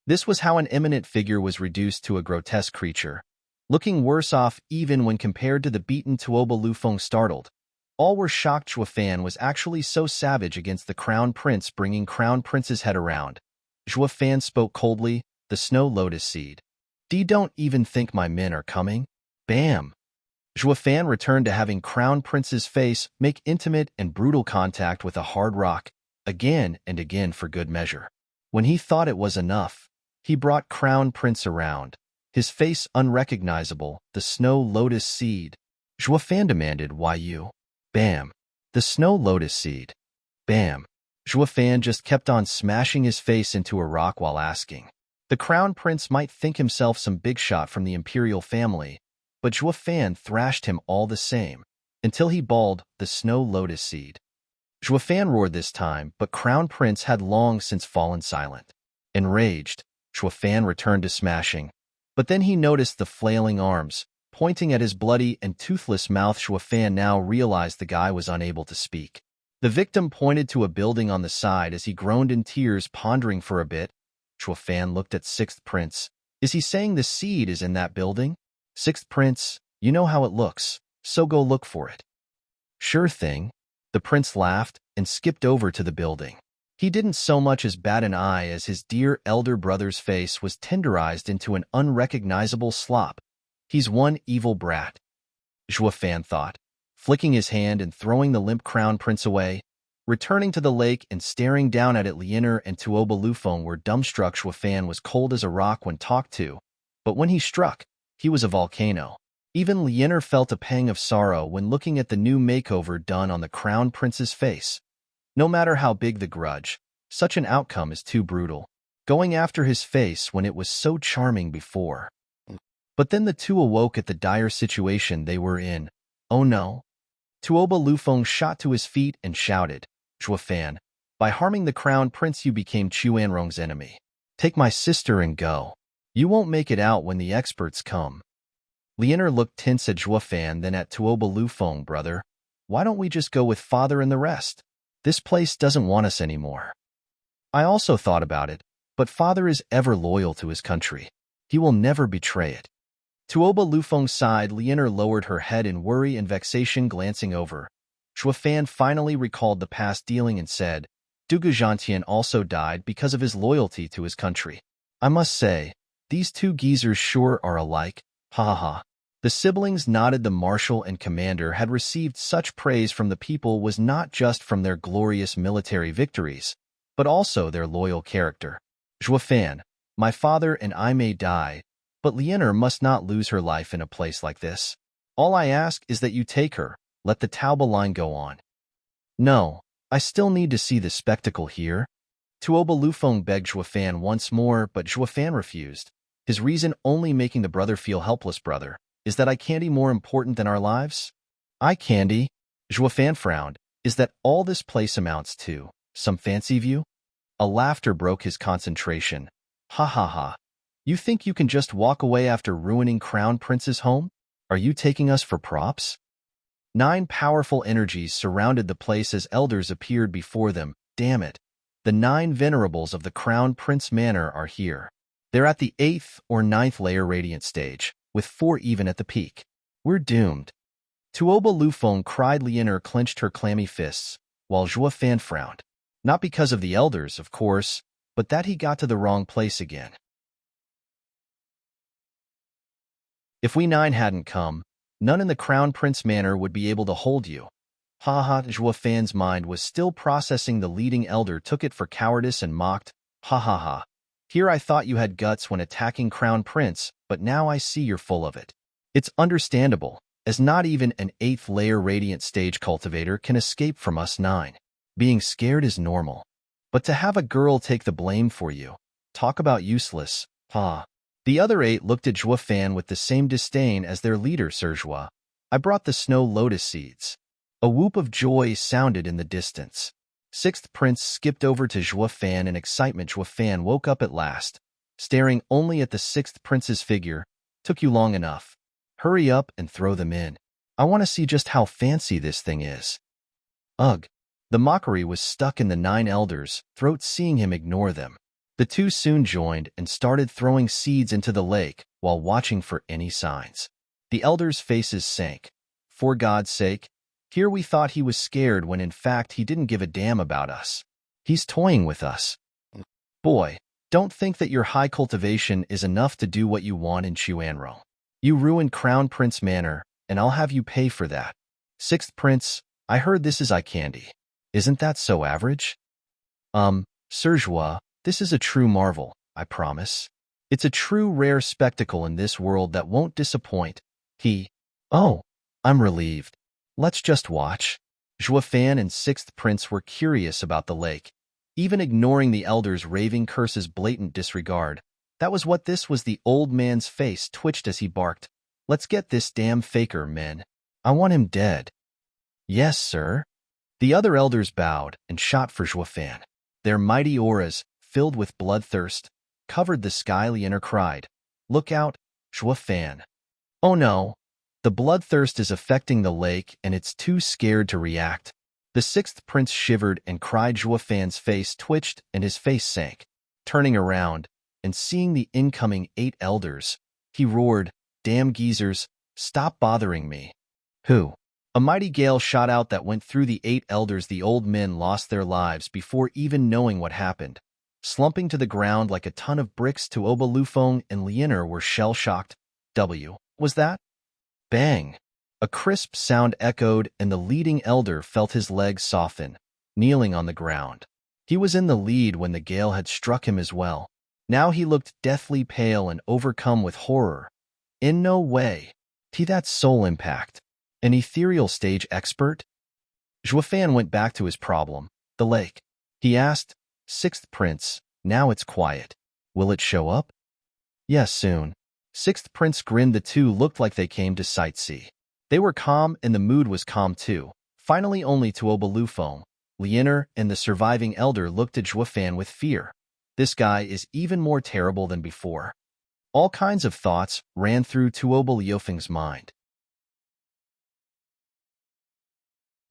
This was how an eminent figure was reduced to a grotesque creature, looking worse off even when compared to the beaten Tuoba Lufeng. Startled, All were shocked Zhuo Fan was actually so savage against the Crown Prince, bringing Crown Prince's head around. Zhuo Fan spoke coldly, the snow lotus seed. Don't even think my men are coming? Bam! Zhuo Fan returned to having Crown Prince's face make intimate and brutal contact with a hard rock, again and again for good measure. When he thought it was enough, he brought Crown Prince around, his face unrecognizable, the snow lotus seed. Zhuo Fan demanded, why you? Bam! The snow lotus seed. Bam! Zhuo Fan just kept on smashing his face into a rock while asking. The Crown Prince might think himself some big shot from the Imperial family, but Zhuo Fan thrashed him all the same, until he bawled, the snow lotus seed. Zhuo Fan roared this time, but Crown Prince had long since fallen silent. Enraged, Zhuo Fan returned to smashing, but then he noticed the flailing arms, pointing at his bloody and toothless mouth. Zhuo Fan now realized the guy was unable to speak. The victim pointed to a building on the side as he groaned in tears, pondering for a bit. Zhuo Fan looked at Sixth Prince. Is he saying the seed is in that building? Sixth Prince, you know how it looks, so go look for it. Sure thing. The prince laughed and skipped over to the building. He didn't so much as bat an eye as his dear elder brother's face was tenderized into an unrecognizable slop. He's one evil brat, Zhuo Fan thought, flicking his hand and throwing the limp Crown Prince away. Returning to the lake and staring down at it, Lianer and Tuoba Lufeng were dumbstruck. Zhuo Fan was cold as a rock when talked to, but when he struck, he was a volcano. Even Lianer felt a pang of sorrow when looking at the new makeover done on the Crown Prince's face. No matter how big the grudge, such an outcome is too brutal. Going after his face when it was so charming before. But then the two awoke at the dire situation they were in. Oh no. Tuoba Lufeng shot to his feet and shouted, Zhuo Fan, by harming the Crown Prince you became Quanrong's enemy. Take my sister and go. You won't make it out when the experts come. Lianer looked tense at Zhuo Fan, then at Tuoba Lufeng. Brother, why don't we just go with father and the rest? This place doesn't want us anymore. I also thought about it, but father is ever loyal to his country. He will never betray it. Tuoba Lufeng sighed. Lianer lowered her head in worry and vexation, glancing over. Zhuo Fan finally recalled the past dealing and said, Dugu Zhantian also died because of his loyalty to his country. I must say, these two geezers sure are alike. Ha ha ha. The siblings nodded. The marshal and commander had received such praise from the people was not just from their glorious military victories, but also their loyal character. Zhuo Fan, my father and I may die, but Lianer must not lose her life in a place like this. All I ask is that you take her, let the Tauba line go on. No, I still need to see the spectacle here. Tuoba Lufeng begged Zhuo Fan once more, but Zhuo Fan refused. His reason only making the brother feel helpless. Brother, is that eye candy more important than our lives? Eye candy? Zhuo Fan frowned. Is that all this place amounts to? Some fancy view? A laughter broke his concentration. Ha ha ha. You think you can just walk away after ruining Crown Prince's home? Are you taking us for props? 9 powerful energies surrounded the place as elders appeared before them. Damn it. The 9 venerables of the Crown Prince Manor are here. They're at the 8th or 9th layer radiant stage, with 4 even at the peak. We're doomed. Tuoba Lufeng cried. Lianer clenched her clammy fists, while Zhuo Fan frowned. Not because of the elders, of course, but that he got to the wrong place again. If we 9 hadn't come, none in the Crown Prince Manor would be able to hold you. Ha ha. Zhuo Fan's mind was still processing. The leading elder took it for cowardice and mocked. Ha ha ha. Here I thought you had guts when attacking Crown Prince, but now I see you're full of it. It's understandable, as not even an 8th layer radiant stage cultivator can escape from us 9. Being scared is normal. But to have a girl take the blame for you, talk about useless, ha. The other 8 looked at Zhuo Fan with the same disdain as their leader, Sir Zhuo. I brought the snow lotus seeds. A whoop of joy sounded in the distance. 6th Prince skipped over to Zhuo Fan in excitement. Zhuo Fan woke up at last, staring only at the 6th Prince's figure. Took you long enough. Hurry up and throw them in. I want to see just how fancy this thing is. Ugh. The mockery was stuck in the 9 elders' throats seeing him ignore them. The 2 soon joined and started throwing seeds into the lake while watching for any signs. The elders' faces sank. For God's sake, Here we thought he was scared when in fact he didn't give a damn about us. He's toying with us. Boy, don't think that your high cultivation is enough to do what you want in Quanrong. You ruined Crown Prince Manor, and I'll have you pay for that. Sixth Prince, I heard this is eye candy. Isn't that so average? Sir Joie, this is a true marvel, I promise. It's a true rare spectacle in this world that won't disappoint. Oh, I'm relieved. Let's just watch. Juefan and Sixth Prince were curious about the lake, even ignoring the elder's raving curses' blatant disregard. That was what this was. The old man's face twitched as he barked. Let's get this damn faker, men. I want him dead. Yes, sir. The other elders bowed and shot for Juefan. Their mighty auras, filled with bloodthirst, covered the sky. Lianer cried, "Look out, Juefan." Oh no. The bloodthirst is affecting the lake and it's too scared to react. The sixth prince shivered and cried. Juefan's face twitched and his face sank. Turning around and seeing the incoming 8 elders, he roared, "Damn geezers, stop bothering me." Who? A mighty gale shot out that went through the 8 elders. The old men lost their lives before even knowing what happened. Slumping to the ground like a ton of bricks, Tuoba Lufeng and Lianer were shell-shocked. Was that? Bang! A crisp sound echoed and the leading elder felt his legs soften, kneeling on the ground. He was in the lead when the gale had struck him as well. Now he looked deathly pale and overcome with horror. In no way. That's soul impact. An ethereal stage expert? Juefan went back to his problem, the lake. He asked, "Sixth Prince, now it's quiet. Will it show up?" "Yes, soon." Sixth Prince grinned. The two looked like they came to sightsee. They were calm and the mood was calm too. Finally only Tuoba Lufeng, Lianer, and the surviving elder looked at Juefan with fear. This guy is even more terrible than before. All kinds of thoughts ran through Tuoba Lufeng's mind.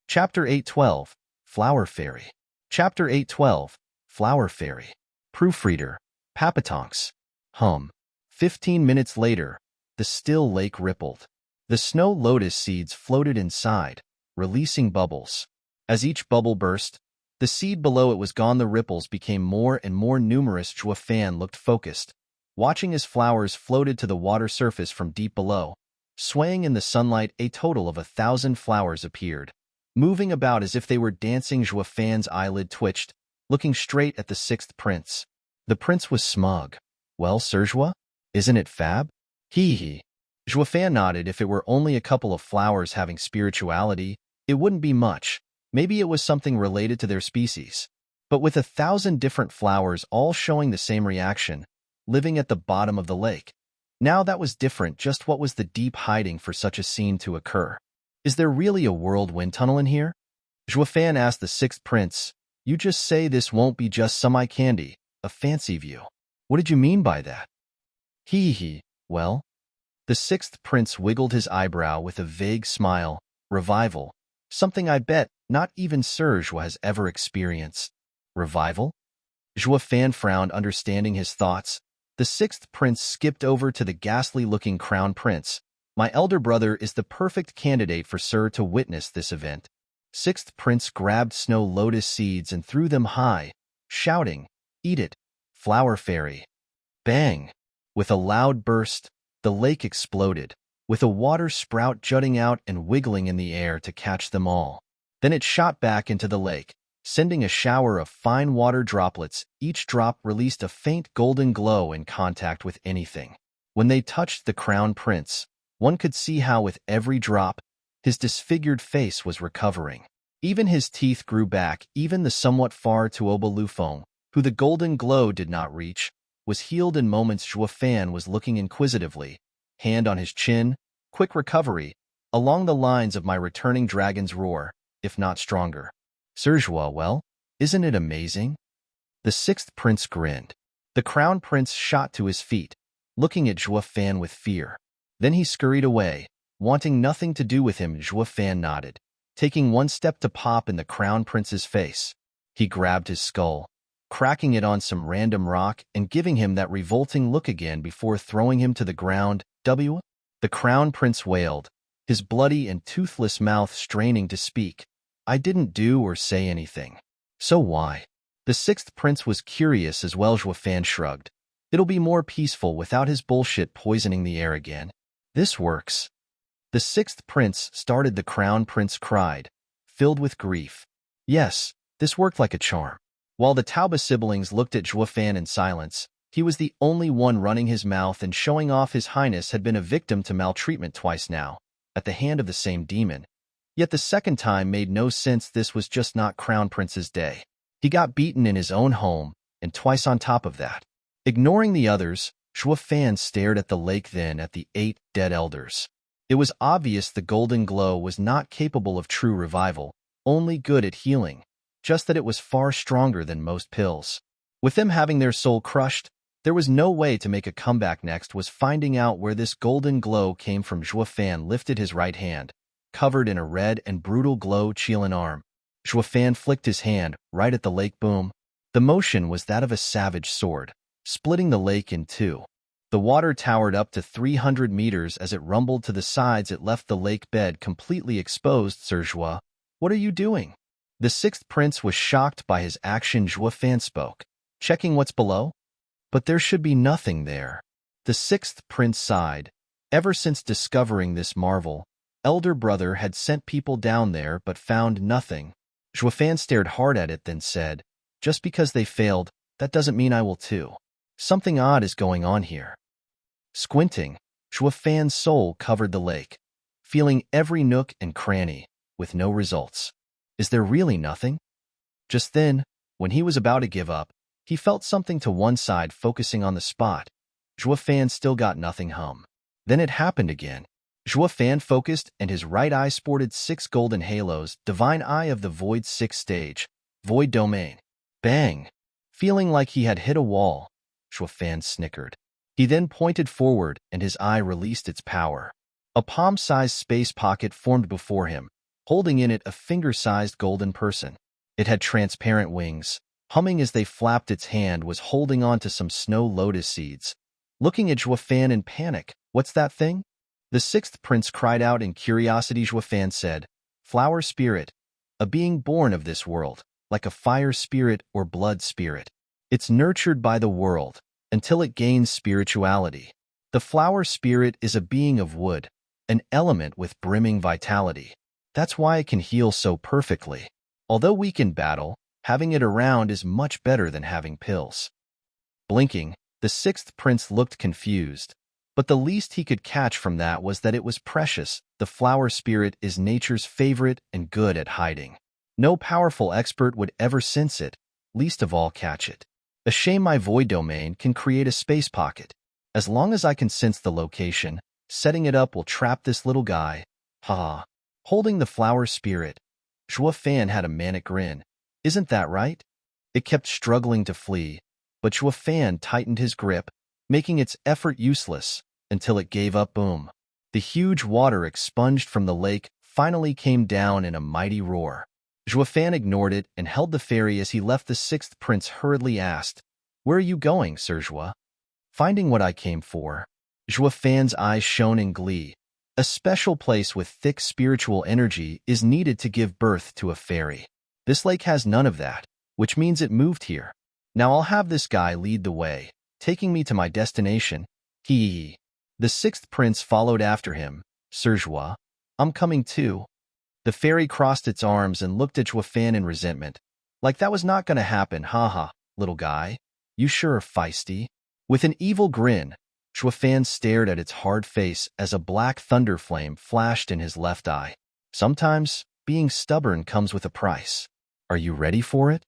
Chapter 812, Flower Fairy. Chapter 812, Flower Fairy. Proofreader, Papatonks. 15 minutes later, the still lake rippled. The snow lotus seeds floated inside, releasing bubbles. As each bubble burst, the seed below it was gone. The ripples became more and more numerous. Juefan looked focused, watching as flowers floated to the water surface from deep below. Swaying in the sunlight, a total of 1,000 flowers appeared, moving about as if they were dancing. Juefan's eyelid twitched, looking straight at the sixth prince. The prince was smug. "Well, Sir Joie, isn't it fab?" Juefan nodded. If it were only a couple of flowers having spirituality, it wouldn't be much. Maybe it was something related to their species. But with 1,000 different flowers all showing the same reaction, living at the bottom of the lake, now that was different. Just what was the deep hiding for such a scene to occur? Is there really a whirlwind tunnel in here? Juefan asked the sixth prince. "You just say this won't be just some eye candy, a fancy view. What did you mean by that?" Well, the sixth prince wiggled his eyebrow with a vague smile. "Revival. Something I bet not even Sir Joie has ever experienced." "Revival?" Juefan frowned, understanding his thoughts. The sixth prince skipped over to the ghastly-looking crown prince. "My elder brother is the perfect candidate for Sir to witness this event." Sixth prince grabbed snow lotus seeds and threw them high, shouting, "Eat it, flower fairy." Bang! With a loud burst, the lake exploded, with a water sprout jutting out and wiggling in the air to catch them all. Then it shot back into the lake, sending a shower of fine water droplets. Each drop released a faint golden glow in contact with anything. When they touched the crown prince, one could see how with every drop, his disfigured face was recovering. Even his teeth grew back. Even the somewhat far Tuoba Lufeng, who the golden glow did not reach, was healed in moments. Juefan was looking inquisitively, hand on his chin. Quick recovery, along the lines of my returning dragon's roar, if not stronger. Sir Joie, well, isn't it amazing? The sixth prince grinned. The crown prince shot to his feet, looking at Juefan with fear. Then he scurried away, wanting nothing to do with him. Juefan nodded, taking one step to pop in the crown prince's face. He grabbed his skull, cracking it on some random rock and giving him that revolting look again before throwing him to the ground. The crown prince wailed, his bloody and toothless mouth straining to speak. I didn't do or say anything. So why? The sixth prince was curious as well. Zhuofan shrugged. It'll be more peaceful without his bullshit poisoning the air again. This works. The sixth prince started. The crown prince cried, filled with grief. Yes, this worked like a charm. While the Tauba siblings looked at Zhuofan in silence, he was the only one running his mouth and showing off. His Highness had been a victim to maltreatment twice now, at the hand of the same demon. Yet the second time made no sense. This was just not Crown Prince's day. He got beaten in his own home, and twice on top of that. Ignoring the others, Zhuofan stared at the lake, then at the 8 dead elders. It was obvious the golden glow was not capable of true revival, only good at healing, just that it was far stronger than most pills. With them having their soul crushed, there was no way to make a comeback. Next was finding out where this golden glow came from. Zhuofan lifted his right hand, covered in a red and brutal glow. Qilin arm. Zhuofan flicked his hand right at the lake. Boom. The motion was that of a savage sword, splitting the lake in two. The water towered up to 300 meters as it rumbled to the sides. It left the lake bed completely exposed. Sir Zhua, what are you doing? The sixth prince was shocked by his action. Zhuofan spoke, checking what's below. But there should be nothing there. The sixth prince sighed. Ever since discovering this marvel, elder brother had sent people down there but found nothing. Zhuofan stared hard at it, then said, just because they failed, that doesn't mean I will too. Something odd is going on here. Squinting, Zhuofan's soul covered the lake, feeling every nook and cranny, with no results. Is there really nothing? Just then, when he was about to give up, he felt something to one side focusing on the spot. Zhuofan still got nothing. Then it happened again. Zhuofan focused, and his right eye sported 6 golden halos. Divine Eye of the Void 6th stage. Void Domain. Bang! Feeling like he had hit a wall, Zhuofan snickered. He then pointed forward, and his eye released its power. A palm-sized space pocket formed before him, holding in it a finger-sized golden person. It had transparent wings. Humming as they flapped, its hand was holding on to some snow lotus seeds. Looking at Zhuofan in panic, what's that thing? The sixth prince cried out in curiosity. Zhuofan said, flower spirit, a being born of this world, like a fire spirit or blood spirit. It's nurtured by the world, until it gains spirituality. The flower spirit is a being of wood, an element with brimming vitality. That's why it can heal so perfectly. Although weak in battle, having it around is much better than having pills. Blinking, the sixth prince looked confused, but the least he could catch from that was that it was precious. The flower spirit is nature's favorite and good at hiding. No powerful expert would ever sense it, least of all catch it. A shame my void domain can create a space pocket. As long as I can sense the location, setting it up will trap this little guy. Ha! Holding the flower spirit, Zhuofan had a manic grin. Isn't that right? It kept struggling to flee, but Zhuofan tightened his grip, making its effort useless, until it gave up. Boom. The huge water expunged from the lake finally came down in a mighty roar. Zhuofan ignored it and held the fairy as he left. The sixth prince hurriedly asked, where are you going, Sir Zhua? Finding what I came for. Zhuofan's eyes shone in glee. A special place with thick spiritual energy is needed to give birth to a fairy. This lake has none of that, which means it moved here. Now I'll have this guy lead the way, taking me to my destination. Hee. The sixth prince followed after him. Sir Zhua, I'm coming too. The fairy crossed its arms and looked at Zhuofan in resentment. Like that was not going to happen. Haha, little guy. You sure are feisty. With an evil grin, Zhuofan stared at its hard face as a black thunder flame flashed in his left eye. Sometimes, being stubborn comes with a price. Are you ready for it?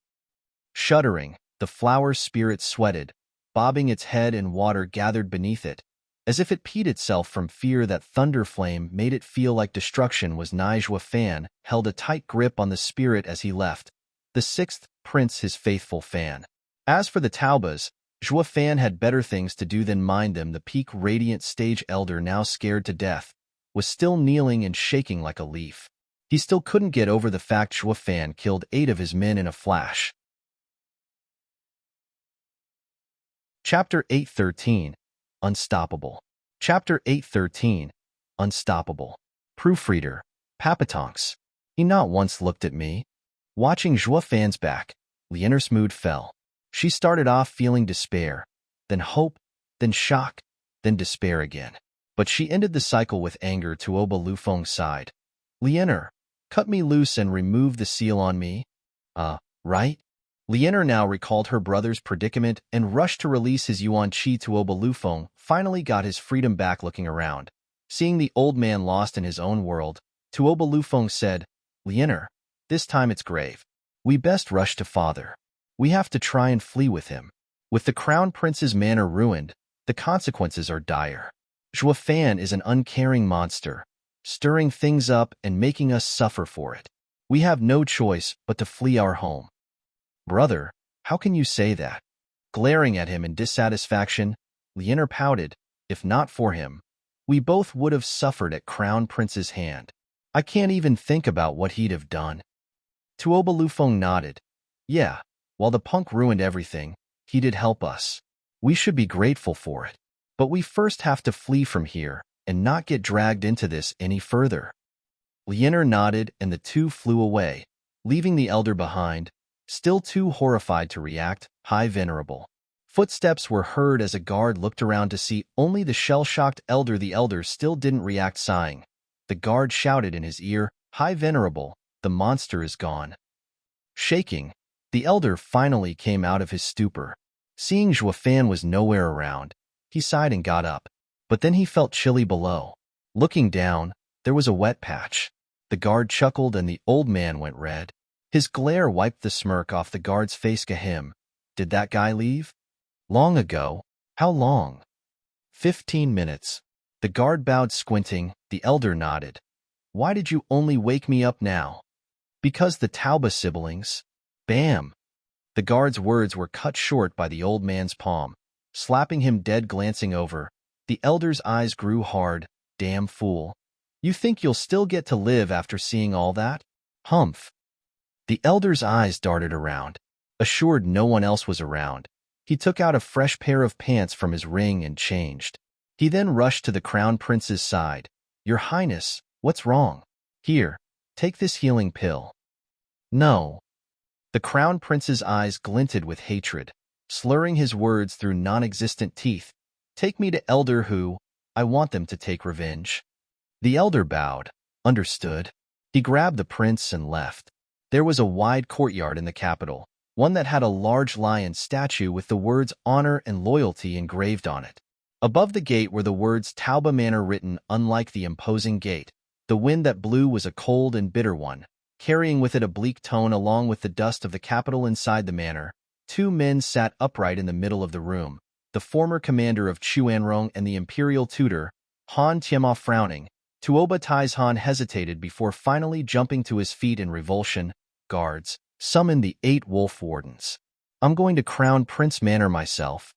Shuddering, the flower spirit sweated, bobbing its head, and water gathered beneath it, as if it peed itself from fear. That thunder flame made it feel like destruction was nigh. Zhuofan held a tight grip on the spirit as he left, the sixth prince his faithful fan. As for the Taubas, Zhuofan had better things to do than mind them. The peak radiant stage elder, now scared to death, was still kneeling and shaking like a leaf. He still couldn't get over the fact Zhuofan killed 8 of his men in a flash. Chapter 813. Unstoppable. Chapter 813. Unstoppable. Proofreader, Papatonks. He not once looked at me. Watching Zhua Fan's back, Lianer's mood fell. She started off feeling despair, then hope, then shock, then despair again. But she ended the cycle with anger. Tuoba Lufeng sighed. Lianer, cut me loose and remove the seal on me. Right? Lianer now recalled her brother's predicament and rushed to release his Yuan Qi. Tuoba Lufeng finally got his freedom back. Looking around, seeing the old man lost in his own world, Tuoba Lufeng said, Lianer, this time it's grave. We best rush to father. We have to try and flee with him. With the crown prince's manor ruined, the consequences are dire. Zhua Fan is an uncaring monster, stirring things up and making us suffer for it. We have no choice but to flee our home. Brother, how can you say that? Glaring at him in dissatisfaction, Lianer pouted. If not for him, we both would have suffered at Crown Prince's hand. I can't even think about what he'd have done. Tuoba Lufeng nodded. Yeah, while the punk ruined everything, he did help us. We should be grateful for it. But we first have to flee from here and not get dragged into this any further. Lianer nodded and the two flew away, leaving the elder behind, still too horrified to react. High Venerable. Footsteps were heard as a guard looked around to see only the shell-shocked elder. The elder still didn't react. Sighing, the guard shouted in his ear, High Venerable, the monster is gone. Shaking, the elder finally came out of his stupor. Seeing Zhua Fan was nowhere around, he sighed and got up. But then he felt chilly below. Looking down, there was a wet patch. The guard chuckled and the old man went red. His glare wiped the smirk off the guard's face. Gahim, did that guy leave? Long ago. How long? 15 minutes. The guard bowed, squinting. The elder nodded. Why did you only wake me up now? Because the Tauba siblings. Bam! The guard's words were cut short by the old man's palm, slapping him dead. Glancing over, the elder's eyes grew hard. Damn fool. You think you'll still get to live after seeing all that? Humph. The elder's eyes darted around. Assured no one else was around, he took out a fresh pair of pants from his ring and changed. He then rushed to the crown prince's side. Your Highness, what's wrong? Here, take this healing pill. No. The crown prince's eyes glinted with hatred, slurring his words through non-existent teeth. Take me to Elder Hu. I want them to take revenge. The elder bowed. Understood. He grabbed the prince and left. There was a wide courtyard in the capital, one that had a large lion statue with the words honor and loyalty engraved on it. Above the gate were the words Tauba Manor written. Unlike the imposing gate, the wind that blew was a cold and bitter one, carrying with it a bleak tone. Along with the dust of the capital inside the manor, two men sat upright in the middle of the room, the former commander of Quanrong and the Imperial tutor, Han Tianma. Frowning, Tuoba Taizhan hesitated before finally jumping to his feet in revulsion. Guards, summon the 8 wolf wardens. I'm going to Crown Prince Manor myself.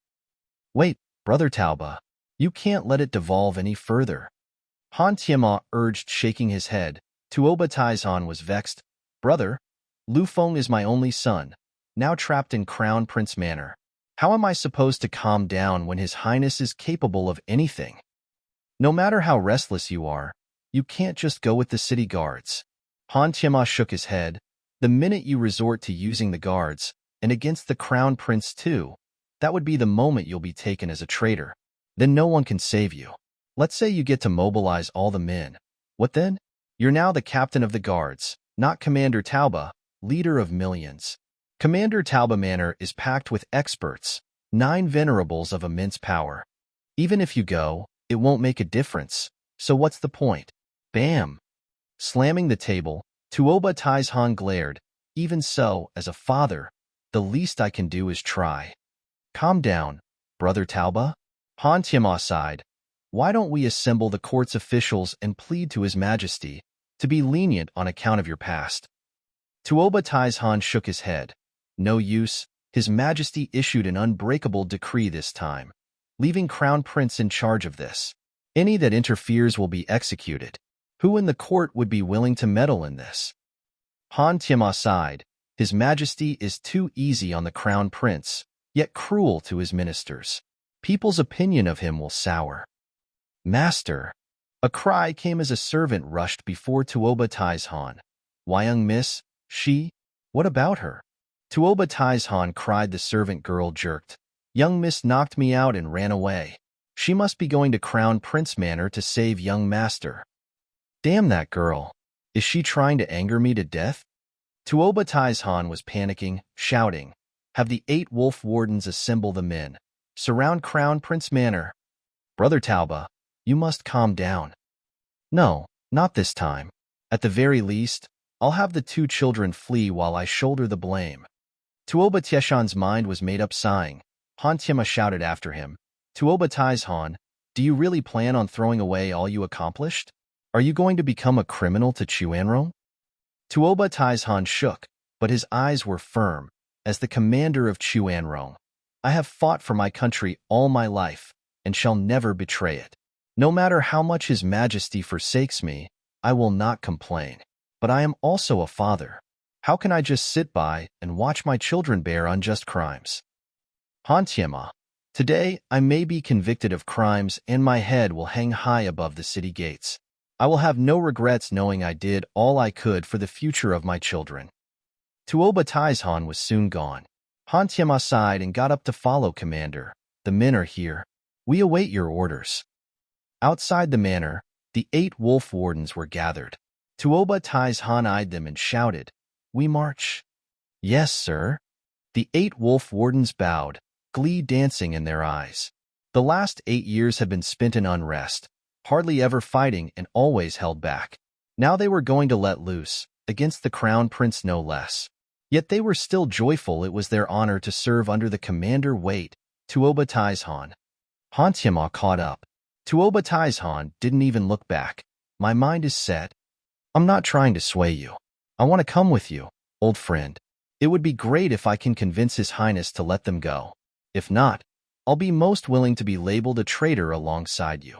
Wait, Brother Tauba, you can't let it devolve any further. Han Tianma urged, shaking his head. Tuoba Taizhan was vexed. Brother, Lufeng is my only son, now trapped in Crown Prince Manor. How am I supposed to calm down when His Highness is capable of anything? No matter how restless you are, you can't just go with the city guards. Han Tianma shook his head. The minute you resort to using the guards, and against the Crown Prince too, that would be the moment you'll be taken as a traitor. Then no one can save you. Let's say you get to mobilize all the men. What then? You're now the captain of the guards, not Commander Tauba, leader of millions. Commander Tauba Manor is packed with experts, 9 venerables of immense power. Even if you go, it won't make a difference, so what's the point? Bam! Slamming the table, Tuoba Taizhan glared. Even so, as a father, the least I can do is try. Calm down, Brother Tauba. Han Tianma sighed. Why don't we assemble the court's officials and plead to His Majesty to be lenient on account of your past? Tuoba Taizhan shook his head. No use. His Majesty issued an unbreakable decree this time, leaving Crown Prince in charge of this. Any that interferes will be executed. Who in the court would be willing to meddle in this? Han Tianma sighed. His Majesty is too easy on the Crown Prince, yet cruel to his ministers. People's opinion of him will sour. Master, A cry came as a servant rushed before Tuoba Taizhan. Why, young miss, she? What about her? Tuoba Taizhan cried. The servant girl jerked. Young miss knocked me out and ran away. She must be going to Crown Prince Manor to save young master. Damn that girl. Is she trying to anger me to death? Tuoba Taizhan was panicking, shouting. Have the 8 wolf wardens assemble the men. Surround Crown Prince Manor. Brother Tauba, you must calm down. No, not this time. At the very least, I'll have the 2 children flee while I shoulder the blame. Tuoba Tieshan's mind was made up, sighing. Han Tiema shouted after him. Tuoba Taizhan, do you really plan on throwing away all you accomplished? Are you going to become a criminal to Quanrong? Tuoba Taizhan shook, but his eyes were firm. As the commander of Quanrong, I have fought for my country all my life, and shall never betray it. No matter how much His Majesty forsakes me, I will not complain. But I am also a father. How can I just sit by and watch my children bear unjust crimes? Han Tiema, today I may be convicted of crimes and my head will hang high above the city gates. I will have no regrets knowing I did all I could for the future of my children. Tuoba Taizhan was soon gone. Han Tiema sighed and got up to follow Commander. The men are here. We await your orders. Outside the manor, the 8 wolf wardens were gathered. Tuoba Taizhan eyed them and shouted, We march. Yes, sir. The 8 wolf wardens bowed, glee dancing in their eyes. The last 8 years had been spent in unrest, hardly ever fighting and always held back. Now they were going to let loose, against the crown prince no less. Yet they were still joyful. It was their honor to serve under the commander. Wait, Tuoba Taizhan. Han Tiema caught up. Tuoba Taizhan didn't even look back. My mind is set. I'm not trying to sway you. I want to come with you, old friend. It would be great if I can convince His Highness to let them go. If not, I'll be most willing to be labeled a traitor alongside you.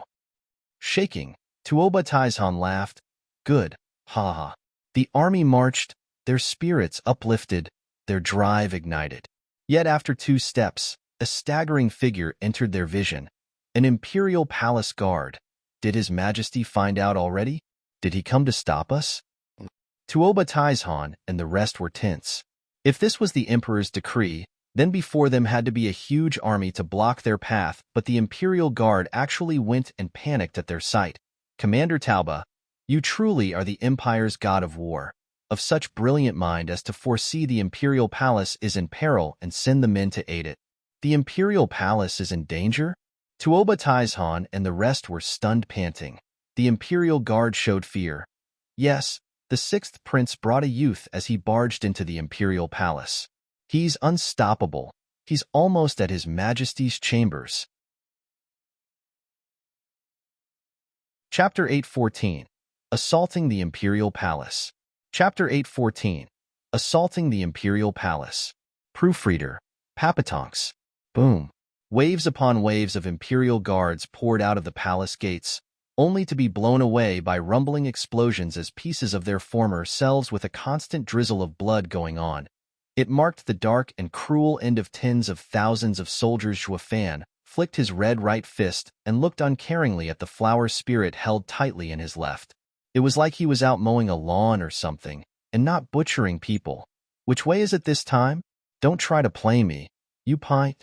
Shaking, Tuoba Taizhan laughed. Good, ha ha. The army marched, their spirits uplifted, their drive ignited. Yet after 2 steps, a staggering figure entered their vision. An Imperial palace guard. Did His Majesty find out already? Did he come to stop us? Tuoba Taizhan and the rest were tense. If this was the Emperor's decree, then before them had to be a huge army to block their path, but the Imperial Guard actually went and panicked at their sight. Commander Tauba, you truly are the Empire's god of war, of such brilliant mind as to foresee the Imperial Palace is in peril and send the men to aid it. The Imperial Palace is in danger? Tuoba Taizhan and the rest were stunned, panting. The Imperial Guard showed fear. Yes, the 6th prince brought a youth as he barged into the Imperial Palace. He's unstoppable. He's almost at His Majesty's chambers. Chapter 814. Assaulting the Imperial Palace. Chapter 814. Assaulting the Imperial Palace. Proofreader. Papatonks. Boom. Waves upon waves of Imperial guards poured out of the palace gates, only to be blown away by rumbling explosions as pieces of their former selves with a constant drizzle of blood going on. It marked the dark and cruel end of tens of thousands of soldiers. Zhuofan flicked his red right fist and looked uncaringly at the flower spirit held tightly in his left. It was like he was out mowing a lawn or something, and not butchering people. Which way is it this time? Don't try to play me, you pint.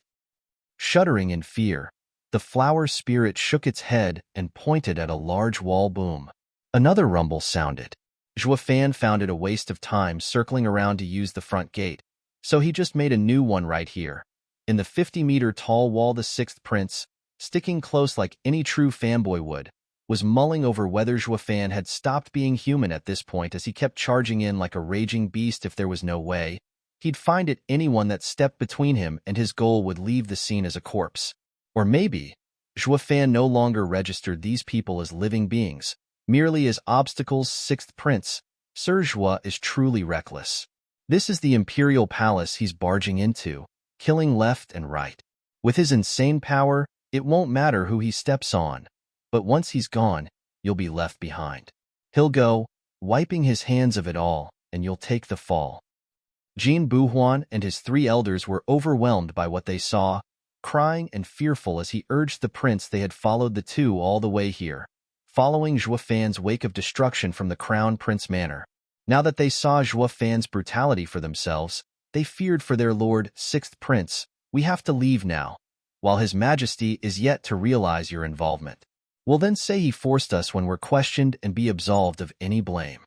Shuddering in fear, the flower spirit shook its head and pointed at a large wall. Boom. Another rumble sounded. Zhuofan found it a waste of time circling around to use the front gate, so he just made a new one right here. In the 50-meter-tall wall, the 6th prince, sticking close like any true fanboy would, was mulling over whether Zhuofan had stopped being human at this point as he kept charging in like a raging beast. If there was no way, he'd find it. Anyone that stepped between him and his goal would leave the scene as a corpse. Or maybe, Zhuofan no longer registered these people as living beings, merely as obstacles. 6th prince, Sir Zhua is truly reckless. This is the Imperial Palace he's barging into, killing left and right. With his insane power, it won't matter who he steps on. But once he's gone, you'll be left behind. He'll go, wiping his hands of it all, and you'll take the fall. Jin Buhuan and his 3 elders were overwhelmed by what they saw, crying and fearful as he urged the prince. They had followed the 2 all the way here, following Zhuo Fan's wake of destruction from the Crown Prince Manor. Now that they saw Zhuo Fan's brutality for themselves, they feared for their lord, Sixth Prince. We have to leave now, while His Majesty is yet to realize your involvement. We'll then say he forced us when we're questioned and be absolved of any blame.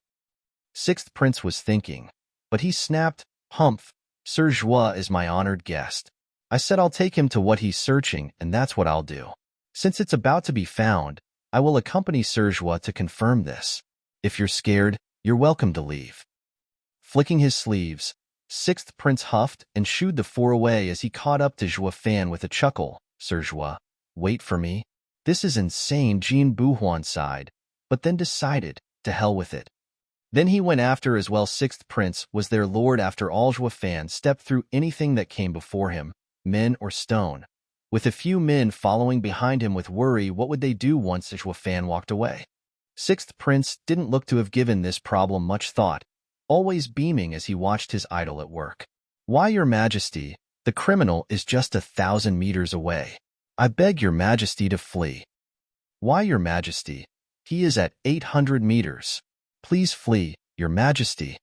Sixth Prince was thinking, but he snapped, Humph, Sir Zhuo is my honored guest. I said I'll take him to what he's searching, and that's what I'll do. Since it's about to be found, I will accompany Sir Zhuo to confirm this. If you're scared, you're welcome to leave. Flicking his sleeves, Sixth Prince huffed and shooed the four away as he caught up to Zhuo Fan with a chuckle. Sir Zhuo, wait for me. This is insane, Jin Buhuan sighed, but then decided, to hell with it. Then he went after as well. Sixth Prince was their lord after all. Zhuo Fan stepped through anything that came before him, men or stone. With a few men following behind him with worry, what would they do once Zhuo Fan walked away? Sixth Prince didn't look to have given this problem much thought, always beaming as he watched his idol at work. Why, Your Majesty, the criminal is just 1,000 meters away. I beg Your Majesty to flee. Why, Your Majesty, he is at 800 meters. Please flee, Your Majesty.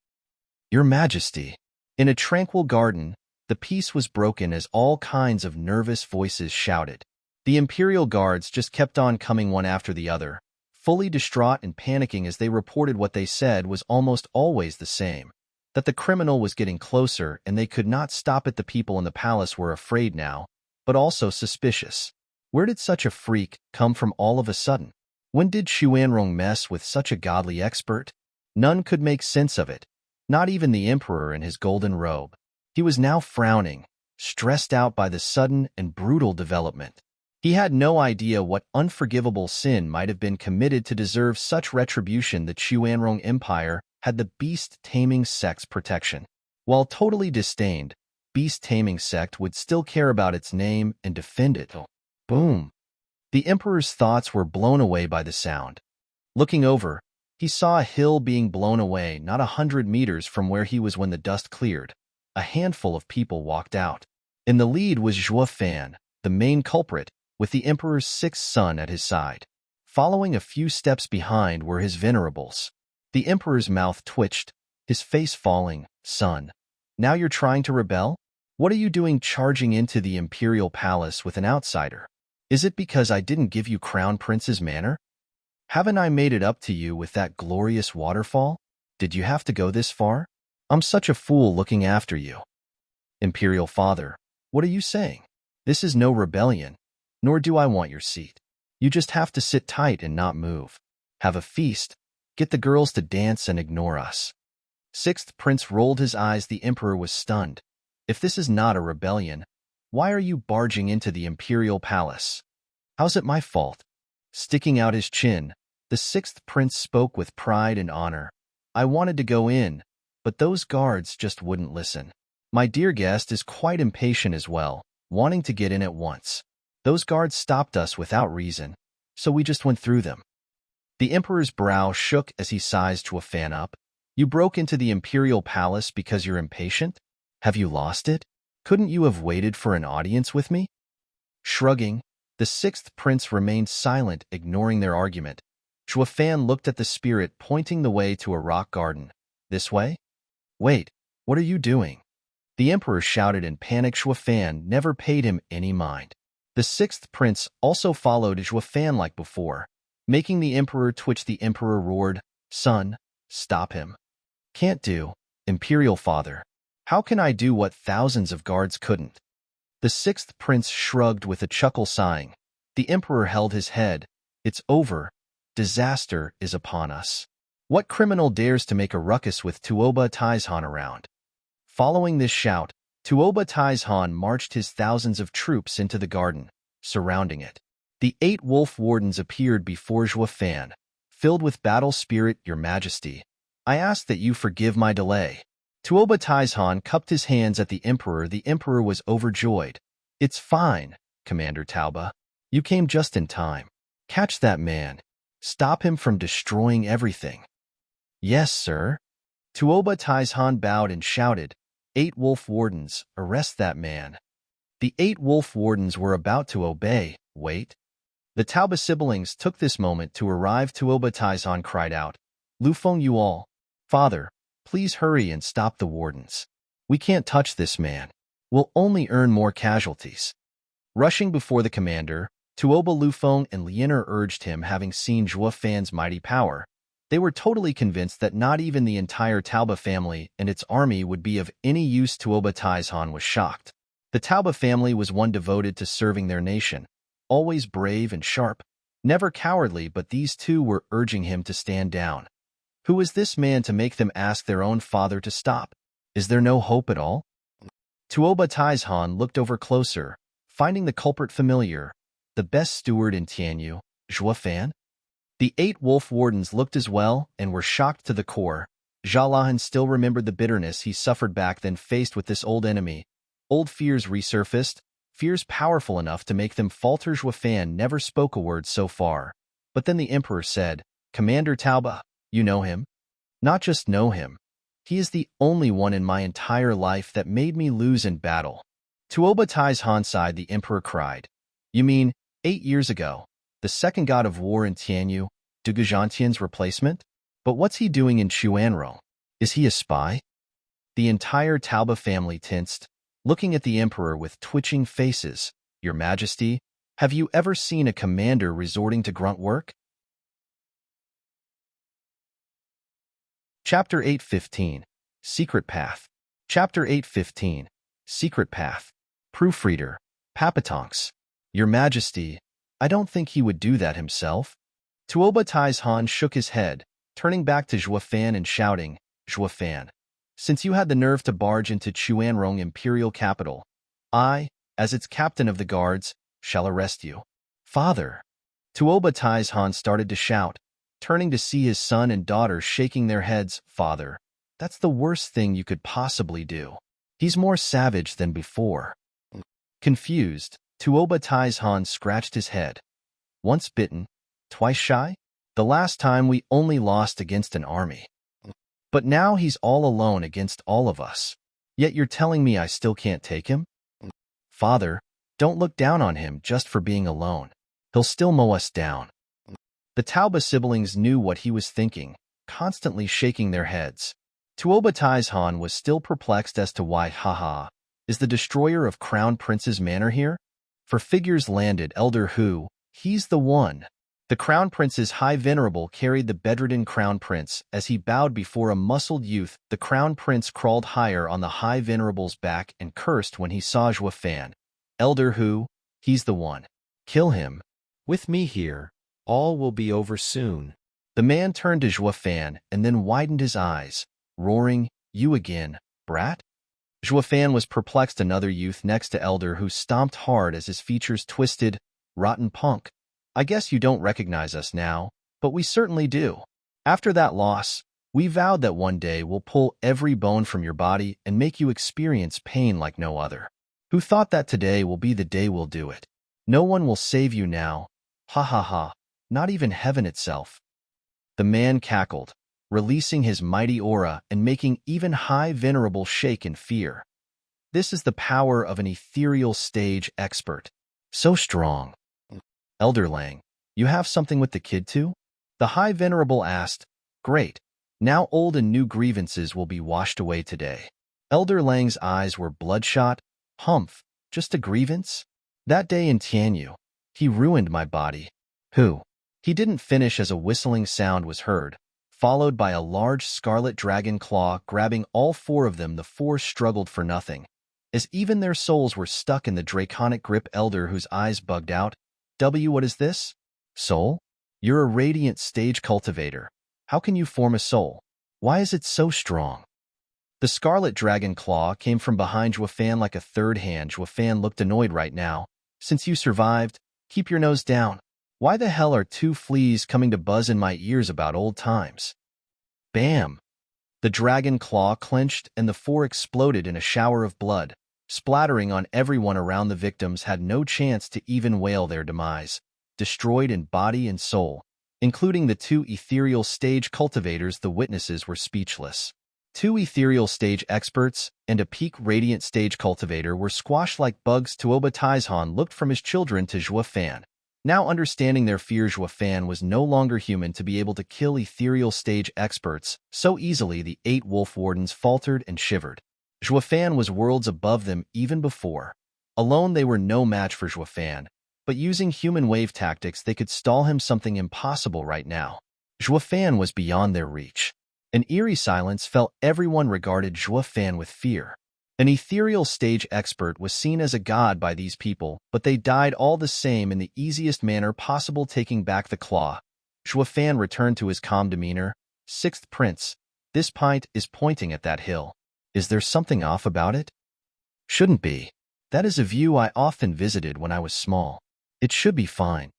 Your Majesty. In a tranquil garden, the peace was broken as all kinds of nervous voices shouted. The Imperial guards just kept on coming one after the other, fully distraught and panicking as they reported what they said was almost always the same, that the criminal was getting closer and they could not stop it. The people in the palace were afraid now, but also suspicious. Where did such a freak come from all of a sudden? When did Quanrong mess with such a godly expert? None could make sense of it, not even the Emperor in his golden robe. He was now frowning, stressed out by the sudden and brutal development. He had no idea what unforgivable sin might have been committed to deserve such retribution. The Quanrong Empire had the beast taming sect's protection. While totally disdained, beast taming sect would still care about its name and defend it. Boom! The Emperor's thoughts were blown away by the sound. Looking over, he saw a hill being blown away not 100 meters from where he was when the dust cleared. A handful of people walked out. In the lead was Zhuo Fan, the main culprit, with the Emperor's sixth son at his side. Following a few steps behind were his venerables. The Emperor's mouth twitched, his face falling. Son, now you're trying to rebel? What are you doing charging into the Imperial Palace with an outsider? Is it because I didn't give you Crown Prince's manor? Haven't I made it up to you with that glorious waterfall? Did you have to go this far? I'm such a fool looking after you. Imperial Father, what are you saying? This is no rebellion, nor do I want your seat. You just have to sit tight and not move. Have a feast, get the girls to dance and ignore us. Sixth Prince rolled his eyes. The Emperor was stunned. If this is not a rebellion, why are you barging into the Imperial Palace? How's it my fault? Sticking out his chin, the Sixth Prince spoke with pride and honor. I wanted to go in, but those guards just wouldn't listen. My dear guest is quite impatient as well, wanting to get in at once. Those guards stopped us without reason, so we just went through them. The Emperor's brow shook as he sized Zhuo Fan up. You broke into the Imperial Palace because you're impatient? Have you lost it? Couldn't you have waited for an audience with me? Shrugging, the Sixth Prince remained silent, ignoring their argument. Zhuo Fan looked at the spirit, pointing the way to a rock garden. This way? Wait, what are you doing? The Emperor shouted in panic. Zhuo Fan never paid him any mind. The Sixth Prince also followed Zhuo Fan like before, making the Emperor twitch. The Emperor roared, Son, stop him. Can't do, Imperial Father. How can I do what thousands of guards couldn't? The Sixth Prince shrugged with a chuckle, sighing. The Emperor held his head. It's over. Disaster is upon us. What criminal dares to make a ruckus with Tuoba Taizhan around? Following this shout, Tuoba Taizhan marched his thousands of troops into the garden, surrounding it. The 8 wolf wardens appeared before Zhuo Fan, filled with battle spirit. Your Majesty, I ask that you forgive my delay. Tuoba Taizhan cupped his hands at the Emperor. The Emperor was overjoyed. It's fine, Commander Tauba. You came just in time. Catch that man. Stop him from destroying everything. Yes, sir. Tuoba Taizhan bowed and shouted, 8 wolf wardens, arrest that man. The 8 wolf wardens were about to obey. Wait. The Tauba siblings took this moment to arrive. Tuoba Taizhan cried out, Lufeng you all. Father, please hurry and stop the wardens. We can't touch this man. We'll only earn more casualties. Rushing before the commander, Tuoba Lufeng and Lianer urged him. Having seen Zhuo Fan's mighty power, they were totally convinced that not even the entire Tauba family and its army would be of any use. Tuoba Taizhan was shocked. The Tauba family was one devoted to serving their nation, always brave and sharp, never cowardly, but these two were urging him to stand down. Who is this man to make them ask their own father to stop? Is there no hope at all? Tuoba Taizhan looked over closer, finding the culprit familiar, the best steward in Tianyu, Zhuo Fan. The 8 wolf wardens looked as well and were shocked to the core. Zhalahan still remembered the bitterness he suffered back then faced with this old enemy. Old fears resurfaced, fears powerful enough to make them falter. Zhuo Fan never spoke a word so far. But then the emperor said, Commander Tauba, you know him? Not just know him. He is the only one in my entire life that made me lose in battle. Tuoba Taizhan sighed. The emperor cried, You mean, 8 years ago, the second god of war in Tianyu, Duguzhantian's replacement? But what's he doing in Quanrong? Is he a spy? The entire Tauba family tensed, looking at the emperor with twitching faces. Your Majesty, have you ever seen a commander resorting to grunt work? Chapter 8:15, Secret Path. Chapter 8:15, Secret Path. Proofreader, Papatonks. Your Majesty, I don't think he would do that himself. Tuoba Taizhan shook his head, turning back to Zhuo Fan and shouting, Zhuo Fan, since you had the nerve to barge into Quanrong Imperial capital, I, as its captain of the guards, shall arrest you. Father. Tuoba Taizhan started to shout, turning to see his son and daughter shaking their heads. Father, that's the worst thing you could possibly do. He's more savage than before. Confused, Tuoba Taizhan scratched his head. Once bitten, twice shy? The last time we only lost against an army. But now he's all alone against all of us. Yet you're telling me I still can't take him? Father, don't look down on him just for being alone. He'll still mow us down. The Tauba siblings knew what he was thinking, constantly shaking their heads. Tuoba Taizhan was still perplexed as to why. Is the destroyer of Crown Prince's manor here? For figures landed. Elder Hu, he's the one. The Crown Prince's High Venerable carried the bedridden Crown Prince. As he bowed before a muscled youth, the Crown Prince crawled higher on the High Venerable's back and cursed when he saw Zhuo Fan. Elder Hu, he's the one. Kill him. With me here, all will be over soon. The man turned to Zhuo Fan and then widened his eyes, roaring, You again, brat? Zhuo Fan was perplexed. Another youth next to Elder Hu stomped hard as his features twisted. Rotten punk. I guess you don't recognize us now, but we certainly do. After that loss, we vowed that one day we'll pull every bone from your body and make you experience pain like no other. Who thought that today will be the day we'll do it? No one will save you now. Ha, not even heaven itself. The man cackled, releasing his mighty aura and making even High Venerable shake in fear. This is the power of an ethereal stage expert. So strong. Elder Lang, you have something with the kid too? The High Venerable asked. Great. Now old and new grievances will be washed away today. Elder Lang's eyes were bloodshot. Humph, just a grievance? That day in Tianyu, he ruined my body. Who? He didn't finish as a whistling sound was heard, followed by a large scarlet dragon claw grabbing all 4 of them. The 4 struggled for nothing, as even their souls were stuck in the draconic grip. Elder Whose eyes bugged out. What is this? Soul? You're a radiant stage cultivator. How can you form a soul? Why is it so strong? The scarlet dragon claw came from behind Zhuo Fan like a third hand. Zhuo Fan looked annoyed right now. Since you survived, keep your nose down. Why the hell are 2 fleas coming to buzz in my ears about old times? Bam! The dragon claw clenched and the 4 exploded in a shower of blood, splattering on everyone around. The victims had no chance to even wail their demise, destroyed in body and soul, including the 2 ethereal stage cultivators. The witnesses were speechless. 2 ethereal stage experts and a peak radiant stage cultivator were squashed like bugs. Tuoba Taizhan looked from his children to Zhuo Fan. Now understanding their fear, Fan was no longer human to be able to kill ethereal stage experts so easily. The 8 wolf wardens faltered and shivered. Fan was worlds above them even before. Alone they were no match for Fan, but using human wave tactics they could stall him, something impossible right now. Fan was beyond their reach. An eerie silence fell. Everyone regarded Fan with fear. An ethereal stage expert was seen as a god by these people, but they died all the same in the easiest manner possible. Taking back the claw, Fan returned to his calm demeanor. Sixth Prince, this pint is pointing at that hill. Is there something off about it? Shouldn't be. That is a view I often visited when I was small. It should be fine.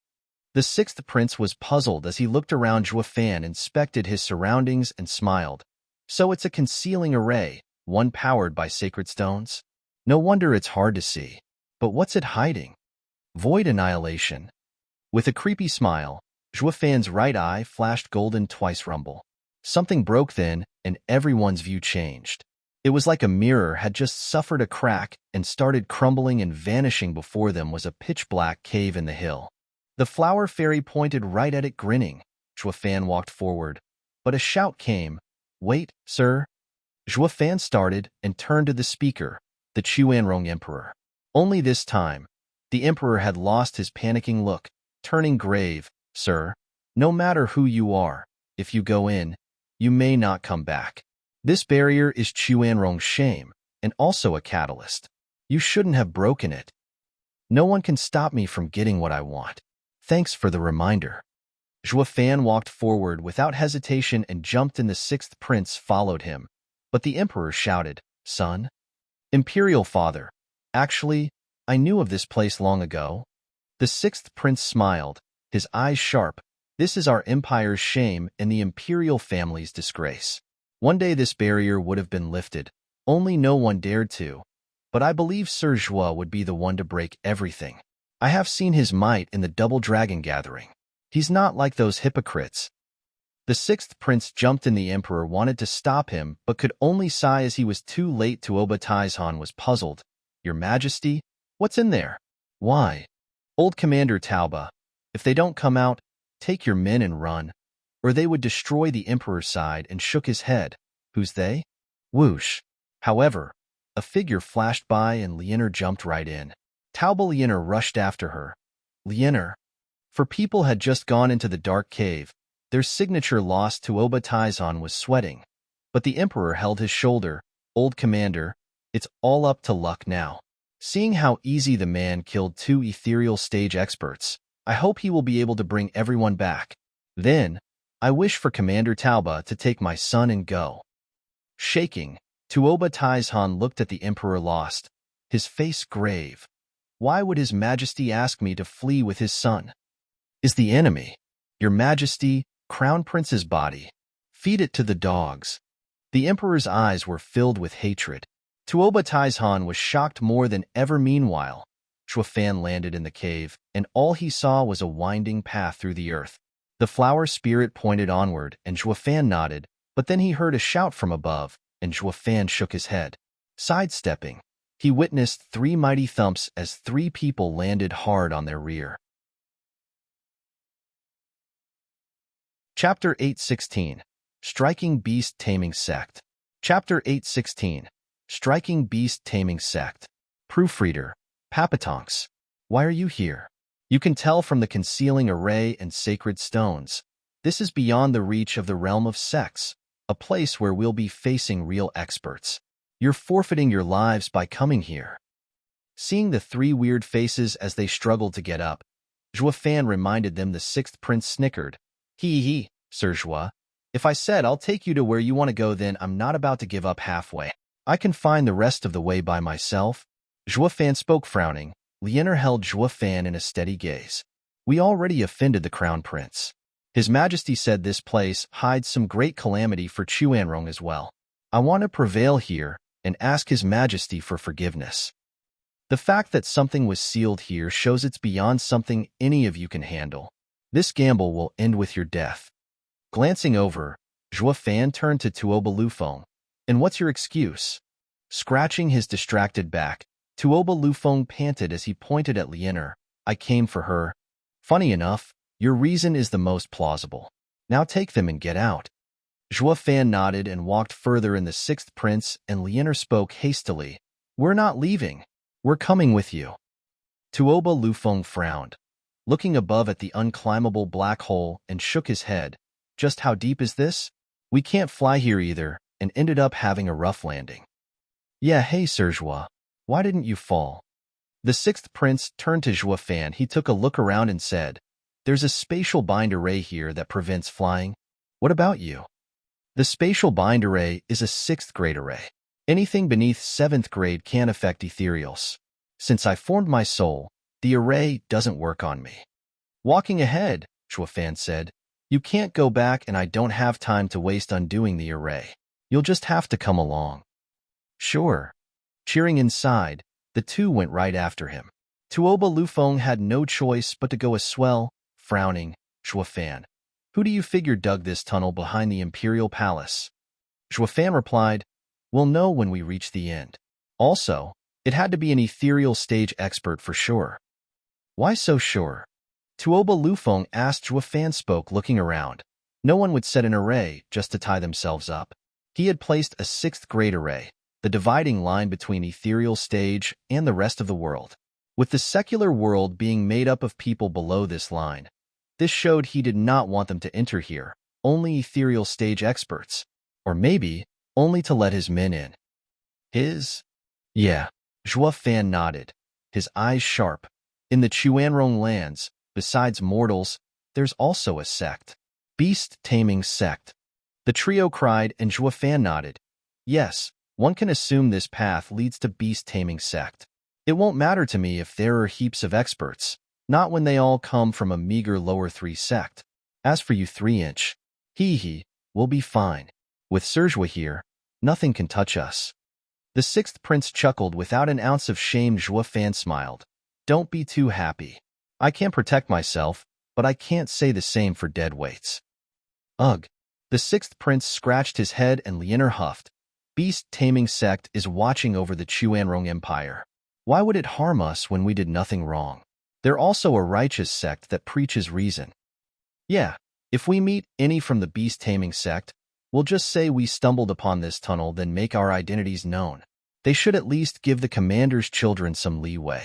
The sixth prince was puzzled as he looked around. Fan inspected his surroundings and smiled. So it's a concealing array, one powered by sacred stones? No wonder it's hard to see. But what's it hiding? Void annihilation. With a creepy smile, Fan's right eye flashed golden twice. Rumble. Something broke then, and everyone's view changed. It was like a mirror had just suffered a crack and started crumbling, and vanishing before them was a pitch-black cave in the hill. The flower fairy pointed right at it, grinning. Fan walked forward, but a shout came. Wait, sir. Fan started and turned to the speaker, the Quanrong Emperor. Only this time, the Emperor had lost his panicking look, turning grave. Sir, no matter who you are, if you go in, you may not come back. This barrier is Quanrong's shame, and also a catalyst. You shouldn't have broken it. No one can stop me from getting what I want. Thanks for the reminder. Fan walked forward without hesitation and jumped in. The sixth prince followed him, but the Emperor shouted, Son? Imperial father. Actually, I knew of this place long ago. The sixth prince smiled, his eyes sharp. This is our empire's shame and the Imperial family's disgrace. One day this barrier would have been lifted, only no one dared to. But I believe Sir Zhua would be the one to break everything. I have seen his might in the Double Dragon gathering. He's not like those hypocrites. The sixth prince jumped in. The Emperor wanted to stop him, but could only sigh as he was too late. Tuoba Taizhan was puzzled. Your Majesty, what's in there? Why? Old Commander Tauba, if they don't come out, take your men and run, or they would destroy the Emperor's side. And shook his head. Who's they? Whoosh. However, a figure flashed by and Lianer jumped right in. Tauba Lianer rushed after her. Lianer. For people had just gone into the dark cave. Their signature lost. Tuoba Taizhan was sweating. But the Emperor held his shoulder. Old Commander, it's all up to luck now. Seeing how easy the man killed 2 ethereal stage experts, I hope he will be able to bring everyone back. Then, I wish for Commander Tauba to take my son and go. Shaking, Tuoba Taizhan looked at the Emperor, lost, his face grave. Why would His Majesty ask me to flee with his son? Is the enemy, Your Majesty, Crown Prince's body? Feed it to the dogs. The Emperor's eyes were filled with hatred. Tuoba Taizhan was shocked more than ever. Meanwhile, Fan landed in the cave, and all he saw was a winding path through the earth. The flower spirit pointed onward, and Fan nodded, but then he heard a shout from above, and Fan shook his head. Sidestepping, he witnessed 3 mighty thumps as 3 people landed hard on their rear. Chapter 8:16. Striking Beast Taming Sect. Chapter 8:16. Striking Beast Taming Sect. Proofreader, Papatonks. Why are you here? You can tell from the concealing array and sacred stones. This is beyond the reach of the realm of sects, a place where we'll be facing real experts. You're forfeiting your lives by coming here. Seeing the 3 weird faces as they struggled to get up, Fan reminded them. The sixth prince snickered. Hee, Sir Zhua. If I said I'll take you to where you want to go, then I'm not about to give up halfway. I can find the rest of the way by myself. Fan spoke, frowning. Lianer held Fan in a steady gaze. We already offended the Crown Prince. His Majesty said this place hides some great calamity for Quanrong as well. I want to prevail here and ask His Majesty for forgiveness. The fact that something was sealed here shows it's beyond something any of you can handle. This gamble will end with your death. Glancing over, Fan turned to Tuoba Lufeng. And what's your excuse? Scratching his distracted back, Tuoba Lufeng panted as he pointed at Lianer. I came for her. Funny enough, your reason is the most plausible. Now take them and get out. Zhuo Fan nodded and walked further, and the sixth prince and Lianer spoke hastily. We're not leaving. We're coming with you. Tuoba Lufeng frowned, looking above at the unclimbable black hole, and shook his head. Just how deep is this? We can't fly here either, and ended up having a rough landing. Yeah, hey Sir Zhuo, why didn't you fall? The sixth prince turned to Zhuo Fan. He took a look around and said, There's a spatial bind array here that prevents flying. What about you? The spatial bind array is a 6th grade array. Anything beneath 7th grade can affect ethereals. Since I formed my soul, the array doesn't work on me. Walking ahead, Zhuo Fan said, You can't go back, and I don't have time to waste undoing the array. You'll just have to come along. Sure. Cheering inside, the two went right after him. Tuoba Lufeng had no choice but to go as well. Frowning, Zhuo Fan, who do you figure dug this tunnel behind the Imperial Palace? Zhuo Fan replied, We'll know when we reach the end. Also, it had to be an ethereal stage expert for sure. Why so sure? Tuoba Lufeng asked. Zhuo Fan spoke, looking around. No one would set an array just to tie themselves up. He had placed a 6th grade array, the dividing line between ethereal stage and the rest of the world. With the secular world being made up of people below this line, this showed he did not want them to enter here, only ethereal stage experts. Or maybe, only to let his men in. His? Yeah. Zhuo Fan nodded, his eyes sharp. In the Quanrong lands, besides mortals, there's also a sect. Beast Taming Sect. The trio cried, and Zhuo Fan nodded. Yes, one can assume this path leads to Beast Taming Sect. It won't matter to me if there are heaps of experts, not when they all come from a meager lower 3 sect. As for you 3-inch, we'll be fine. With Sir Zhuo here, nothing can touch us. The sixth prince chuckled without an ounce of shame. Zhuo Fan smiled. Don't be too happy. I can protect myself, but I can't say the same for dead weights. Ugh. The sixth prince scratched his head, and Lianer huffed. Beast Taming Sect is watching over the Quanrong Empire. Why would it harm us when we did nothing wrong? They're also a righteous sect that preaches reason. Yeah, if we meet any from the Beast Taming Sect, we'll just say we stumbled upon this tunnel, then make our identities known. They should at least give the commander's children some leeway.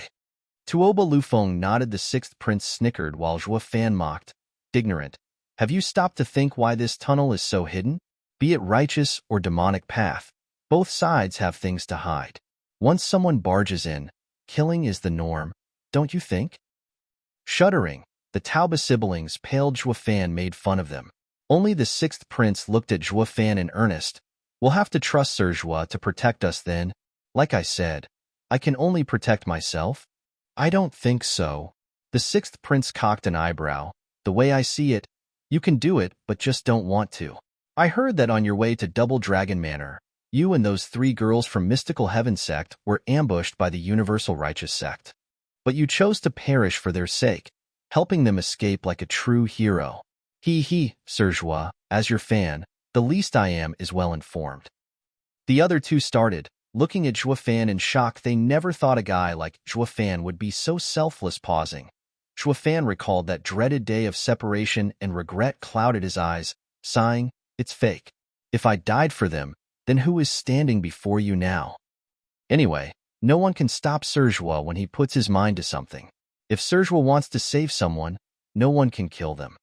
Tuoba Lufeng nodded. The sixth prince snickered while Zhuo Fan mocked. Ignorant. Have you stopped to think why this tunnel is so hidden? Be it righteous or demonic path, both sides have things to hide. Once someone barges in, killing is the norm, don't you think? Shuddering, the Tauba siblings paled. Zhuo Fan made fun of them. Only the sixth prince looked at Zhuo Fan in earnest. We'll have to trust Sir Zhuo to protect us then. Like I said, I can only protect myself. I don't think so. The sixth prince cocked an eyebrow. The way I see it, you can do it, but just don't want to. I heard that on your way to Double Dragon Manor, you and those 3 girls from Mystical Heaven Sect were ambushed by the Universal Righteous Sect. But you chose to perish for their sake, helping them escape like a true hero. Sir Zhuo, as your fan, the least I am is well informed. The other two started, looking at Zhuo Fan in shock. They never thought a guy like Zhuo Fan would be so selfless. Pausing, Zhuo Fan recalled that dreaded day of separation, and regret clouded his eyes, sighing, It's fake. If I died for them, then who is standing before you now? Anyway, no one can stop Sir Zhuo when he puts his mind to something. If Sir Zhuo wants to save someone, no one can kill them.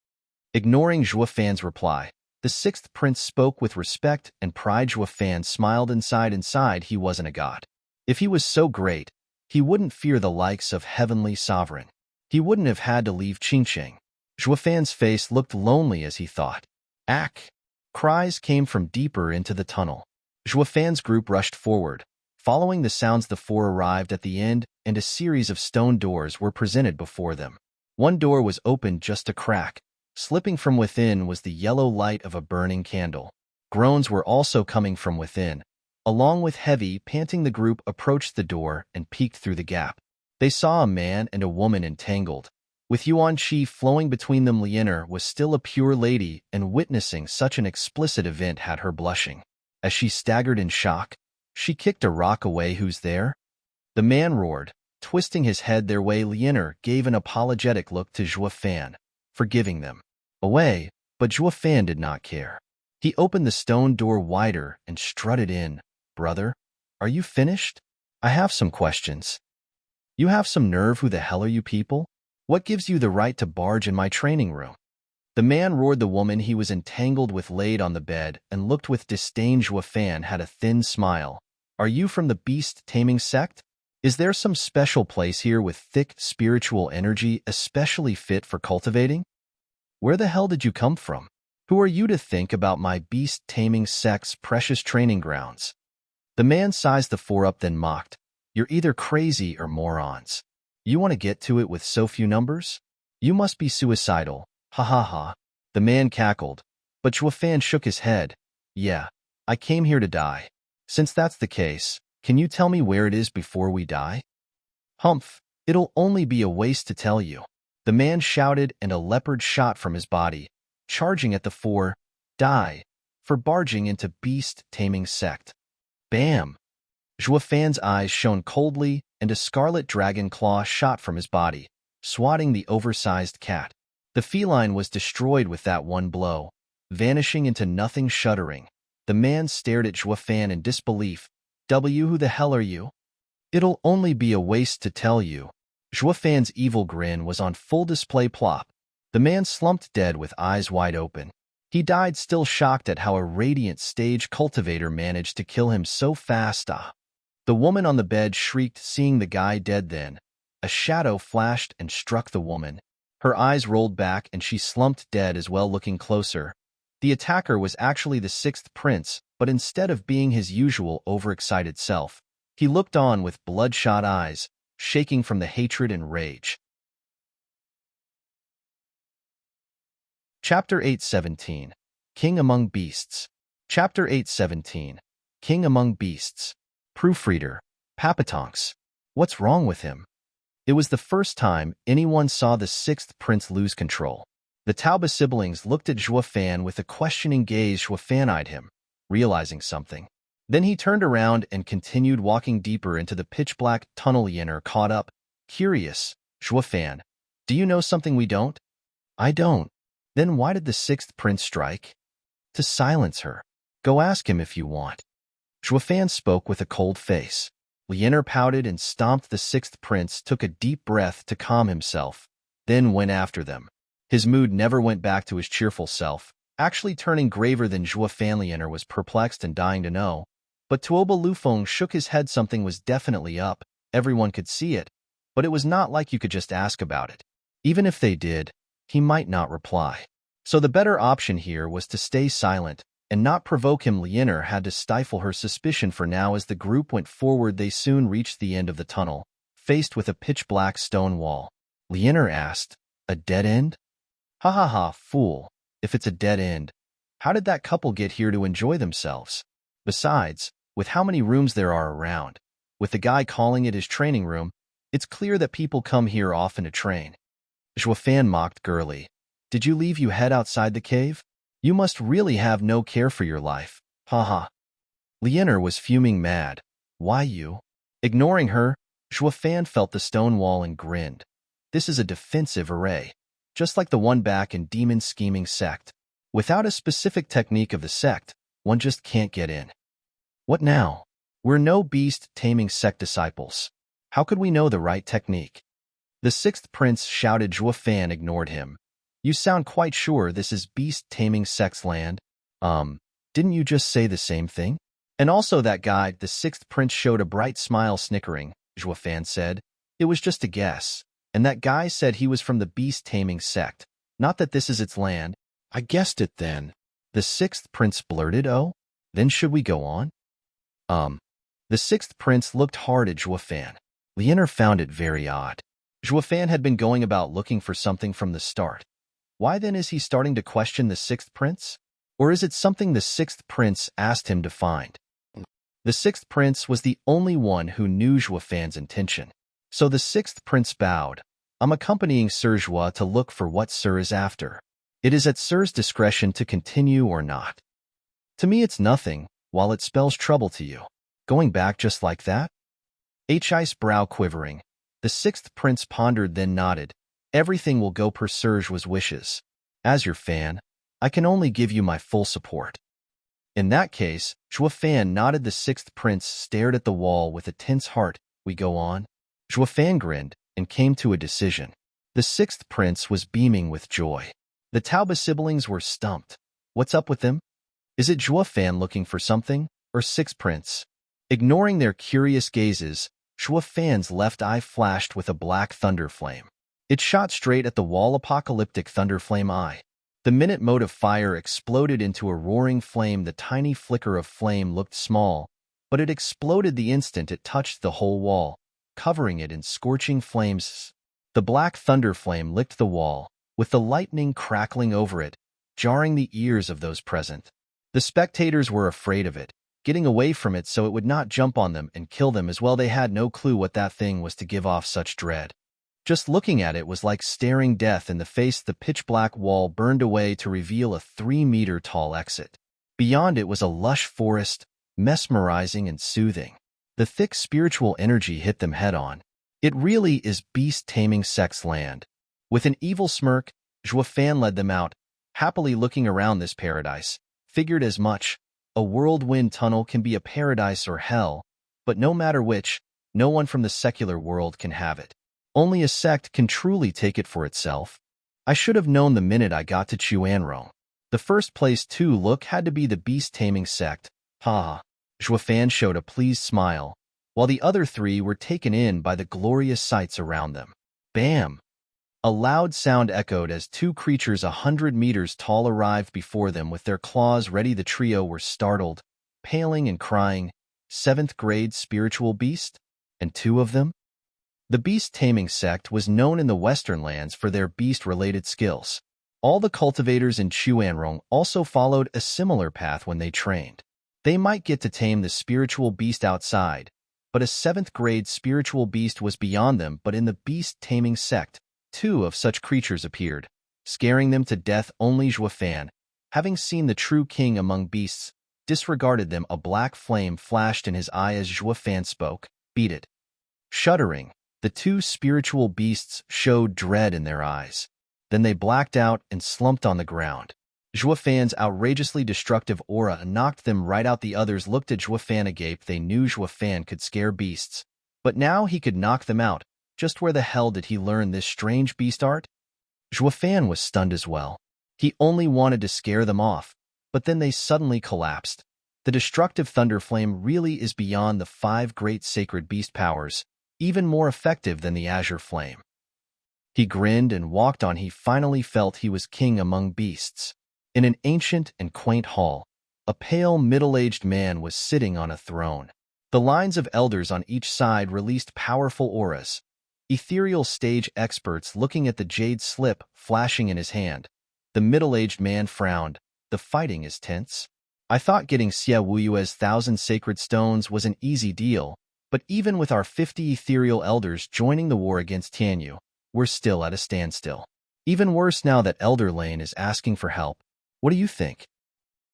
Ignoring Zhuo Fan's reply, the sixth prince spoke with respect and pride. Zhuo Fan smiled inside. He wasn't a god. If he was so great, he wouldn't fear the likes of Heavenly Sovereign. He wouldn't have had to leave Qingqing. Zhuo Fan's face looked lonely as he thought. Ack! Cries came from deeper into the tunnel. Zhuo Fan's group rushed forward. Following the sounds, the 4 arrived at the end, and a series of stone doors were presented before them. One door was opened just a crack. Slipping from within was the yellow light of a burning candle. Groans were also coming from within. Along with heavy, panting, the group approached the door and peeked through the gap. They saw a man and a woman entangled. With yuan qi flowing between them, Lianer was still a pure lady, and witnessing such an explicit event had her blushing. As she staggered in shock, she kicked a rock away. Who's there? The man roared, twisting his head their way. Lianer gave an apologetic look to Zhuo Fan, forgiving them away, but Zhuo Fan did not care. He opened the stone door wider and strutted in. Brother, are you finished? I have some questions. You have some nerve. Who the hell are you people? What gives you the right to barge in my training room? The man roared. The woman he was entangled with laid on the bed and looked with disdain. Zhuo Fan had a thin smile. Are you from the beast taming sect? Is there some special place here with thick spiritual energy especially fit for cultivating? Where the hell did you come from? Who are you to think about my beast taming sect's precious training grounds? The man sized the four up, then mocked. You're either crazy or morons. You want to get to it with so few numbers? You must be suicidal. Ha ha ha. The man cackled, but Zhuo Fan shook his head. Yeah, I came here to die. Since that's the case, can you tell me where it is before we die? Humph, it'll only be a waste to tell you. The man shouted, and a leopard shot from his body, charging at the four. Die, for barging into beast taming sect. Bam! Zhuo Fan's eyes shone coldly, and a scarlet dragon claw shot from his body, swatting the oversized cat. The feline was destroyed with that one blow, vanishing into nothing. Shuddering, the man stared at Zhuo Fan in disbelief. Who the hell are you? It'll only be a waste to tell you. Zhuo Fan's evil grin was on full display. Plop. The man slumped dead with eyes wide open. He died still shocked at how a radiant stage cultivator managed to kill him so fast. The woman on the bed shrieked, seeing the guy dead. Then a shadow flashed and struck the woman. Her eyes rolled back and she slumped dead as well. Looking closer, the attacker was actually the sixth prince, but instead of being his usual overexcited self, he looked on with bloodshot eyes, shaking from the hatred and rage. Chapter 817, King Among Beasts. Chapter 817, King Among Beasts. Proofreader, Papatonks. What's wrong with him? It was the first time anyone saw the sixth prince lose control. The Tauba siblings looked at Zhuo Fan with a questioning gaze. Zhuo Fan eyed him, realizing something. Then he turned around and continued walking deeper into the pitch-black tunnel. Lianer caught up, curious. Zhuo Fan, do you know something we don't? I don't. Then why did the sixth prince strike? To silence her. Go ask him if you want. Zhuo Fan spoke with a cold face. Lianer pouted and stomped. The sixth prince took a deep breath to calm himself, then went after them. His mood never went back to his cheerful self, actually turning graver than Zhuo Fan. Lianer was perplexed and dying to know. But Tuoba Lufeng shook his head. Something was definitely up. Everyone could see it, but it was not like you could just ask about it. Even if they did, he might not reply. So the better option here was to stay silent and not provoke him. Lianer had to stifle her suspicion for now. As the group went forward, they soon reached the end of the tunnel, faced with a pitch-black stone wall. Lianer asked, a dead end? Ha ha ha, fool. If it's a dead end, how did that couple get here to enjoy themselves? Besides, with how many rooms there are around, with the guy calling it his training room, it's clear that people come here often to train. Zhuo Fan mocked Gurley. Did you leave you head outside the cave? You must really have no care for your life. Ha ha. Lianer was fuming mad. Why you? Ignoring her, Zhuo Fan felt the stone wall and grinned. This is a defensive array, just like the one back in Demon Scheming Sect. Without a specific technique of the sect, one just can't get in. What now? We're no beast taming sect disciples. How could we know the right technique? The sixth prince shouted. Zhuo Fan ignored him. You sound quite sure this is beast taming sect's land? Didn't you just say the same thing? And also that guy, the sixth prince showed a bright smile. Snickering, Zhuo Fan said. It was just a guess. And that guy said he was from the beast taming sect. Not that this is its land. I guessed it then. The sixth prince blurted. Oh? Then should we go on? The sixth prince looked hard at Zhuo Fan. Lianer found it very odd. Zhuo Fan had been going about looking for something from the start. Why then is he starting to question the sixth prince? Or is it something the sixth prince asked him to find? The sixth prince was the only one who knew Zhuo Fan's intention. So the sixth prince bowed. I'm accompanying Sir Zhuo to look for what Sir is after. It is at Sir's discretion to continue or not. To me it's nothing, while it spells trouble to you. Going back just like that? Hi's brow quivering. The sixth prince pondered, then nodded. Everything will go per Serge's wishes. As your fan, I can only give you my full support. In that case, Zhuo Fan nodded. The sixth prince stared at the wall with a tense heart. We go on? Zhuo Fan grinned and came to a decision. The sixth prince was beaming with joy. The Taoba siblings were stumped. What's up with them? Is it Zhuo Fan looking for something, or sixth prince? Ignoring their curious gazes, Zhuo Fan's left eye flashed with a black thunder flame. It shot straight at the wall. Apocalyptic thunder flame eye. The minute mote of fire exploded into a roaring flame. The tiny flicker of flame looked small, but it exploded the instant it touched the whole wall, covering it in scorching flames. The black thunder flame licked the wall, with the lightning crackling over it, jarring the ears of those present. The spectators were afraid of it, getting away from it so it would not jump on them and kill them as well. They had no clue what that thing was to give off such dread. Just looking at it was like staring death in the face. The pitch-black wall burned away to reveal a 3-meter-tall exit. Beyond it was a lush forest, mesmerizing and soothing. The thick spiritual energy hit them head-on. It really is beast taming Sect's land. With an evil smirk, Zhuo Fan led them out, happily looking around this paradise. Figured as much. A whirlwind tunnel can be a paradise or hell, but no matter which, no one from the secular world can have it. Only a sect can truly take it for itself. I should have known the minute I got to Quanrong. The first place to look had to be the beast-taming sect. Ha! Zhuo Fan showed a pleased smile, while the other three were taken in by the glorious sights around them. Bam! A loud sound echoed as two creatures 100 meters tall arrived before them with their claws ready. The trio were startled, paling and crying. 7th grade spiritual beast? And 2 of them? The beast-taming sect was known in the Western lands for their beast-related skills. All the cultivators in Quanrong also followed a similar path when they trained. They might get to tame the spiritual beast outside, but a 7th grade spiritual beast was beyond them. But in the beast-taming sect, 2 of such creatures appeared, scaring them to death. Only Zhuo Fan, having seen the true king among beasts, disregarded them. A black flame flashed in his eye as Zhuo Fan spoke. Beat it. Shuddering, the 2 spiritual beasts showed dread in their eyes. Then they blacked out and slumped on the ground. Zhuo Fan's outrageously destructive aura knocked them right out. The others looked at Zhuo Fan agape. They knew Zhuo Fan could scare beasts, but now he could knock them out. Just where the hell did he learn this strange beast art? Zhuo Fan was stunned as well. He only wanted to scare them off, but then they suddenly collapsed. The destructive thunder flame really is beyond the 5 great sacred beast powers, even more effective than the azure flame. He grinned and walked on. He finally felt he was king among beasts. In an ancient and quaint hall, a pale, middle-aged man was sitting on a throne. The lines of elders on each side released powerful auras. Ethereal stage experts looking at the jade slip flashing in his hand. The middle-aged man frowned. The fighting is tense. I thought getting Xia Wuyue's 1,000 sacred stones was an easy deal, but even with our 50 ethereal elders joining the war against Tianyu, we're still at a standstill. Even worse now that Elder Lane is asking for help. What do you think?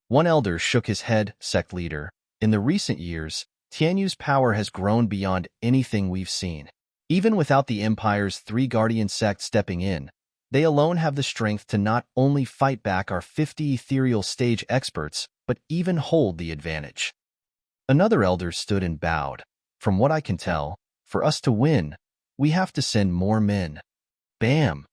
One elder shook his head. Sect leader, in the recent years, Tianyu's power has grown beyond anything we've seen. Even without the Empire's 3 guardian sects stepping in, they alone have the strength to not only fight back our 50 ethereal stage experts, but even hold the advantage. Another elder stood and bowed. From what I can tell, for us to win, we have to send more men. Bam!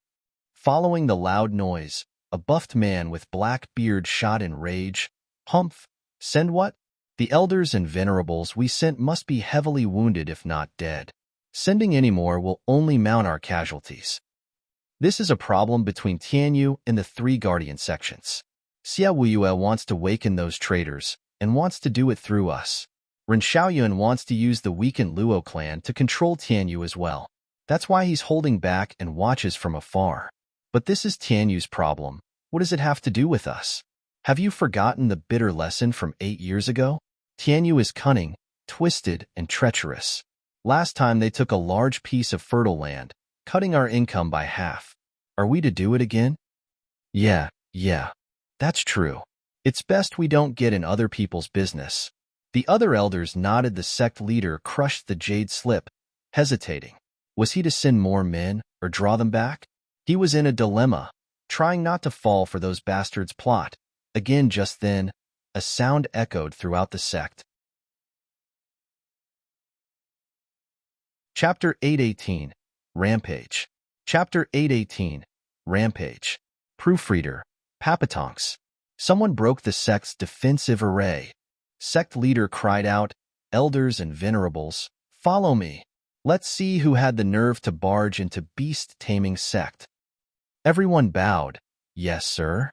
Following the loud noise, a buffed man with black beard shot in rage. Humph! Send what? The elders and venerables we sent must be heavily wounded if not dead. Sending any more will only mount our casualties. This is a problem between Tianyu and the 3 guardian sections. Xia Wuyue wants to waken those traitors, and wants to do it through us. Ren Xiaoyun wants to use the weakened Luo clan to control Tianyu as well. That's why he's holding back and watches from afar. But this is Tianyu's problem. What does it have to do with us? Have you forgotten the bitter lesson from 8 years ago? Tianyu is cunning, twisted, and treacherous. Last time they took a large piece of fertile land, cutting our income by half. Are we to do it again? Yeah, that's true. It's best we don't get in other people's business. The other elders nodded. The sect leader crushed the jade slip, hesitating. Was he to send more men or draw them back? He was in a dilemma, trying not to fall for those bastards' plot. Again, just then, a sound echoed throughout the sect. Chapter 818, Rampage. Chapter 818, Rampage. Proofreader, Papatonks. Someone broke the sect's defensive array. Sect leader cried out, "Elders and venerables, follow me. Let's see who had the nerve to barge into beast-taming sect." Everyone bowed. "Yes, sir."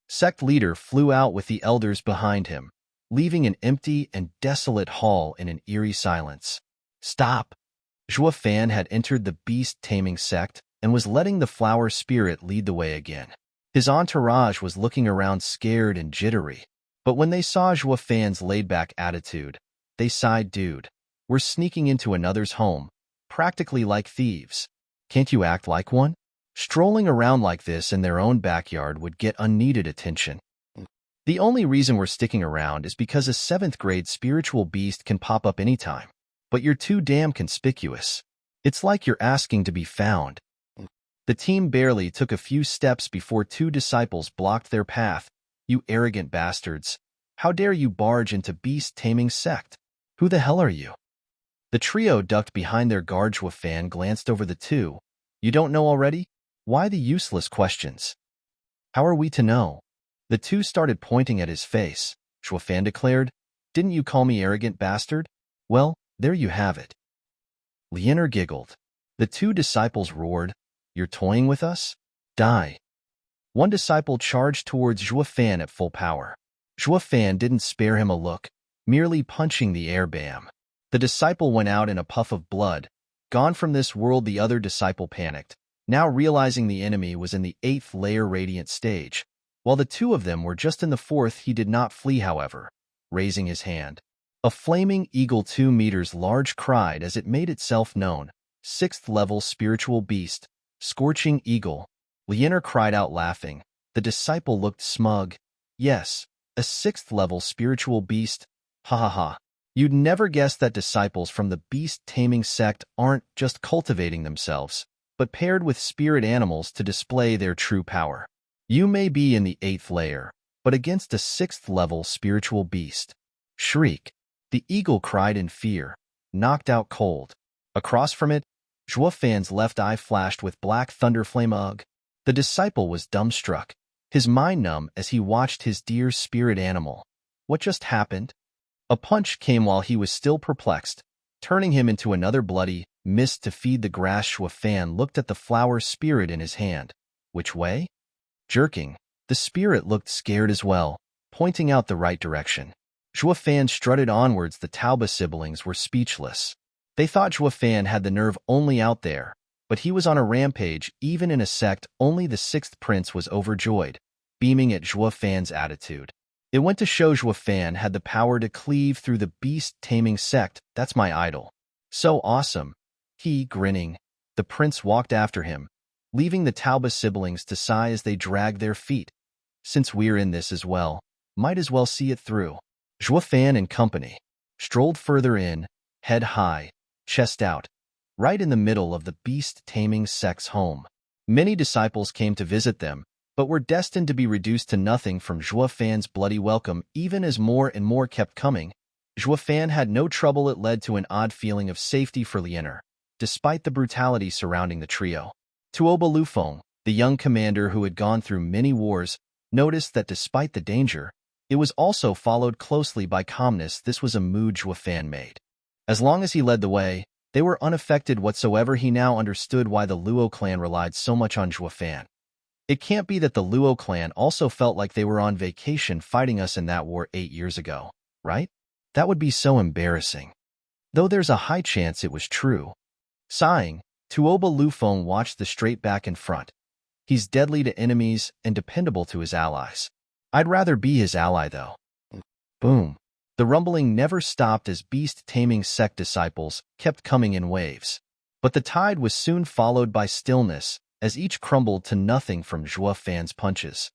Sect leader flew out with the elders behind him, leaving an empty and desolate hall in an eerie silence. "Stop!" Zhua Fan had entered the beast-taming sect and was letting the flower spirit lead the way again. His entourage was looking around scared and jittery, but when they saw Zhua Fan's laid-back attitude, they sighed. "Dude, we're sneaking into another's home, practically like thieves. Can't you act like one?" Strolling around like this in their own backyard would get unneeded attention. "The only reason we're sticking around is because a 7th grade spiritual beast can pop up anytime. But you're too damn conspicuous. It's like you're asking to be found." The team barely took a few steps before 2 disciples blocked their path. "You arrogant bastards. How dare you barge into beast-taming sect? Who the hell are you?" The trio ducked behind their guard. Zhua Fan glanced over the 2. "You don't know already? Why the useless questions?" "How are we to know?" The 2 started pointing at his face. Zhua Fan declared, "Didn't you call me arrogant bastard? Well, there you have it." Lianer giggled. The 2 disciples roared, "You're toying with us? Die." One disciple charged towards Zhua Fan at full power. Zhua Fan didn't spare him a look, merely punching the air. Bam. The disciple went out in a puff of blood. Gone from this world. The other disciple panicked, now realizing the enemy was in the 8th layer radiant stage. While the 2 of them were just in the 4th, he did not flee, however, raising his hand. A flaming eagle 2 meters large cried as it made itself known. 6th level spiritual beast, scorching eagle. Lianer cried out laughing. The disciple looked smug. "Yes, a 6th level spiritual beast. Ha ha ha. You'd never guess that disciples from the beast-taming sect aren't just cultivating themselves, but paired with spirit animals to display their true power. You may be in the 8th layer, but against a 6th level spiritual beast." Shriek. The eagle cried in fear, knocked out cold. Across from it, Zhua Fan's left eye flashed with black thunder flame. Ugh. The disciple was dumbstruck, his mind numb as he watched his dear spirit animal. What just happened? A punch came while he was still perplexed, turning him into another bloody mist to feed the grass. Zhua Fan looked at the flower spirit in his hand. Which way? Jerking, the spirit looked scared as well, pointing out the right direction. Zhua Fan strutted onwards. The Taoba siblings were speechless. They thought Zhua Fan had the nerve only out there, but he was on a rampage. Even in a sect, only the 6th prince was overjoyed, beaming at Zhua Fan's attitude. It went to show Zhua Fan had the power to cleave through the beast-taming sect. "That's my idol. So awesome." He, grinning. The prince walked after him, leaving the Taoba siblings to sigh as they dragged their feet. "Since we're in this as well, might as well see it through." Zhua Fan and company strolled further in, head high, chest out, right in the middle of the beast-taming sect's home. Many disciples came to visit them, but were destined to be reduced to nothing from Zhua Fan's bloody welcome. Even as more and more kept coming, Zhua Fan had no trouble. It led to an odd feeling of safety for Lianer, despite the brutality surrounding the trio. Tuoba Lufeng, the young commander who had gone through many wars, noticed that despite the danger, it was also followed closely by calmness. This was a mood Zhua Fan made. As long as he led the way, they were unaffected whatsoever. He now understood why the Luo clan relied so much on Zhua Fan. It can't be that the Luo clan also felt like they were on vacation fighting us in that war 8 years ago, right? That would be so embarrassing. Though there's a high chance it was true. Sighing, Tuoba Lufeng watched the straight back in front. He's deadly to enemies and dependable to his allies. I'd rather be his ally, though. Boom. The rumbling never stopped as beast-taming sect disciples kept coming in waves. But the tide was soon followed by stillness, as each crumbled to nothing from Zhua Fan's punches.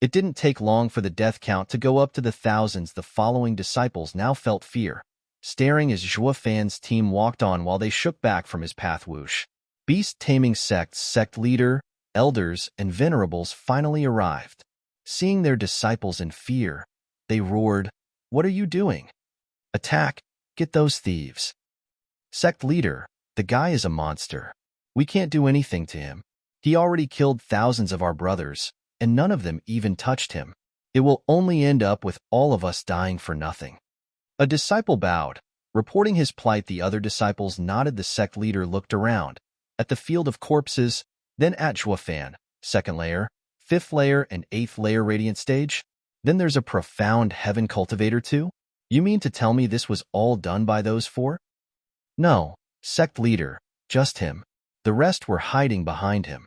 It didn't take long for the death count to go up to the thousands. The following disciples now felt fear, staring as Zhua Fan's team walked on while they shook back from his path. Whoosh. Beast Taming Sect's sect leader, elders, and venerables finally arrived. Seeing their disciples in fear, they roared, "What are you doing? Attack! Get those thieves!" Sect leader, "The guy is a monster. We can't do anything to him. He already killed thousands of our brothers, and none of them even touched him. It will only end up with all of us dying for nothing." A disciple bowed. Reporting his plight, the other disciples nodded. The sect leader looked around, at the field of corpses, then at Zhuofan, 2nd layer, 5th layer, and 8th layer radiant stage. "Then there's a profound heaven cultivator too? You mean to tell me this was all done by those four?" "No, sect leader, just him. The rest were hiding behind him."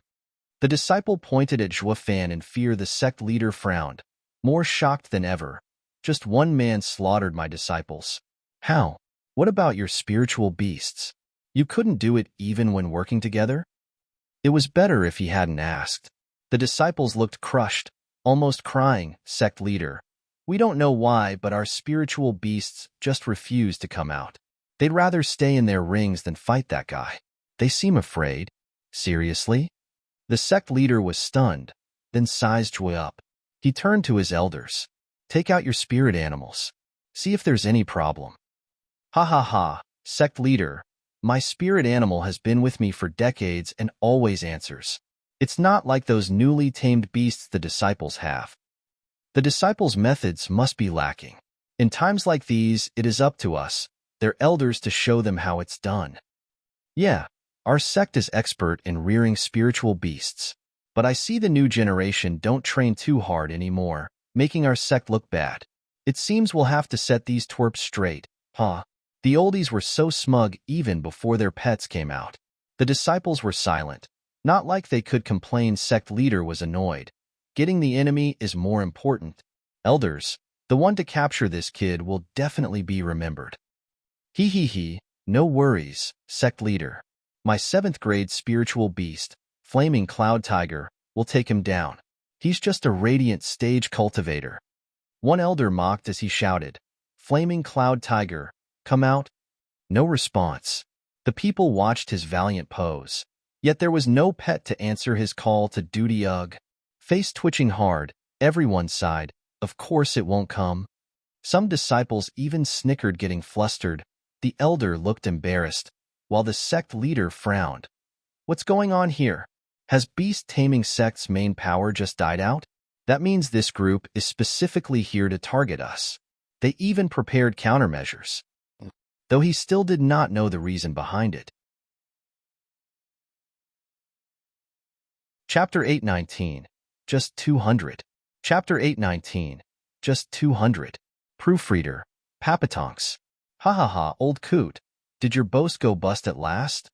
The disciple pointed at Zhuofan in fear. The sect leader frowned, more shocked than ever. "Just one man slaughtered my disciples. How? What about your spiritual beasts? You couldn't do it even when working together?" It was better if he hadn't asked. The disciples looked crushed, almost crying. "Sect leader, we don't know why, but our spiritual beasts just refuse to come out. They'd rather stay in their rings than fight that guy. They seem afraid." "Seriously?" The sect leader was stunned, then sized Joy up. He turned to his elders. "Take out your spirit animals. See if there's any problem." "Ha ha ha, sect leader. My spirit animal has been with me for decades and always answers. It's not like those newly tamed beasts the disciples have." The disciples' methods must be lacking. In times like these, it is up to us, their elders, to show them how it's done. "Yeah, our sect is expert in rearing spiritual beasts, but I see the new generation don't train too hard anymore, making our sect look bad. It seems we'll have to set these twerps straight, huh?" The oldies were so smug even before their pets came out. The disciples were silent, not like they could complain. Sect leader was annoyed. "Getting the enemy is more important. Elders, the one to capture this kid will definitely be remembered." He, no worries, sect leader. My 7th grade spiritual beast, Flaming Cloud Tiger, will take him down. He's just a radiant stage cultivator." One elder mocked as he shouted, "Flaming Cloud Tiger, come out." No response. The people watched his valiant pose. Yet there was no pet to answer his call to duty. Ugh. Face twitching hard, everyone sighed, "Of course it won't come." Some disciples even snickered, getting flustered. The elder looked embarrassed, while the sect leader frowned. "What's going on here? Has Beast Taming Sect's main power just died out? That means this group is specifically here to target us." They even prepared countermeasures, though he still did not know the reason behind it. Chapter 819, Just 200. Chapter 819, Just 200. Proofreader, Papatonks. "Ha ha ha, old coot. Did your boast go bust at last?"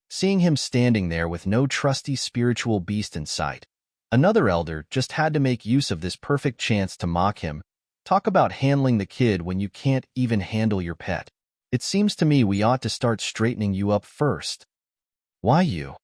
Seeing him standing there with no trusty spiritual beast in sight, another elder just had to make use of this perfect chance to mock him. "Talk about handling the kid when you can't even handle your pet. It seems to me we ought to start straightening you up first." "Why you?"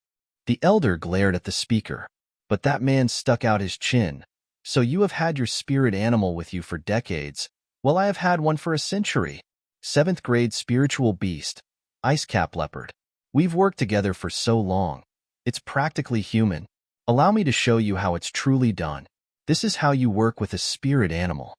The elder glared at the speaker, but that man stuck out his chin. "So you have had your spirit animal with you for decades. Well, I have had one for a century. 7th grade spiritual beast, Icecap Leopard. We've worked together for so long. It's practically human. Allow me to show you how it's truly done. This is how you work with a spirit animal."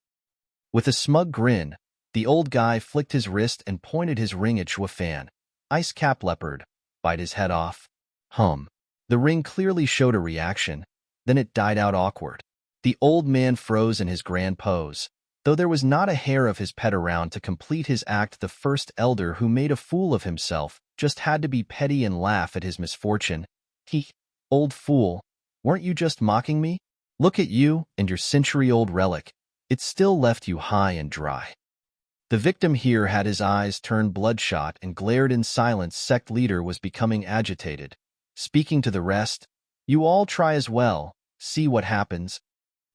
With a smug grin, the old guy flicked his wrist and pointed his ring at Zhuofan. "Icecap Leopard, bite his head off." Hum. The ring clearly showed a reaction, then it died out awkward. The old man froze in his grand pose, though there was not a hair of his pet around to complete his act. The first elder who made a fool of himself just had to be petty and laugh at his misfortune. "He, old fool, weren't you just mocking me? Look at you and your century-old relic. It still left you high and dry." The victim here had his eyes turned bloodshot and glared in silence. Sect leader was becoming agitated. Speaking to the rest, "You all try as well, see what happens."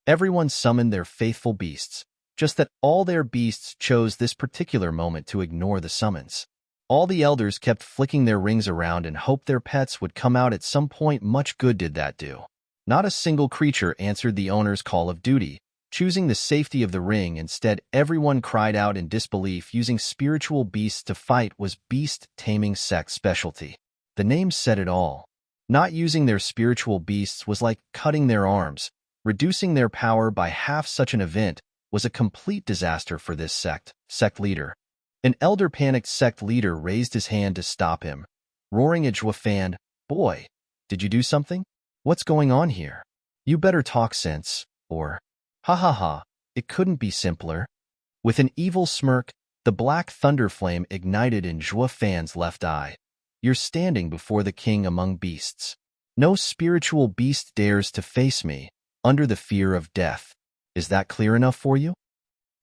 Everyone summoned their faithful beasts, just that all their beasts chose this particular moment to ignore the summons. All the elders kept flicking their rings around and hoped their pets would come out at some point. Much good did that do. Not a single creature answered the owner's call of duty, choosing the safety of the ring. Instead, everyone cried out in disbelief. Using spiritual beasts to fight was Beast Taming Sect's specialty. The name said it all. Not using their spiritual beasts was like cutting their arms. Reducing their power by half. Such an event was a complete disaster for this sect leader. An elder panicked sect leader raised his hand to stop him, roaring at Zhuofan, "Boy, did you do something? What's going on here? You better talk sense, or..." "Ha ha ha, it couldn't be simpler." With an evil smirk, the black thunder flame ignited in Zhuofan's left eye. "You're standing before the king among beasts. No spiritual beast dares to face me, under the fear of death. Is that clear enough for you?"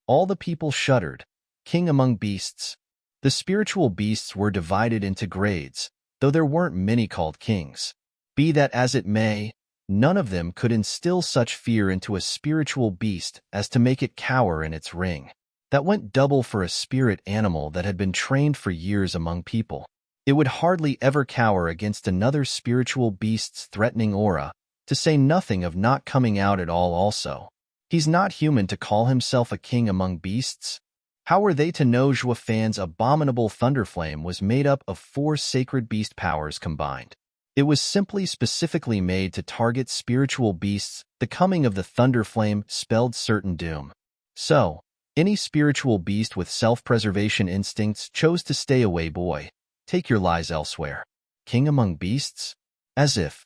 All the people shuddered. King among beasts. The spiritual beasts were divided into grades, though there weren't many called kings. Be that as it may, none of them could instill such fear into a spiritual beast as to make it cower in its ring. That went double for a spirit animal that had been trained for years among people. It would hardly ever cower against another spiritual beast's threatening aura, to say nothing of not coming out at all also. He's not human to call himself a king among beasts. How were they to know Zhuofan's abominable thunderflame was made up of 4 sacred beast powers combined? It was simply specifically made to target spiritual beasts. The coming of the thunderflame spelled certain doom. So, any spiritual beast with self-preservation instincts chose to stay away. "Boy, take your lies elsewhere." King among beasts? As if.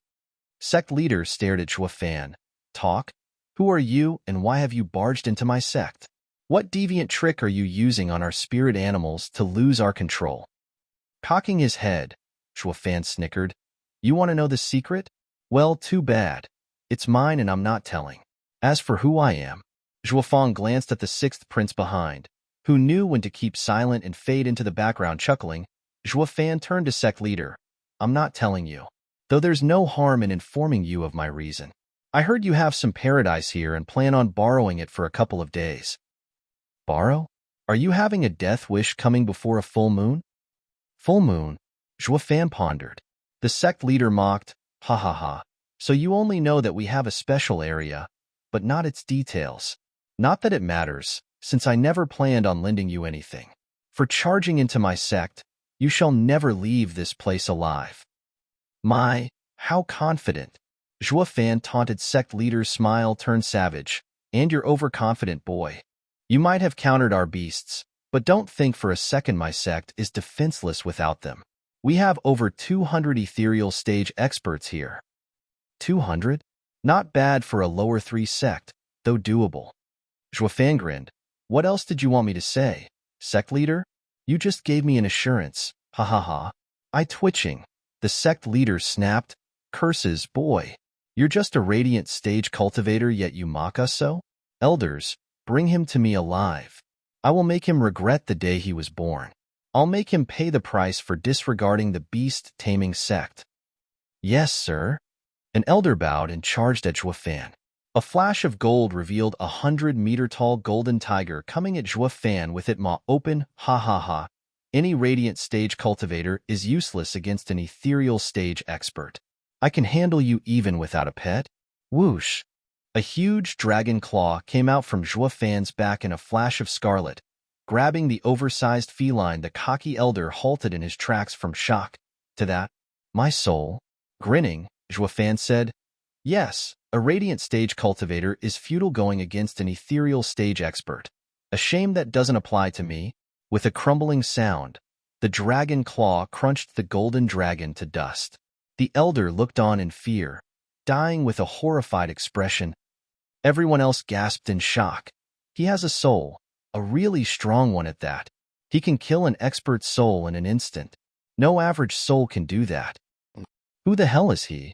Sect leader stared at Zhuofan. "Talk? Who are you, and why have you barged into my sect? What deviant trick are you using on our spirit animals to lose our control?" Cocking his head, Zhuofan snickered. "You want to know the secret? Well, too bad. It's mine and I'm not telling. As for who I am..." Zhuofan glanced at the 6th prince behind, who knew when to keep silent and fade into the background. Chuckling, Zhuofan turned to sect leader. "I'm not telling you, though there's no harm in informing you of my reason. I heard you have some paradise here and plan on borrowing it for a couple of days." "Borrow? Are you having a death wish coming before a full moon?" "Full moon?" Zhuofan pondered. The sect leader mocked, "Ha ha ha. So you only know that we have a special area, but not its details. Not that it matters, since I never planned on lending you anything. For charging into my sect, you shall never leave this place alive." "My, how confident." Zhuofan taunted sect leader's smile turned savage. "And you're overconfident, boy. You might have countered our beasts, but don't think for a second my sect is defenseless without them. We have over 200 ethereal stage experts here." 200? Not bad for a lower 3 sect, though doable. Zhuofan grinned. "What else did you want me to say, sect leader? You just gave me an assurance. Ha ha ha." "I twitching." The sect leader snapped. "Curses, boy. You're just a radiant stage cultivator, yet you mock us so? Elders, bring him to me alive. I will make him regret the day he was born. I'll make him pay the price for disregarding the beast taming sect." "Yes, sir." An elder bowed and charged at Zhuofan. A flash of gold revealed a 100-meter-tall golden tiger coming at Zhuofan with its maw open. "Ha ha ha. Any radiant stage cultivator is useless against an ethereal stage expert. I can handle you even without a pet." Whoosh! A huge dragon claw came out from Zhuofan's back in a flash of scarlet. Grabbing the oversized feline, the cocky elder halted in his tracks from shock. "To that, my soul?" Grinning, Zhuofan said, "Yes, a radiant stage cultivator is futile going against an ethereal stage expert. A shame that doesn't apply to me." With a crumbling sound, the dragon claw crunched the golden dragon to dust. The elder looked on in fear, dying with a horrified expression. Everyone else gasped in shock. "He has a soul, a really strong one at that. He can kill an expert's soul in an instant. No average soul can do that." "Who the hell is he?"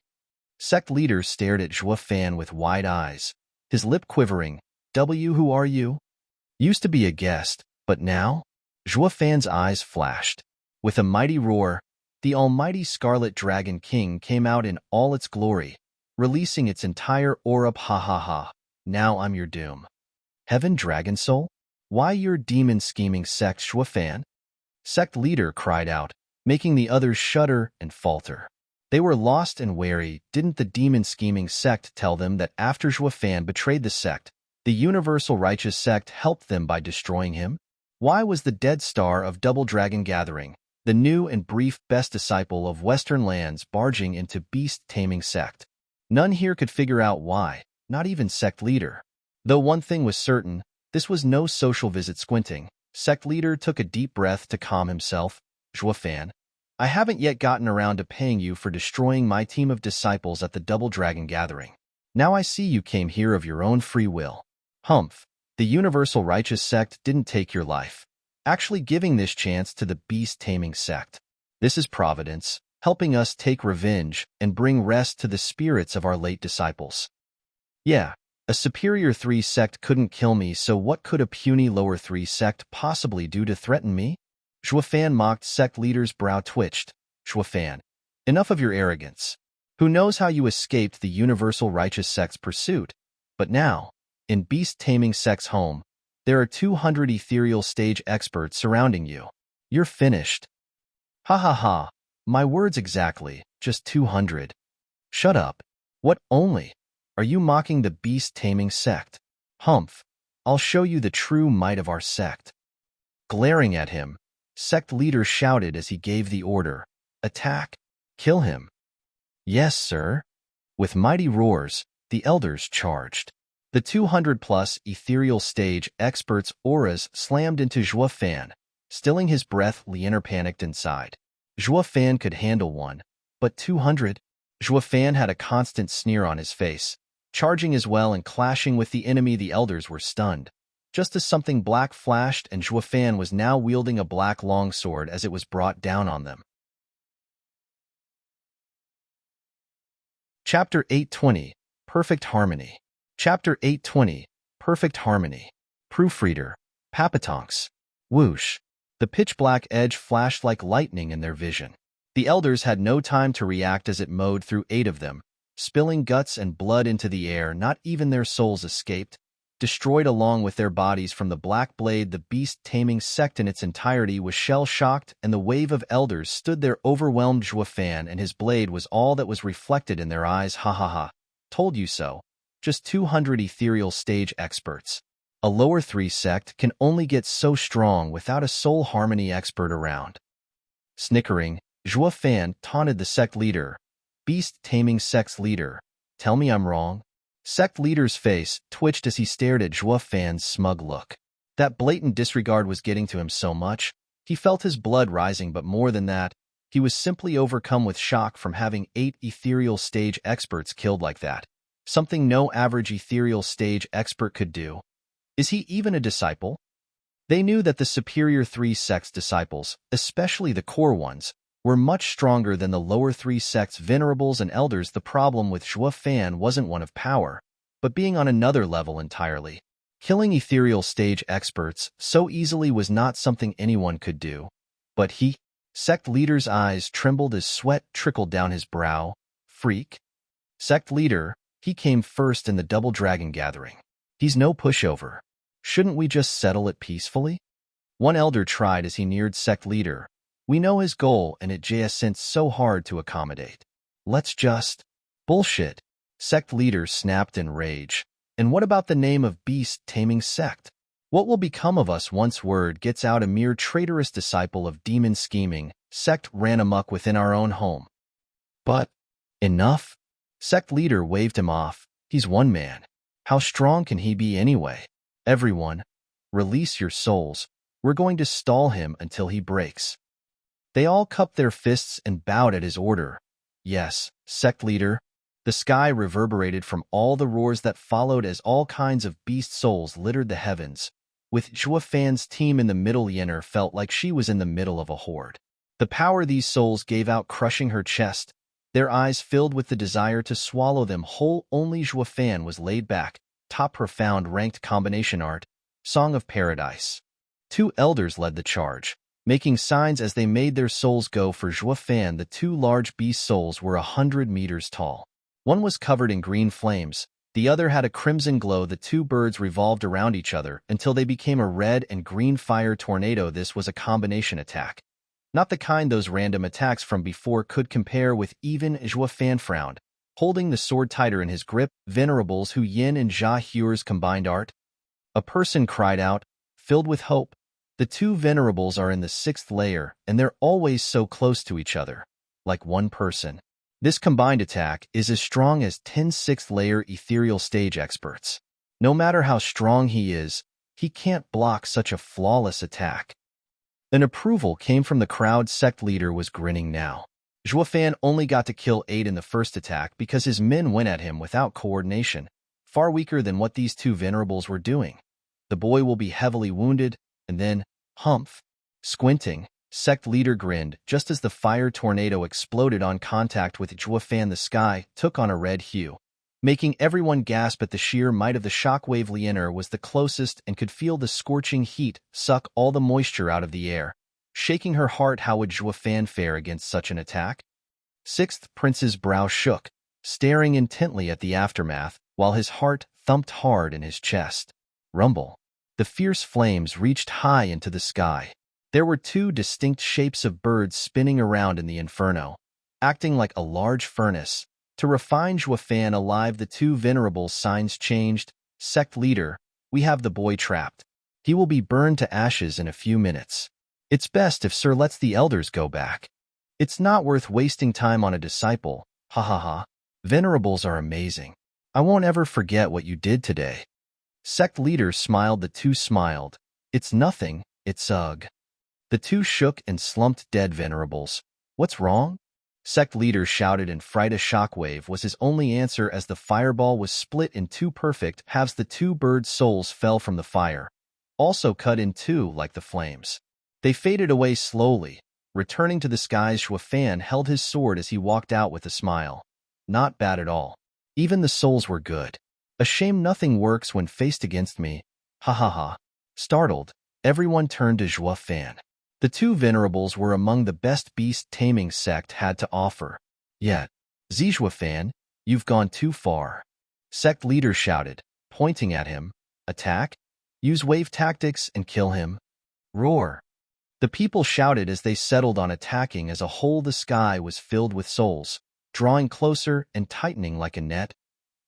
Sect leader stared at Zhuofan with wide eyes, his lip quivering. Who are you?" "Used to be a guest, but now?" Zhuofan's eyes flashed. With a mighty roar, the almighty Scarlet Dragon King came out in all its glory, releasing its entire aura. "Ha ha ha. Now I'm your doom." "Heaven Dragon Soul? Why your demon scheming sect, Zhuofan?" Sect leader cried out, making the others shudder and falter. They were lost and wary. Didn't the demon scheming sect tell them that after Zhuofan betrayed the sect, the universal righteous sect helped them by destroying him? Why was the dead star of Double Dragon gathering, the new and brief best disciple of Western lands barging into beast-taming Sect. None here could figure out why, not even Sect leader. Though one thing was certain, this was no social visit squinting. Sect leader took a deep breath to calm himself. Zhuofan, I haven't yet gotten around to paying you for destroying my team of disciples at the Double Dragon Gathering. Now I see you came here of your own free will. Humph, the Universal Righteous Sect didn't take your life, actually giving this chance to the beast-taming Sect. This is Providence, helping us take revenge and bring rest to the spirits of our late disciples. Yeah, a superior 3 sect couldn't kill me, so what could a puny lower 3 sect possibly do to threaten me? Zhuofan mocked. Sect leader's brow twitched. Zhuofan, enough of your arrogance. Who knows how you escaped the Universal Righteous Sect's pursuit? But now, in beast-taming Sect's home, there are 200 ethereal stage experts surrounding you. You're finished. Ha ha ha, my words exactly, just 200. Shut up. What only? Are you mocking the beast-taming Sect? Humph, I'll show you the true might of our Sect. Glaring at him, Sect leader shouted as he gave the order, attack, kill him. Yes, sir. With mighty roars, the elders charged. The 200-plus ethereal stage experts' auras slammed into Zhuofan. Stilling his breath, Lianer panicked inside. Zhuofan could handle one, but 200? Zhuofan had a constant sneer on his face. Charging as well and clashing with the enemy, the elders were stunned. Just as something black flashed, and Zhuofan was now wielding a black longsword as it was brought down on them. Chapter 820, Perfect Harmony. Chapter 820, Perfect Harmony. Proofreader, Papatonks. Whoosh. The pitch-black edge flashed like lightning in their vision. The elders had no time to react as it mowed through 8 of them, spilling guts and blood into the air. Not even their souls escaped. Destroyed along with their bodies from the black blade, the beast-taming Sect in its entirety was shell-shocked, and the wave of elders stood there overwhelmed. Zhuofan and his blade was all that was reflected in their eyes. Ha ha ha. Told you so. Just 200 ethereal stage experts. A lower 3 sect can only get so strong without a soul harmony expert around. Snickering, Zhuofan taunted the Sect leader. Beast-taming Sect's leader. Tell me I'm wrong? Sect leader's face twitched as he stared at Zhuofan's smug look. That blatant disregard was getting to him so much. He felt his blood rising, but more than that, he was simply overcome with shock from having 8 ethereal stage experts killed like that. Something no average ethereal stage expert could do. Is he even a disciple? They knew that the superior 3 sect's disciples, especially the core ones, were much stronger than the lower 3 sect's venerables and elders. The problem with Zhuofan wasn't one of power, but being on another level entirely. Killing ethereal stage experts so easily was not something anyone could do. But he, Sect leader's eyes trembled as sweat trickled down his brow. Freak. Sect leader, he came first in the Double Dragon Gathering. He's no pushover. Shouldn't we just settle it peacefully? One elder tried as he neared Sect leader. We know his goal, and it just so hard to accommodate. Let's just... Bullshit. Sect leader snapped in rage. And what about the name of beast-taming Sect? What will become of us once word gets out? A mere traitorous disciple of demon scheming, Sect ran amok within our own home. But... enough? Sect leader waved him off. He's one man. How strong can he be anyway? Everyone, release your souls. We're going to stall him until he breaks. They all cupped their fists and bowed at his order. Yes, Sect leader. The sky reverberated from all the roars that followed as all kinds of beast souls littered the heavens. With Zhuofan's team in the middle, Yenner felt like she was in the middle of a horde. The power these souls gave out crushing her chest, their eyes filled with the desire to swallow them whole. Only Zhuofan was laid back, top profound ranked combination art, Song of Paradise. 2 elders led the charge, making signs as they made their souls go for Zhuofan. The 2 large beast souls were 100 meters tall. One was covered in green flames, the other had a crimson glow. The 2 birds revolved around each other until they became a red and green fire tornado. This was a combination attack. Not the kind those random attacks from before could compare with. Even Zhuofan frowned, holding the sword tighter in his grip. Venerables who Yin and Jia Huer's combined art? A person cried out, filled with hope. The two venerables are in the 6th layer, and they're always so close to each other, like one person. This combined attack is as strong as 10 6th layer ethereal stage experts. No matter how strong he is, he can't block such a flawless attack. An approval came from the crowd. Sect leader was grinning now. Zhuofan only got to kill 8 in the first attack because his men went at him without coordination, far weaker than what these two venerables were doing. The boy will be heavily wounded, and then, humph. Squinting, Sect leader grinned just as the fire tornado exploded on contact with Zhuofan. The sky took on a red hue, making everyone gasp at the sheer might of the shockwave. Lianer was the closest and could feel the scorching heat suck all the moisture out of the air. Shaking her heart, how would Zhuofan fare against such an attack? 6th Prince's brow shook, staring intently at the aftermath, while his heart thumped hard in his chest. Rumble. The fierce flames reached high into the sky. There were 2 distinct shapes of birds spinning around in the inferno, acting like a large furnace. To refine Zhuofan alive, the two venerables' signs changed. Sect leader, we have the boy trapped. He will be burned to ashes in a few minutes. It's best if Sir lets the elders go back. It's not worth wasting time on a disciple. Ha ha ha. Venerables are amazing. I won't ever forget what you did today. Sect leader smiled. The two smiled. It's nothing, it's ugh. The two shook and slumped. Dead venerables. What's wrong? Sect leader shouted in fright. A shockwave was his only answer as the fireball was split in 2 perfect halves. The 2 bird souls fell from the fire, also cut in 2 like the flames. They faded away slowly. Returning to the skies, Zhuofan held his sword as he walked out with a smile. Not bad at all. Even the souls were good. A shame nothing works when faced against me. Ha ha ha. Startled, everyone turned to Zhuofan. The two venerables were among the best beast taming Sect had to offer. Yet, Zhuofan, you've gone too far. Sect leader shouted, pointing at him. Attack? Use wave tactics and kill him? Roar. The people shouted as they settled on attacking. As a whole, the sky was filled with souls, drawing closer and tightening like a net,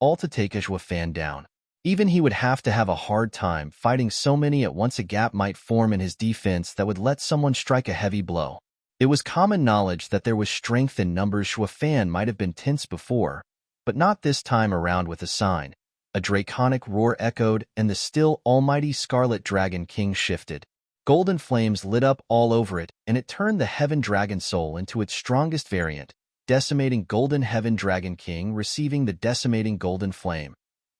all to take Zhuofan down. Even he would have to have a hard time fighting so many at once. A gap might form in his defense that would let someone strike a heavy blow. It was common knowledge that there was strength in numbers. Zhuofan might have been tense before, but not this time around. With a sign, a draconic roar echoed, and the still almighty Scarlet Dragon King shifted. Golden flames lit up all over it, and it turned the Heaven Dragon Soul into its strongest variant, decimating Golden Heaven Dragon King, receiving the decimating Golden Flame.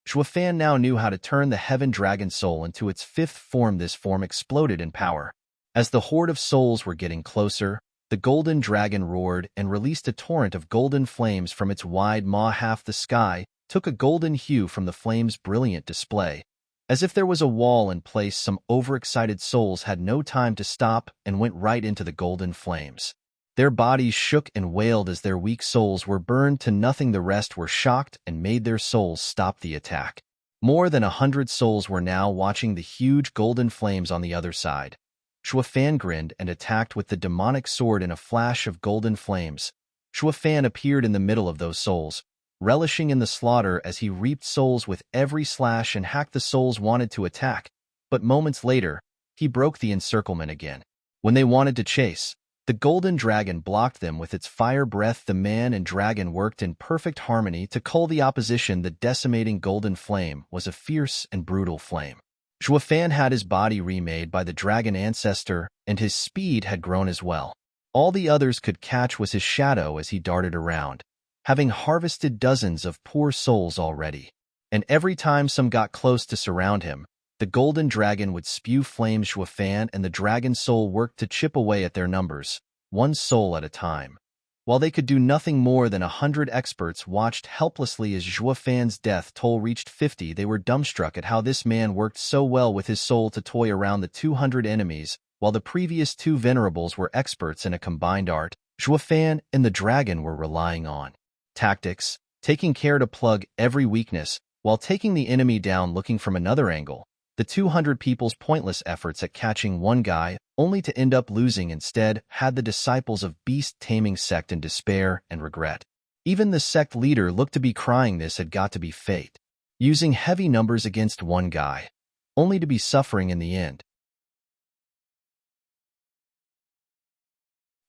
Zhuofan now knew how to turn the Heaven Dragon Soul into its 5th form. This form exploded in power. As the horde of souls were getting closer, the Golden Dragon roared and released a torrent of golden flames from its wide maw. Half the sky took a golden hue from the flames' brilliant display. As if there was a wall in place, some overexcited souls had no time to stop and went right into the golden flames. Their bodies shook and wailed as their weak souls were burned to nothing. The rest were shocked and made their souls stop the attack. More than 100 souls were now watching the huge golden flames on the other side. Zhuofan grinned and attacked with the demonic sword. In a flash of golden flames, Zhuofan appeared in the middle of those souls, relishing in the slaughter as he reaped souls with every slash and hacked. The souls wanted to attack, but moments later, he broke the encirclement again. When they wanted to chase, the golden dragon blocked them with its fire breath. The man and dragon worked in perfect harmony to cull the opposition. The decimating golden flame was a fierce and brutal flame. Zhuofan had his body remade by the dragon ancestor, and his speed had grown as well. All the others could catch was his shadow as he darted around, having harvested dozens of poor souls already. And every time some got close to surround him, the golden dragon would spew flames. Zhuofan and the dragon soul worked to chip away at their numbers, one soul at a time. While they could do nothing more than 100 experts watched helplessly as Zhuofan's death toll reached 50. They were dumbstruck at how this man worked so well with his soul to toy around the 200 enemies, while the previous 2 venerables were experts in a combined art. Zhuofan and the dragon were relying on tactics, taking care to plug every weakness, while taking the enemy down. Looking from another angle, the 200 people's pointless efforts at catching one guy, only to end up losing instead, had the disciples of beast taming Sect in despair and regret. Even the Sect leader looked to be crying. This had got to be fate. Using heavy numbers against one guy, only to be suffering in the end.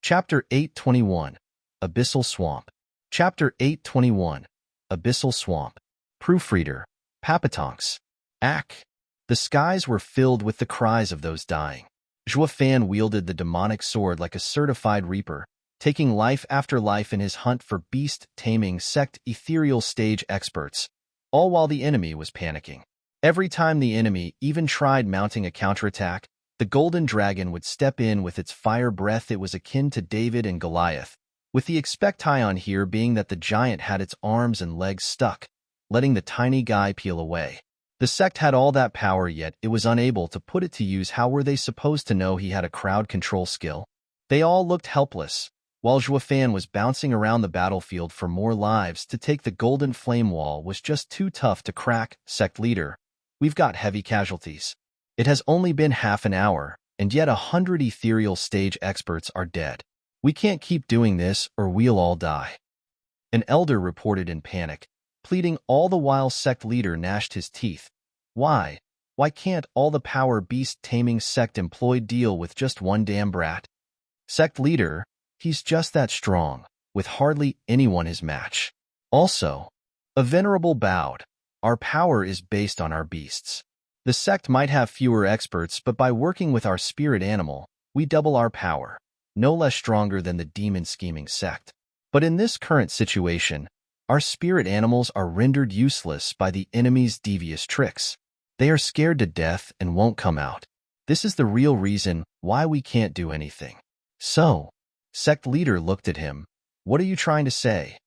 Chapter 821, Abyssal Swamp. Chapter 821, Abyssal Swamp. Proofreader, Papatonks. Ack. The skies were filled with the cries of those dying. Zhuo Fan wielded the demonic sword like a certified reaper, taking life after life in his hunt for beast taming sect ethereal stage experts, all while the enemy was panicking. Every time the enemy even tried mounting a counterattack, the golden dragon would step in with its fire breath. It was akin to David and Goliath, with the expectation here being that the giant had its arms and legs stuck, letting the tiny guy peel away. The sect had all that power, yet it was unable to put it to use. How were they supposed to know he had a crowd control skill? They all looked helpless, while Zhuo Fan was bouncing around the battlefield for more lives. To take the golden flame wall was just too tough to crack. Sect leader, we've got heavy casualties. It has only been half an hour, and yet 100 ethereal stage experts are dead. We can't keep doing this or we'll all die. An elder reported in panic, pleading all the while. Sect leader gnashed his teeth. Why? Why can't all the power beast taming sect employed deal with just one damn brat? Sect leader, he's just that strong, with hardly anyone his match. Also, a venerable bowed. Our power is based on our beasts. The sect might have fewer experts, but by working with our spirit animal, we double our power, no less stronger than the demon scheming sect. But in this current situation, our spirit animals are rendered useless by the enemy's devious tricks. They are scared to death and won't come out. This is the real reason why we can't do anything. So, sect leader looked at him. What are you trying to say?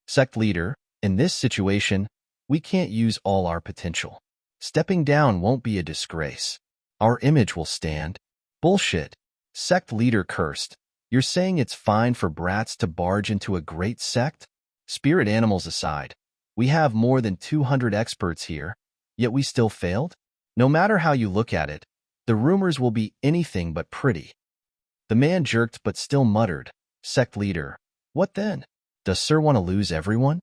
Sect leader, in this situation, we can't use all our potential. Stepping down won't be a disgrace. Our image will stand. Bullshit. Sect leader cursed. You're saying it's fine for brats to barge into a great sect? Spirit animals aside, we have more than 200 experts here, yet we still failed? No matter how you look at it, the rumors will be anything but pretty. The man jerked but still muttered, Sect leader, what then? Does Sir want to lose everyone?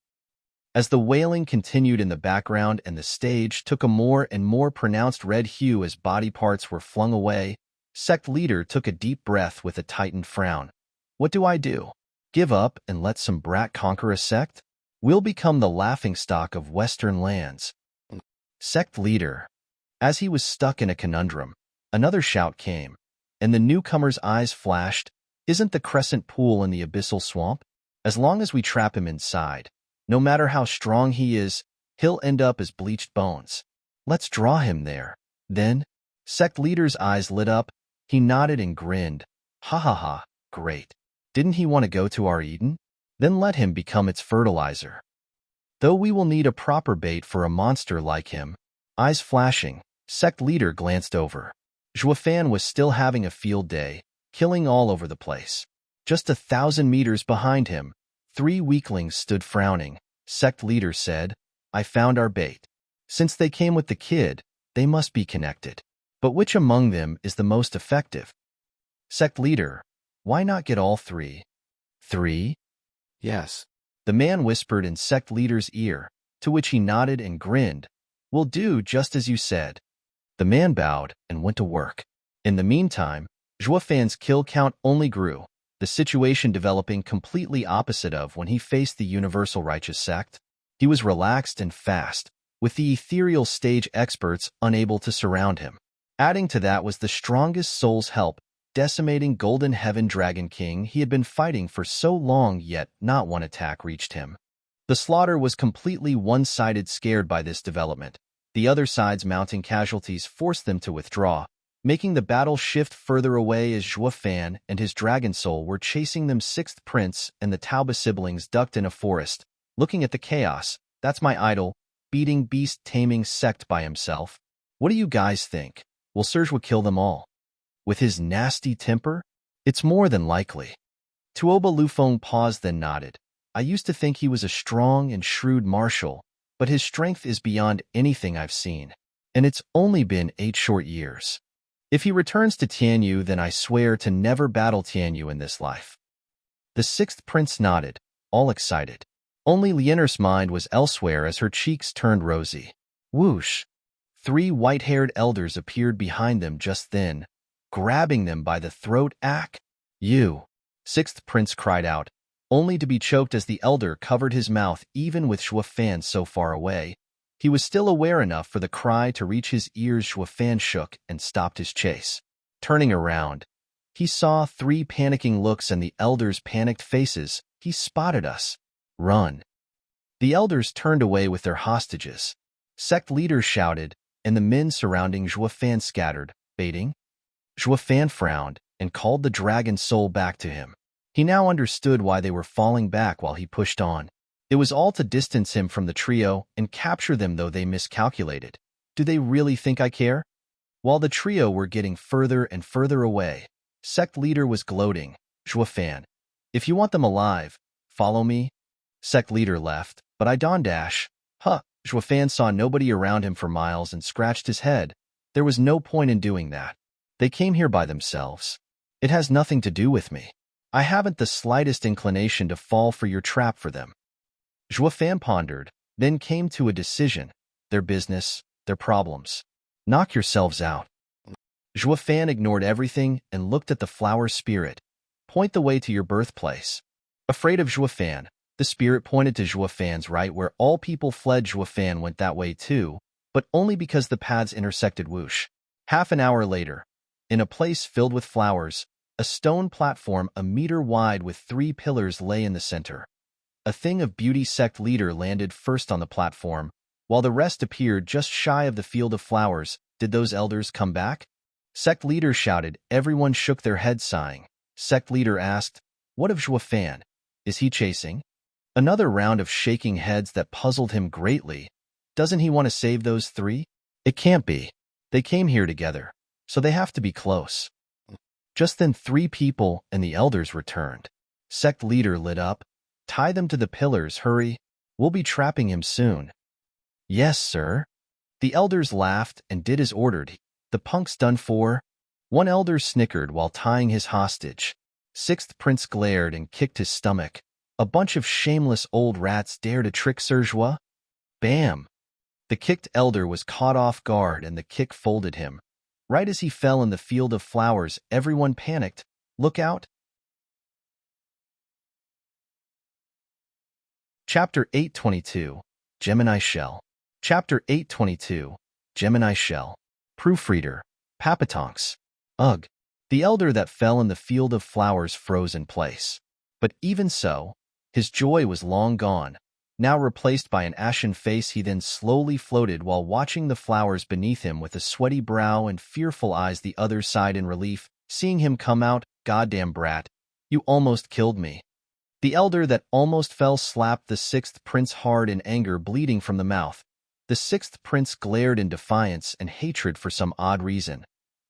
As the wailing continued in the background and the stage took a more and more pronounced red hue as body parts were flung away, sect leader took a deep breath with a tightened frown. What do I do? Give up and let some brat conquer a sect? We'll become the laughingstock of Western lands. Sect leader. As he was stuck in a conundrum, another shout came, and the newcomer's eyes flashed. Isn't the crescent pool in the abyssal swamp? As long as we trap him inside, no matter how strong he is, he'll end up as bleached bones. Let's draw him there. Then, sect leader's eyes lit up. He nodded and grinned. Ha ha ha, great. Didn't he want to go to our Eden? Then let him become its fertilizer. Though we will need a proper bait for a monster like him. Eyes flashing, sect leader glanced over. Zhuo Fan was still having a field day, killing all over the place. Just 1,000 meters behind him, 3 weaklings stood frowning. Sect leader said, I found our bait. Since they came with the kid, they must be connected. But which among them is the most effective? Sect leader, why not get all 3? 3? Yes. The man whispered in sect leader's ear, to which he nodded and grinned. We'll do just as you said. The man bowed and went to work. In the meantime, Zhuo Fan's kill count only grew, the situation developing completely opposite of when he faced the universal righteous sect. He was relaxed and fast, with the ethereal stage experts unable to surround him. Adding to that was the strongest soul's help, decimating Golden Heaven Dragon King he had been fighting for so long, yet not one attack reached him. The slaughter was completely one-sided. Scared by this development, the other side's mounting casualties forced them to withdraw, making the battle shift further away as Zhuo Fan and his dragon soul were chasing them. Sixth Prince and the Tauba siblings ducked in a forest, looking at the chaos. That's my idol, beating beast taming sect by himself. What do you guys think? Will Serge kill them all? With his nasty temper? It's more than likely. Tuoba Lufeng paused then nodded. I used to think he was a strong and shrewd marshal, but his strength is beyond anything I've seen. And it's only been 8 short years. If he returns to Tianyu, then I swear to never battle Tianyu in this life. The 6th Prince nodded, all excited. Only Lien'er's mind was elsewhere as her cheeks turned rosy. Whoosh! 3 white-haired elders appeared behind them just then, grabbing them by the throat. Ack! You! Sixth prince cried out, only to be choked as the elder covered his mouth even with Shuofan so far away. He was still aware enough for the cry to reach his ears. Shuofan shook and stopped his chase. Turning around, he saw 3 panicking looks and the elders' panicked faces. He spotted us. Run. The elders turned away with their hostages. Sect leaders shouted, and the men surrounding Shuofan scattered, baiting. Shuofan frowned and called the dragon soul back to him. He now understood why they were falling back while he pushed on. It was all to distance him from the trio and capture them, though they miscalculated. Do they really think I care? While the trio were getting further and further away, Sect leader was gloating. Shuofan, if you want them alive, follow me. Sect leader left, but I don't dash. Huh. Shuofan saw nobody around him for miles and scratched his head. There was no point in doing that. They came here by themselves. It has nothing to do with me. I haven't the slightest inclination to fall for your trap for them. Shuofan pondered, then came to a decision. Their business, their problems. Knock yourselves out. Shuofan ignored everything and looked at the flower spirit. Point the way to your birthplace. Afraid of Shuofan, the spirit pointed to Shuofan's right where all people fled. Shuofan went that way too, but only because the paths intersected. Whoosh. Half an hour later, in a place filled with flowers, a stone platform 1 meter wide with 3 pillars lay in the center. A thing of beauty. Sect leader landed first on the platform, while the rest appeared just shy of the field of flowers. Did those elders come back? Sect leader shouted. Everyone shook their heads, sighing. Sect leader asked, what of Shuofan? Is he chasing? Another round of shaking heads that puzzled him greatly. Doesn't he want to save those 3? It can't be. They came here together, so they have to be close. Just then 3 people and the elders returned. Sect leader lit up. Tie them to the pillars, hurry. We'll be trapping him soon. Yes, sir. The elders laughed and did as ordered. The punk's done for. One elder snickered while tying his hostage. Sixth prince glared and kicked his stomach. A bunch of shameless old rats dare to trick Sir Jua? Bam! The kicked elder was caught off guard and the kick folded him. Right as he fell in the field of flowers, everyone panicked. Look out! Chapter 822, Gemini Shell. Chapter 822, Gemini Shell. Proofreader, Papatonks. Ugh. The elder that fell in the field of flowers froze in place. But even so, his joy was long gone, now replaced by an ashen face. He then slowly floated while watching the flowers beneath him with a sweaty brow and fearful eyes. The others sighed in relief, seeing him come out. Goddamn brat, you almost killed me. The elder that almost fell slapped the sixth prince hard in anger, bleeding from the mouth. The sixth prince glared in defiance and hatred for some odd reason.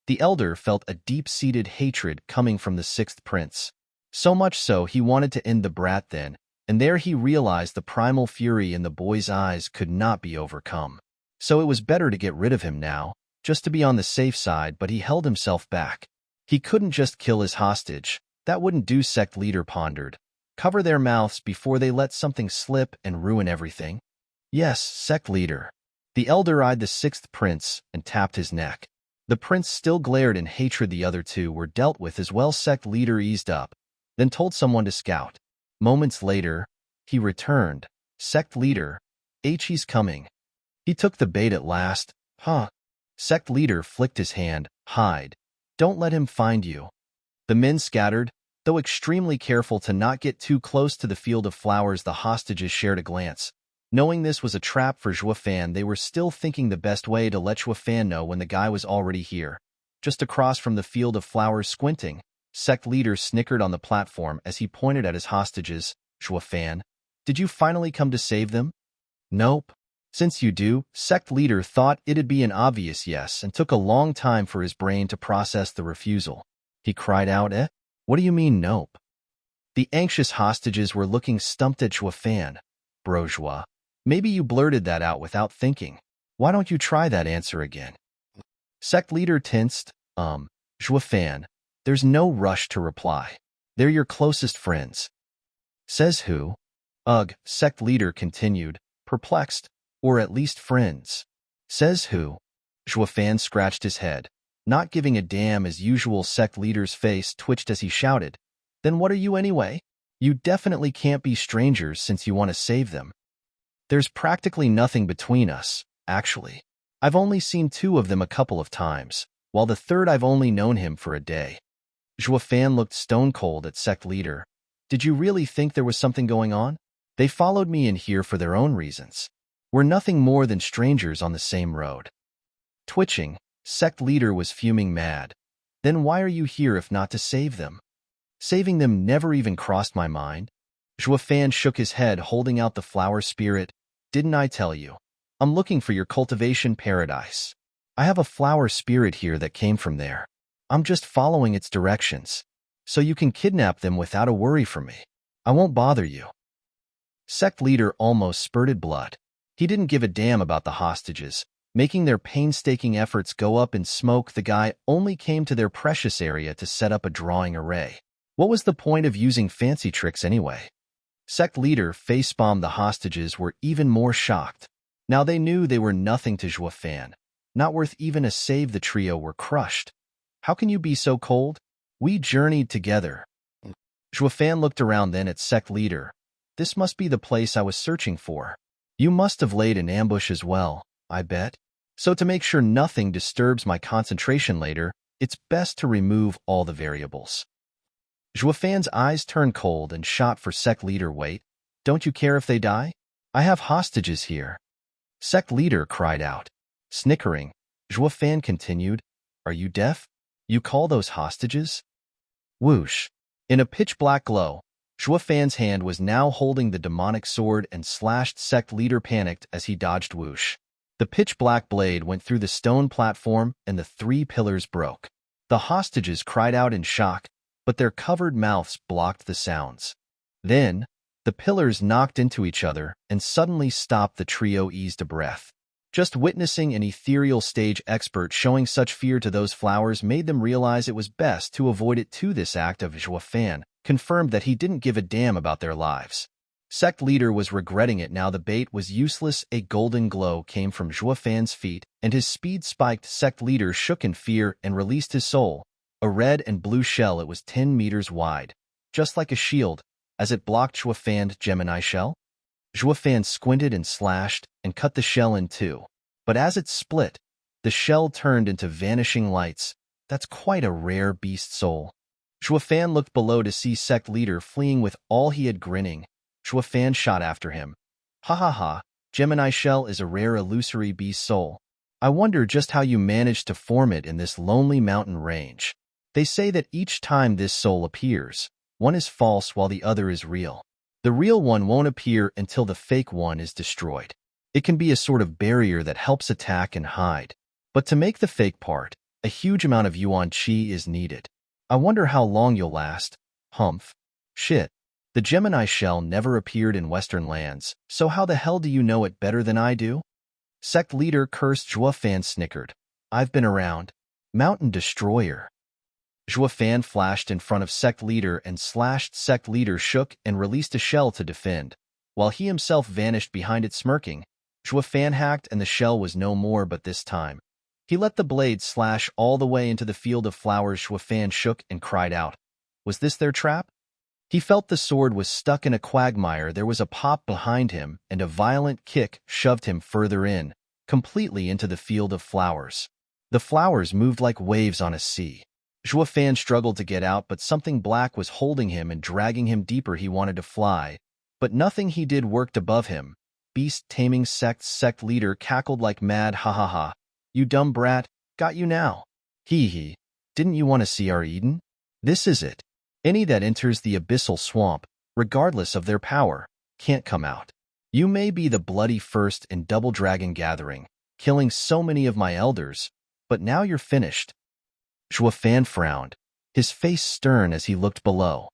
The elder felt a deep-seated hatred coming from the sixth prince. So much so he wanted to end the brat then, and there he realized the primal fury in the boy's eyes could not be overcome. So it was better to get rid of him now, just to be on the safe side, but he held himself back. He couldn't just kill his hostage. That wouldn't do. Sect leader pondered. Cover their mouths before they let something slip and ruin everything. Yes, sect leader. The elder eyed the sixth prince and tapped his neck. The prince still glared in hatred. The other 2 were dealt with as well. Sect leader eased up, then told someone to scout. Moments later, he returned. Sect leader, he's coming. He took the bait at last. Huh. Sect leader flicked his hand. Hide. Don't let him find you. The men scattered, though extremely careful to not get too close to the field of flowers. The hostages shared a glance. Knowing this was a trap for Shuofan, they were still thinking the best way to let Shuofan know when the guy was already here. Just across from the field of flowers, squinting, sect leader snickered on the platform as he pointed at his hostages. Shuofan, did you finally come to save them? Nope. Since you do, sect leader thought it'd be an obvious yes and took a long time for his brain to process the refusal. He cried out, Eh? What do you mean, nope? The anxious hostages were looking stumped at Shuofan. Bourgeois. Maybe you blurted that out without thinking. Why don't you try that answer again? Sect leader tensed. Shuofan, there's no rush to reply. They're your closest friends. Says who? Ugh, sect leader continued, perplexed. Or at least friends. Says who? Shuofan scratched his head, not giving a damn as usual. Sect leader's face twitched as he shouted. Then what are you anyway? You definitely can't be strangers since you want to save them. There's practically nothing between us, actually. I've only seen two of them a couple of times, while the third I've only known him for a day. Zhuofan looked stone-cold at Sect leader. Did you really think there was something going on? They followed me in here for their own reasons. We're nothing more than strangers on the same road. Twitching, Sect leader was fuming mad. Then why are you here if not to save them? Saving them never even crossed my mind. Zhuofan shook his head, holding out the flower spirit. Didn't I tell you? I'm looking for your cultivation paradise. I have a flower spirit here that came from there. I'm just following its directions. So you can kidnap them without a worry for me. I won't bother you. Sect leader almost spurted blood. He didn't give a damn about the hostages. Making their painstaking efforts go up in smoke, the guy only came to their precious area to set up a drawing array. What was the point of using fancy tricks anyway? Sect leader face-bombed the hostages were even more shocked. Now they knew they were nothing to Zhuofan. Not worth even a save. The trio were crushed. How can you be so cold? We journeyed together. Zhuofan looked around then at Sect leader. This must be the place I was searching for. You must have laid an ambush as well, I bet. So to make sure nothing disturbs my concentration later, it's best to remove all the variables. Zhuofan's eyes turned cold and shot for Sect leader. Wait, don't you care if they die? I have hostages here. Sect leader cried out. Snickering, Zhuofan continued, are you deaf? You call those hostages? Whoosh. In a pitch-black glow, Zhuofan's hand was now holding the demonic sword and slashed. Sect leader panicked as he dodged. Whoosh. The pitch-black blade went through the stone platform and the three pillars broke. The hostages cried out in shock, but their covered mouths blocked the sounds. Then, the pillars knocked into each other and suddenly stopped. The trio eased a breath. Just witnessing an ethereal stage expert showing such fear to those flowers made them realize it was best to avoid it too. This act of Zhuofan confirmed that he didn't give a damn about their lives. Sect leader was regretting it now. The bait was useless. A golden glow came from Zhuofan's feet, and his speed spiked. Sect leader shook in fear and released his soul. A red and blue shell. It was 10 meters wide, just like a shield, as it blocked Zhuofan's Gemini Shell. Zhuofan squinted and slashed and cut the shell in two. But as it split, the shell turned into vanishing lights. That's quite a rare beast soul. Zhuofan looked below to see Sect leader fleeing with all he had. Grinning, Zhuofan shot after him. Ha ha ha, Gemini Shell is a rare illusory beast soul. I wonder just how you managed to form it in this lonely mountain range. They say that each time this soul appears, one is false while the other is real. The real one won't appear until the fake one is destroyed. It can be a sort of barrier that helps attack and hide. But to make the fake part, a huge amount of yuan qi is needed. I wonder how long you'll last. Humph. Shit. The Gemini Shell never appeared in Western lands, so how the hell do you know it better than I do? Sect leader cursed. Zhuofan snickered. I've been around. Mountain Destroyer. Zhuofan flashed in front of Sect leader and slashed. Sect leader shook and released a shell to defend, while he himself vanished behind it smirking. Zhuofan hacked and the shell was no more, but this time, he let the blade slash all the way into the field of flowers. Zhuofan shook and cried out. Was this their trap? He felt the sword was stuck in a quagmire. There was a pop behind him, and a violent kick shoved him further in, completely into the field of flowers. The flowers moved like waves on a sea. Zhuofan struggled to get out, but something black was holding him and dragging him deeper. He wanted to fly, but nothing he did worked above him. Beast taming. Sect leader cackled like mad. Ha ha ha. You dumb brat, got you now. Hee hee. Didn't you want to see our Eden? This is it. Any that enters the abyssal swamp, regardless of their power, can't come out. You may be the bloody first in Double Dragon Gathering, killing so many of my elders, but now you're finished. Zhuofan frowned, his face stern as he looked below.